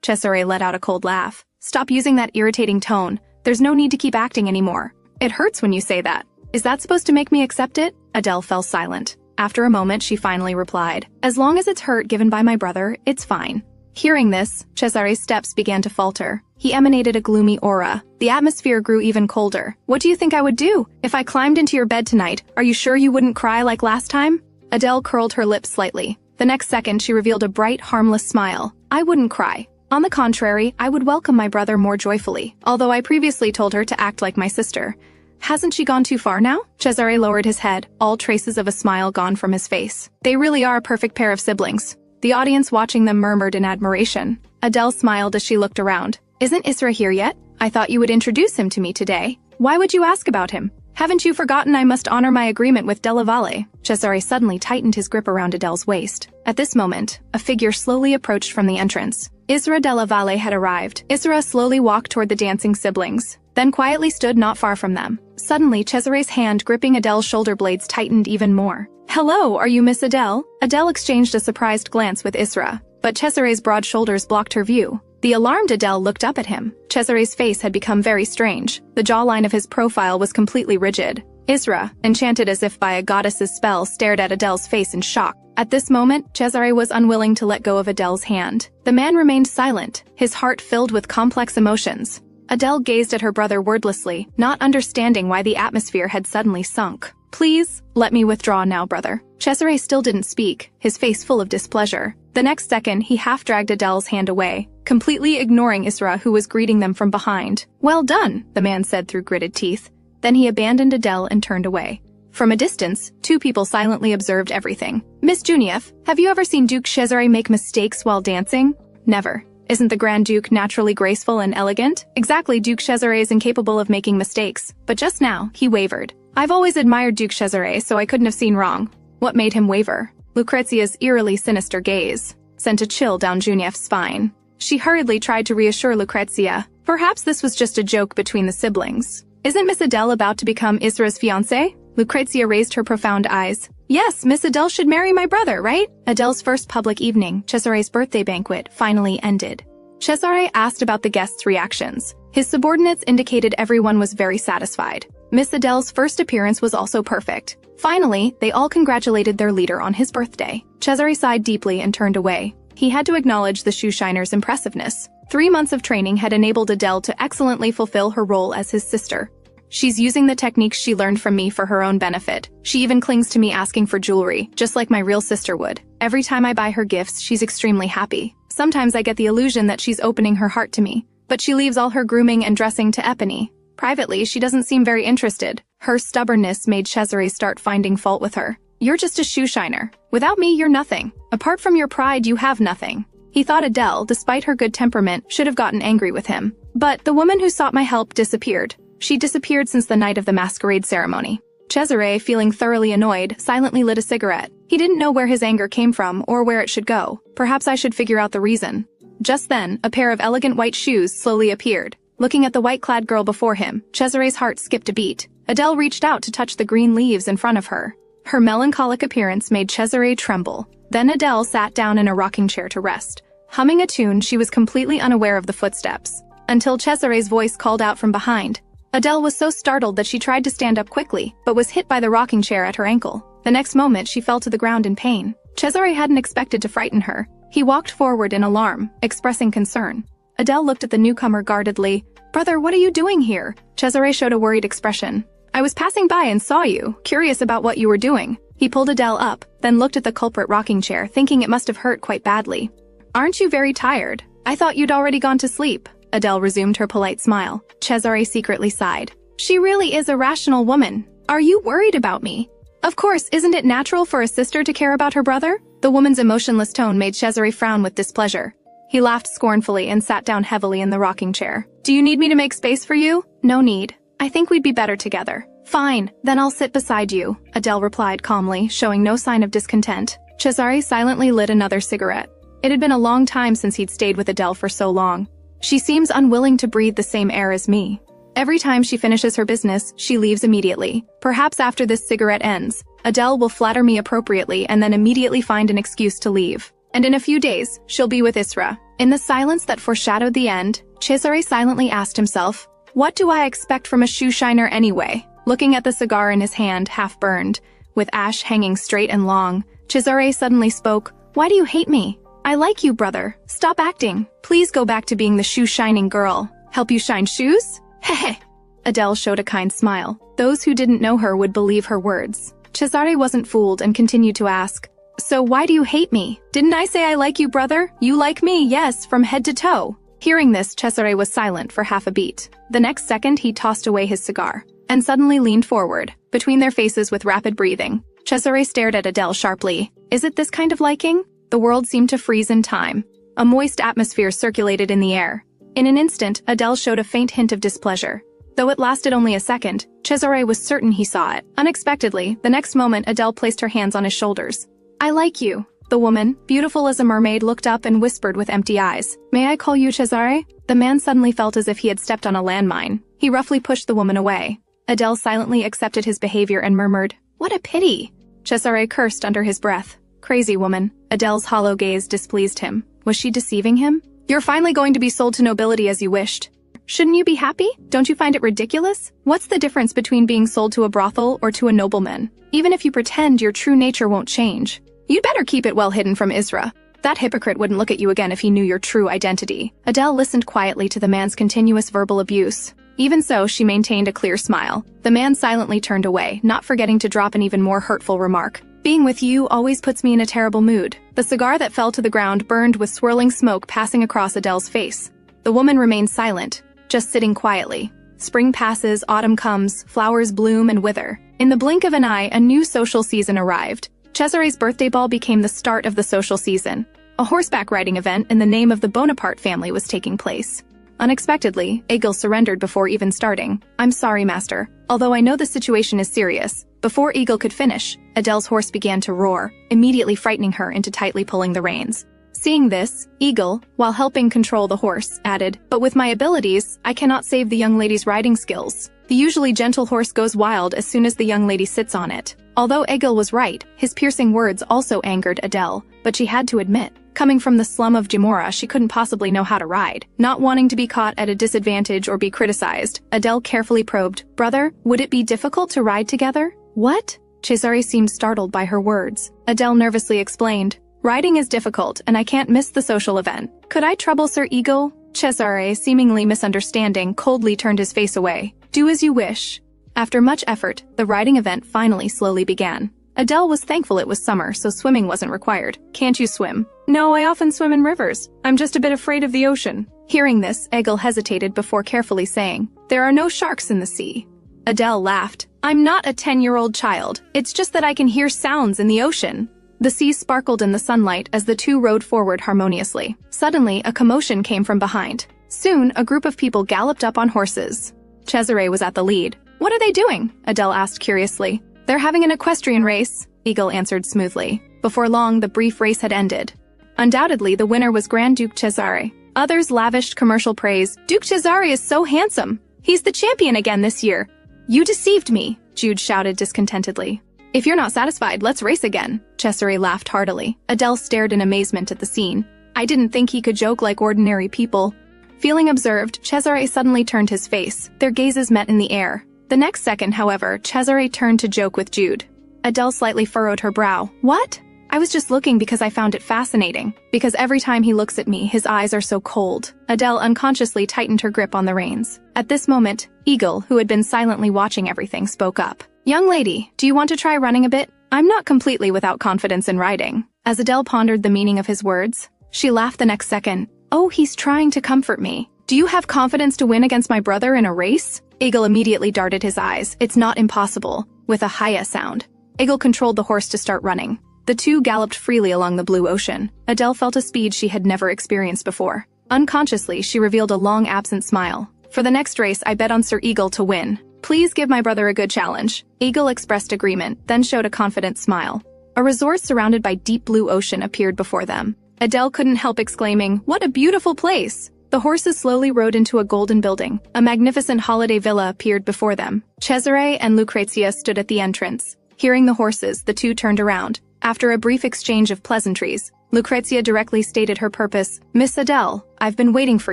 Speaker 1: Cesare let out a cold laugh. Stop using that irritating tone. There's no need to keep acting anymore. It hurts when you say that. Is that supposed to make me accept it? Adele fell silent. After a moment, she finally replied, as long as it's hurt given by my brother, it's fine. Hearing this, Cesare's steps began to falter. He emanated a gloomy aura. The atmosphere grew even colder. What do you think I would do? If I climbed into your bed tonight, are you sure you wouldn't cry like last time? Adele curled her lips slightly. The next second, she revealed a bright, harmless smile. I wouldn't cry. On the contrary, I would welcome my brother more joyfully, although I previously told her to act like my sister. Hasn't she gone too far now? Cesare lowered his head, all traces of a smile gone from his face. They really are a perfect pair of siblings. The audience watching them murmured in admiration. Adele smiled as she looked around. Isn't Isra here yet? I thought you would introduce him to me today. Why would you ask about him? Haven't you forgotten I must honor my agreement with Della Valle? Cesare suddenly tightened his grip around Adele's waist. At this moment, a figure slowly approached from the entrance. Isra Della Valle had arrived. Isra slowly walked toward the dancing siblings, then quietly stood not far from them. Suddenly, Cesare's hand gripping Adele's shoulder blades tightened even more. Hello, are you Miss Adele? Adele exchanged a surprised glance with Isra, but Cesare's broad shoulders blocked her view. The alarmed Adele looked up at him. Cesare's face had become very strange. The jawline of his profile was completely rigid. Isra, enchanted as if by a goddess's spell, stared at Adele's face in shock. At this moment, Cesare was unwilling to let go of Adele's hand. The man remained silent, his heart filled with complex emotions. Adele gazed at her brother wordlessly, not understanding why the atmosphere had suddenly sunk. Please, let me withdraw now, brother. Cesare still didn't speak, his face full of displeasure. The next second, he half-dragged Adele's hand away, completely ignoring Isra, who was greeting them from behind. Well done, the man said through gritted teeth. Then he abandoned Adele and turned away. From a distance, two people silently observed everything. Miss Junif, have you ever seen Duke Cesare make mistakes while dancing? Never. Isn't the Grand Duke naturally graceful and elegant? Exactly, Duke Cesare is incapable of making mistakes, but just now, he wavered. I've always admired Duke Cesare, so I couldn't have seen wrong. What made him waver? Lucrezia's eerily sinister gaze sent a chill down Junif's spine. She hurriedly tried to reassure Lucrezia. Perhaps this was just a joke between the siblings. Isn't Miss Adele about to become Isra's fiancé? Lucrezia raised her profound eyes. Yes, Miss Adele should marry my brother, right? Adele's first public evening, Cesare's birthday banquet, finally ended. Cesare asked about the guests' reactions. His subordinates indicated everyone was very satisfied. Miss Adele's first appearance was also perfect. Finally, they all congratulated their leader on his birthday. Cesare sighed deeply and turned away. He had to acknowledge the shoeshiner's impressiveness. 3 months of training had enabled Adele to excellently fulfill her role as his sister. She's using the techniques she learned from me for her own benefit. She even clings to me asking for jewelry, just like my real sister would. Every time I buy her gifts, she's extremely happy. Sometimes I get the illusion that she's opening her heart to me, but she leaves all her grooming and dressing to Epony. Privately, she doesn't seem very interested. Her stubbornness made Cesare start finding fault with her. You're just a shoeshiner. Without me, you're nothing. Apart from your pride, you have nothing. He thought Adele, despite her good temperament, should have gotten angry with him. But the woman who sought my help disappeared. She disappeared since the night of the masquerade ceremony. Cesare, feeling thoroughly annoyed, silently lit a cigarette. He didn't know where his anger came from or where it should go. Perhaps I should figure out the reason. Just then, a pair of elegant white shoes slowly appeared. Looking at the white-clad girl before him, Cesare's heart skipped a beat. Adele reached out to touch the green leaves in front of her. Her melancholic appearance made Cesare tremble. Then Adele sat down in a rocking chair to rest. Humming a tune, she was completely unaware of the footsteps, until Cesare's voice called out from behind. Adele was so startled that she tried to stand up quickly, but was hit by the rocking chair at her ankle. The next moment, she fell to the ground in pain. Cesare hadn't expected to frighten her. He walked forward in alarm, expressing concern. Adele looked at the newcomer guardedly. Brother, what are you doing here? Cesare showed a worried expression. I was passing by and saw you, curious about what you were doing. He pulled Adele up, then looked at the culprit rocking chair, thinking it must have hurt quite badly. Aren't you very tired? I thought you'd already gone to sleep. Adele resumed her polite smile. Cesare secretly sighed. She really is a rational woman. Are you worried about me? Of course, isn't it natural for a sister to care about her brother? The woman's emotionless tone made Cesare frown with displeasure. He laughed scornfully and sat down heavily in the rocking chair. Do you need me to make space for you? No need. I think we'd be better together. Fine, then I'll sit beside you, Adele replied calmly, showing no sign of discontent. Cesare silently lit another cigarette. It had been a long time since he'd stayed with Adele for so long. She seems unwilling to breathe the same air as me. Every time she finishes her business, she leaves immediately. Perhaps after this cigarette ends, Adele will flatter me appropriately and then immediately find an excuse to leave. And in a few days, she'll be with Isra. In the silence that foreshadowed the end, Cesare silently asked himself, what do I expect from a shoe shiner anyway? Looking at the cigar in his hand, half burned, with ash hanging straight and long, Cesare suddenly spoke, why do you hate me? I like you, brother. Stop acting. Please go back to being the shoe-shining girl. Help you shine shoes? Hehe. Adele showed a kind smile. Those who didn't know her would believe her words. Cesare wasn't fooled and continued to ask, so why do you hate me? Didn't I say I like you, brother? You like me, yes, from head to toe. Hearing this, Cesare was silent for half a beat. The next second, he tossed away his cigar and suddenly leaned forward, between their faces with rapid breathing. Cesare stared at Adele sharply. Is it this kind of liking? The world seemed to freeze in time. A moist atmosphere circulated in the air. In an instant, Adele showed a faint hint of displeasure. Though it lasted only a second, Cesare was certain he saw it. Unexpectedly, the next moment Adele placed her hands on his shoulders. I like you. The woman, beautiful as a mermaid, looked up and whispered with empty eyes. May I call you Cesare? The man suddenly felt as if he had stepped on a landmine. He roughly pushed the woman away. Adele silently accepted his behavior and murmured, what a pity. Cesare cursed under his breath. Crazy woman. Adele's hollow gaze displeased him. Was she deceiving him? You're finally going to be sold to nobility as you wished. Shouldn't you be happy? Don't you find it ridiculous? What's the difference between being sold to a brothel or to a nobleman? Even if you pretend, your true nature won't change. You'd better keep it well hidden from Isra. That hypocrite wouldn't look at you again if he knew your true identity. Adele listened quietly to the man's continuous verbal abuse. Even so, she maintained a clear smile. The man silently turned away, not forgetting to drop an even more hurtful remark. Being with you always puts me in a terrible mood. The cigar that fell to the ground burned with swirling smoke passing across Adele's face. The woman remained silent, just sitting quietly. Spring passes, autumn comes, flowers bloom and wither. In the blink of an eye, a new social season arrived. Cesare's birthday ball became the start of the social season. A horseback riding event in the name of the Bonaparte family was taking place. Unexpectedly, Egil surrendered before even starting. I'm sorry, master. Although I know the situation is serious. Before Egil could finish, Adele's horse began to roar, immediately frightening her into tightly pulling the reins. Seeing this, Egil, while helping control the horse, added, but with my abilities, I cannot save the young lady's riding skills. The usually gentle horse goes wild as soon as the young lady sits on it. Although Egil was right, his piercing words also angered Adele, but she had to admit, coming from the slum of Gemora, she couldn't possibly know how to ride. Not wanting to be caught at a disadvantage or be criticized, Adele carefully probed, brother, would it be difficult to ride together? What? Cesare seemed startled by her words. Adele nervously explained, riding is difficult and I can't miss the social event. Could I trouble Sir Egil? Cesare, seemingly misunderstanding, coldly turned his face away. Do as you wish. After much effort, the riding event finally slowly began. Adele was thankful it was summer, so swimming wasn't required. Can't you swim? No, I often swim in rivers. I'm just a bit afraid of the ocean. Hearing this, Egil hesitated before carefully saying, there are no sharks in the sea. Adele laughed. I'm not a 10-year-old child. It's just that I can hear sounds in the ocean. The sea sparkled in the sunlight as the two rowed forward harmoniously. Suddenly, a commotion came from behind. Soon, a group of people galloped up on horses. Cesare was at the lead. What are they doing? Adele asked curiously. They're having an equestrian race, Egil answered smoothly. Before long, the brief race had ended. Undoubtedly, the winner was Grand Duke Cesare. Others lavished commercial praise. Duke Cesare is so handsome. He's the champion again this year. You deceived me, Jude shouted discontentedly. If you're not satisfied, let's race again. Cesare laughed heartily. Adele stared in amazement at the scene. I didn't think he could joke like ordinary people. Feeling observed, Cesare suddenly turned his face. Their gazes met in the air. The next second, however, Cesare turned to joke with Jude. Adele slightly furrowed her brow. What? I was just looking because I found it fascinating. Because every time he looks at me, his eyes are so cold. Adele unconsciously tightened her grip on the reins. At this moment, Egil, who had been silently watching everything, spoke up. Young lady, do you want to try running a bit? I'm not completely without confidence in riding. As Adele pondered the meaning of his words, she laughed the next second. Oh, he's trying to comfort me. Do you have confidence to win against my brother in a race? Egil immediately darted his eyes. It's not impossible. With a hiya sound. Egil controlled the horse to start running. The two galloped freely along the blue ocean. Adele felt a speed she had never experienced before. Unconsciously, she revealed a long-absent smile. For the next race, I bet on Sir Egil to win. Please give my brother a good challenge. Egil expressed agreement, then showed a confident smile. A resort surrounded by deep blue ocean appeared before them. Adele couldn't help exclaiming, "What a beautiful place!" The horses slowly rode into a golden building. A magnificent holiday villa appeared before them. Cesare and Lucrezia stood at the entrance. Hearing the horses, the two turned around. After a brief exchange of pleasantries, Lucrezia directly stated her purpose. "Miss Adele, I've been waiting for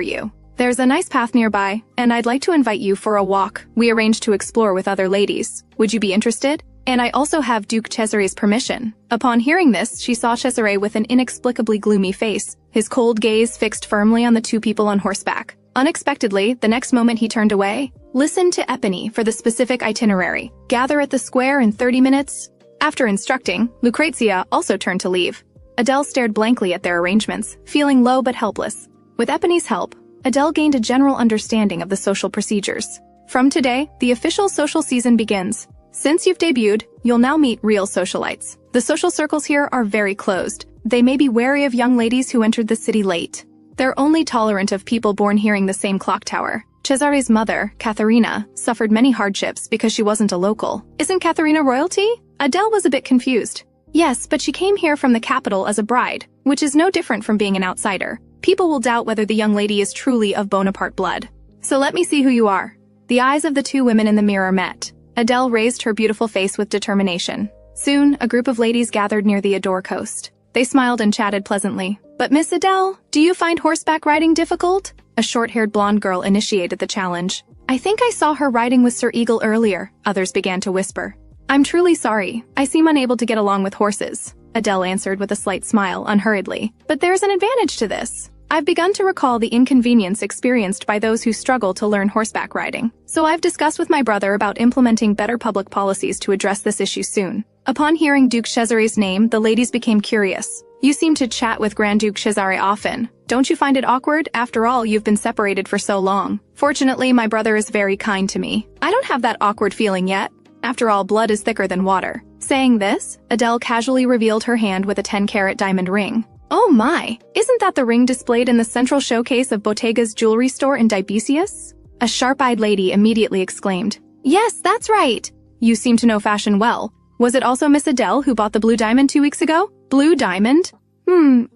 Speaker 1: you. There's a nice path nearby, and I'd like to invite you for a walk. We arranged to explore with other ladies. Would you be interested? And I also have Duke Cesare's permission." Upon hearing this, she saw Cesare with an inexplicably gloomy face, his cold gaze fixed firmly on the two people on horseback. Unexpectedly, the next moment he turned away. "Listen to Epony for the specific itinerary. Gather at the square in 30 minutes. After instructing, Lucrezia also turned to leave. Adele stared blankly at their arrangements, feeling low but helpless. With Epony's help, Adele gained a general understanding of the social procedures. From today, the official social season begins. Since you've debuted, you'll now meet real socialites. The social circles here are very closed. They may be wary of young ladies who entered the city late. They're only tolerant of people born hearing the same clock tower. Cesare's mother, Katharina, suffered many hardships because she wasn't a local. Isn't Katharina royalty? Adele was a bit confused. Yes, but she came here from the capital as a bride, which is no different from being an outsider. People will doubt whether the young lady is truly of Bonaparte blood. So let me see who you are. The eyes of the two women in the mirror met. Adele raised her beautiful face with determination. Soon, a group of ladies gathered near the Adore coast. They smiled and chatted pleasantly. "But Miss Adele, do you find horseback riding difficult?" A short-haired blonde girl initiated the challenge. "I think I saw her riding with Sir Eagle earlier," others began to whisper. "I'm truly sorry. I seem unable to get along with horses," Adele answered with a slight smile, unhurriedly. "But there's an advantage to this. I've begun to recall the inconvenience experienced by those who struggle to learn horseback riding. So I've discussed with my brother about implementing better public policies to address this issue soon." Upon hearing Duke Cesare's name, the ladies became curious. "You seem to chat with Grand Duke Cesare often. Don't you find it awkward? After all, you've been separated for so long." "Fortunately, my brother is very kind to me. I don't have that awkward feeling yet. After all, blood is thicker than water." Saying this, Adele casually revealed her hand with a 10-carat diamond ring. "Oh my! Isn't that the ring displayed in the central showcase of Bottega's jewelry store in Dibesius?" A sharp-eyed lady immediately exclaimed. "Yes, that's right! You seem to know fashion well. Was it also Miss Adele who bought the blue diamond 2 weeks ago?" "Blue diamond?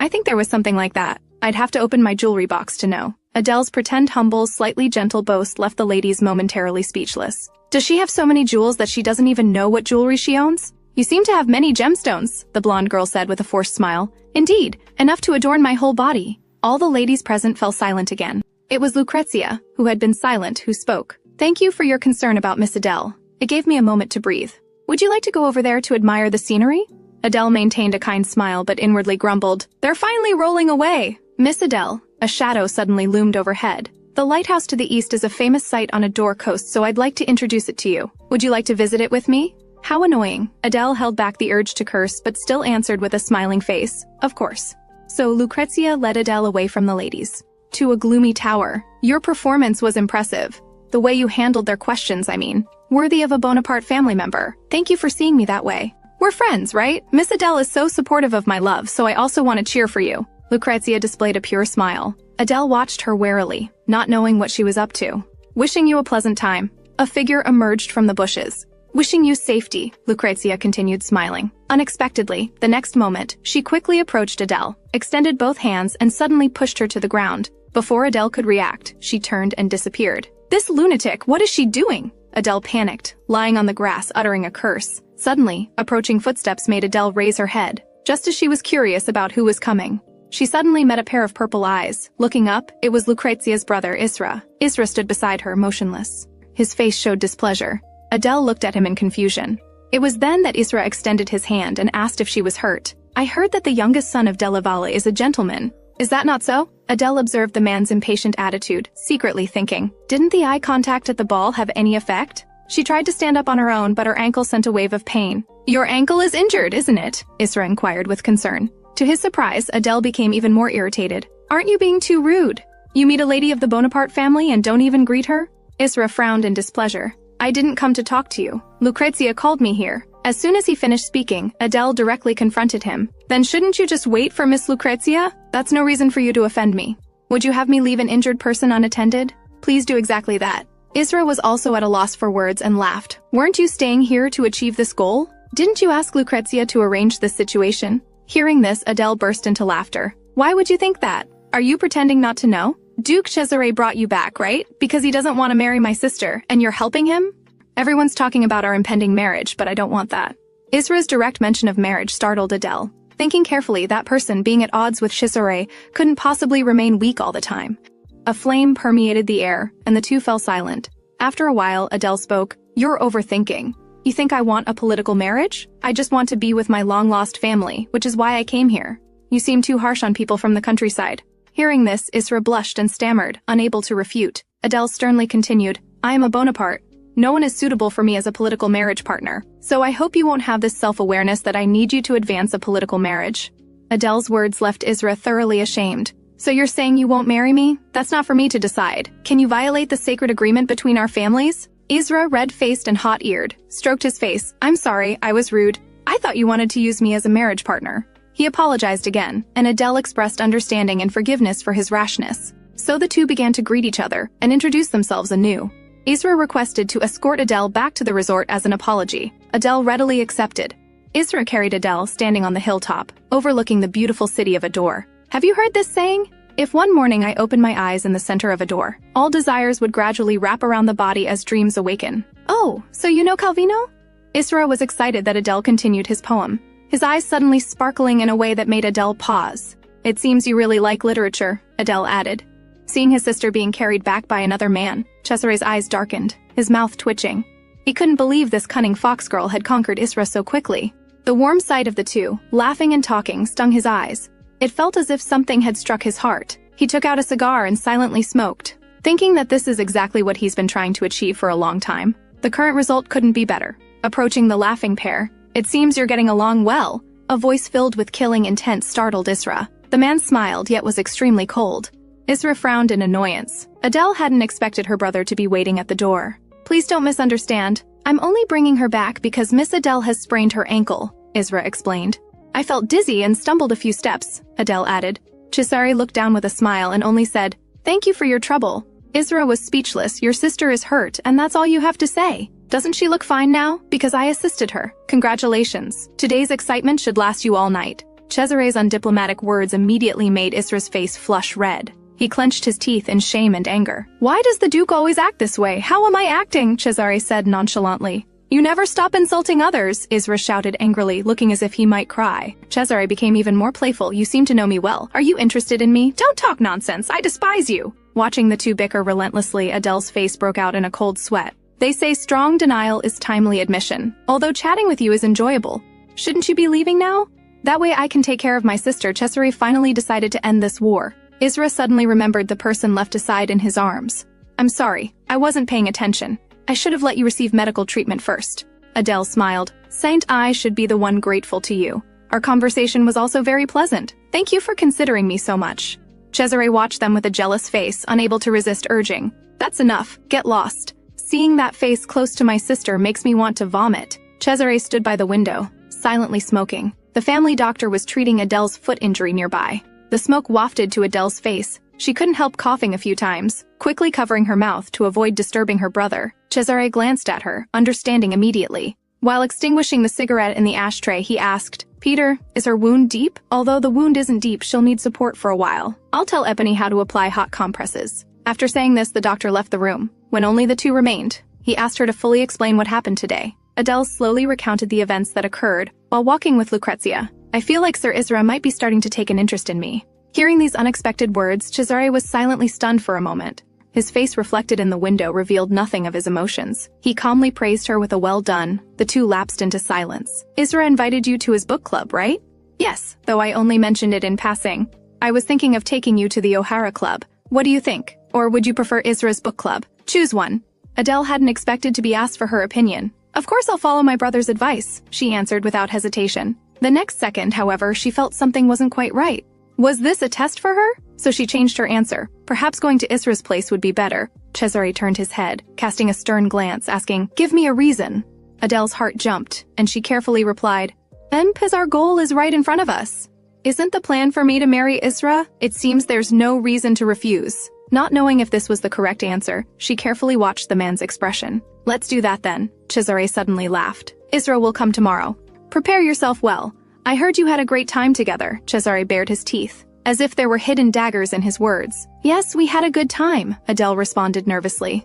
Speaker 1: I think there was something like that. I'd have to open my jewelry box to know." Adele's pretend humble, slightly gentle boast left the ladies momentarily speechless. "Does she have so many jewels that she doesn't even know what jewelry she owns?" "You seem to have many gemstones," the blonde girl said with a forced smile. "Indeed, enough to adorn my whole body." All the ladies present fell silent again. It was Lucrezia, who had been silent, who spoke. "Thank you for your concern about Miss Adele. It gave me a moment to breathe. Would you like to go over there to admire the scenery?" Adele maintained a kind smile but inwardly grumbled, "They're finally rolling away." "Miss Adele," a shadow suddenly loomed overhead. "The lighthouse to the east is a famous site on Adore coast, so I'd like to introduce it to you. Would you like to visit it with me?" How annoying. Adele held back the urge to curse but still answered with a smiling face, "Of course." So Lucrezia led Adele away from the ladies. "To a gloomy tower. Your performance was impressive. The way you handled their questions, I mean. Worthy of a Bonaparte family member. Thank you for seeing me that way. We're friends, right? Miss Adele is so supportive of my love, so I also want to cheer for you." Lucrezia displayed a pure smile. Adele watched her warily, not knowing what she was up to. "Wishing you a pleasant time." A figure emerged from the bushes. "Wishing you safety," Lucrezia continued smiling. Unexpectedly, the next moment, she quickly approached Adele, extended both hands and suddenly pushed her to the ground. Before Adele could react, she turned and disappeared. "This lunatic, what is she doing?" Adele panicked, lying on the grass uttering a curse. Suddenly, approaching footsteps made Adele raise her head, just as she was curious about who was coming. She suddenly met a pair of purple eyes. Looking up, it was Lucrezia's brother Isra. Isra stood beside her, motionless. His face showed displeasure. Adele looked at him in confusion. It was then that Isra extended his hand and asked if she was hurt. "I heard that the youngest son of Della Valle is a gentleman. Is that not so?" Adele observed the man's impatient attitude, secretly thinking, didn't the eye contact at the ball have any effect? She tried to stand up on her own, but her ankle sent a wave of pain. "Your ankle is injured, isn't it?" Isra inquired with concern. To his surprise, Adele became even more irritated. "Aren't you being too rude? You meet a lady of the Bonaparte family and don't even greet her?" Isra frowned in displeasure. "I didn't come to talk to you. Lucrezia called me here." As soon as he finished speaking, Adele directly confronted him. "Then shouldn't you just wait for Miss Lucrezia? That's no reason for you to offend me. Would you have me leave an injured person unattended? Please do exactly that." Isra was also at a loss for words and laughed. "Weren't you staying here to achieve this goal? Didn't you ask Lucrezia to arrange this situation?" Hearing this, Adele burst into laughter. Why would you think that? Are you pretending not to know? Duke Cesare brought you back, right? Because he doesn't want to marry my sister, and you're helping him? Everyone's talking about our impending marriage, but I don't want that. Isra's direct mention of marriage startled Adele. Thinking carefully, that person being at odds with Cesare couldn't possibly remain weak all the time. A flame permeated the air, and the two fell silent. After a while, Adele spoke. You're overthinking. You think I want a political marriage? I just want to be with my long-lost family, which is why I came here. You seem too harsh on people from the countryside. Hearing this, Isra blushed and stammered, unable to refute. Adele sternly continued, I am a Bonaparte. No one is suitable for me as a political marriage partner, so I hope you won't have this self-awareness that I need you to advance a political marriage. Adele's words left Isra thoroughly ashamed. So you're saying you won't marry me? That's not for me to decide. Can you violate the sacred agreement between our families? Isra, red-faced and hot-eared, stroked his face. I'm sorry, I was rude. I thought you wanted to use me as a marriage partner. He apologized again, and Adele expressed understanding and forgiveness for his rashness. So the two began to greet each other and introduce themselves anew. Isra requested to escort Adele back to the resort as an apology. Adele readily accepted. Isra carried Adele standing on the hilltop, overlooking the beautiful city of Ador. Have you heard this saying? If one morning I open my eyes in the center of Ador, all desires would gradually wrap around the body as dreams awaken. Oh, so you know Calvino? Isra was excited that Adele continued his poem, his eyes suddenly sparkling in a way that made Adele pause. It seems you really like literature, Adele added. Seeing his sister being carried back by another man, Cesare's eyes darkened, his mouth twitching. He couldn't believe this cunning fox girl had conquered Isra so quickly. The warm sight of the two, laughing and talking, stung his eyes. It felt as if something had struck his heart. He took out a cigar and silently smoked, thinking that this is exactly what he's been trying to achieve for a long time. The current result couldn't be better. Approaching the laughing pair, it seems you're getting along well. A voice filled with killing intent startled Isra. The man smiled, yet was extremely cold. Isra frowned in annoyance. Adele hadn't expected her brother to be waiting at the door. Please don't misunderstand. I'm only bringing her back because Miss Adele has sprained her ankle, Isra explained. I felt dizzy and stumbled a few steps, Adele added. Cesare looked down with a smile and only said, Thank you for your trouble. Isra was speechless. Your sister is hurt, and that's all you have to say. Doesn't she look fine now? Because I assisted her. Congratulations. Today's excitement should last you all night. Cesare's undiplomatic words immediately made Isra's face flush red. He clenched his teeth in shame and anger. Why does the Duke always act this way? How am I acting? Cesare said nonchalantly. You never stop insulting others, Isra shouted angrily, looking as if he might cry. Cesare became even more playful. You seem to know me well. Are you interested in me? Don't talk nonsense. I despise you. Watching the two bicker relentlessly, Adele's face broke out in a cold sweat. They say strong denial is timely admission. Although chatting with you is enjoyable. Shouldn't you be leaving now? That way I can take care of my sister. Cesare finally decided to end this war. Isra suddenly remembered the person left aside in his arms. I'm sorry, I wasn't paying attention. I should have let you receive medical treatment first. Adele smiled. Saint I should be the one grateful to you. Our conversation was also very pleasant. Thank you for considering me so much. Cesare watched them with a jealous face, unable to resist urging. That's enough. Get lost. Seeing that face close to my sister makes me want to vomit. Cesare stood by the window, silently smoking. The family doctor was treating Adele's foot injury nearby. The smoke wafted to Adele's face. She couldn't help coughing a few times, quickly covering her mouth to avoid disturbing her brother. Cesare glanced at her, understanding immediately. While extinguishing the cigarette in the ashtray, he asked, Peter, is her wound deep? Although the wound isn't deep, she'll need support for a while. I'll tell Ebony how to apply hot compresses. After saying this, the doctor left the room. When only the two remained, he asked her to fully explain what happened today. Adele slowly recounted the events that occurred while walking with Lucrezia. I feel like Sir Isra might be starting to take an interest in me. Hearing these unexpected words, Cesare was silently stunned for a moment. His face reflected in the window revealed nothing of his emotions. He calmly praised her with a well done. The two lapsed into silence. Isra invited you to his book club, right? Yes, though I only mentioned it in passing. I was thinking of taking you to the O'Hara Club. What do you think? Or would you prefer Isra's book club? Choose one. Adele hadn't expected to be asked for her opinion. Of course I'll follow my brother's advice, she answered without hesitation. The next second, however, she felt something wasn't quite right. Was this a test for her? So she changed her answer. Perhaps going to Isra's place would be better. Cesare turned his head, casting a stern glance, asking, Give me a reason. Adele's heart jumped, and she carefully replied, Our goal is right in front of us. Isn't the plan for me to marry Isra? It seems there's no reason to refuse. Not knowing if this was the correct answer, she carefully watched the man's expression. Let's do that then. Cesare suddenly laughed. Isra will come tomorrow. Prepare yourself well. I heard you had a great time together. Cesare bared his teeth. as if there were hidden daggers in his words. Yes, we had a good time, Adele responded nervously.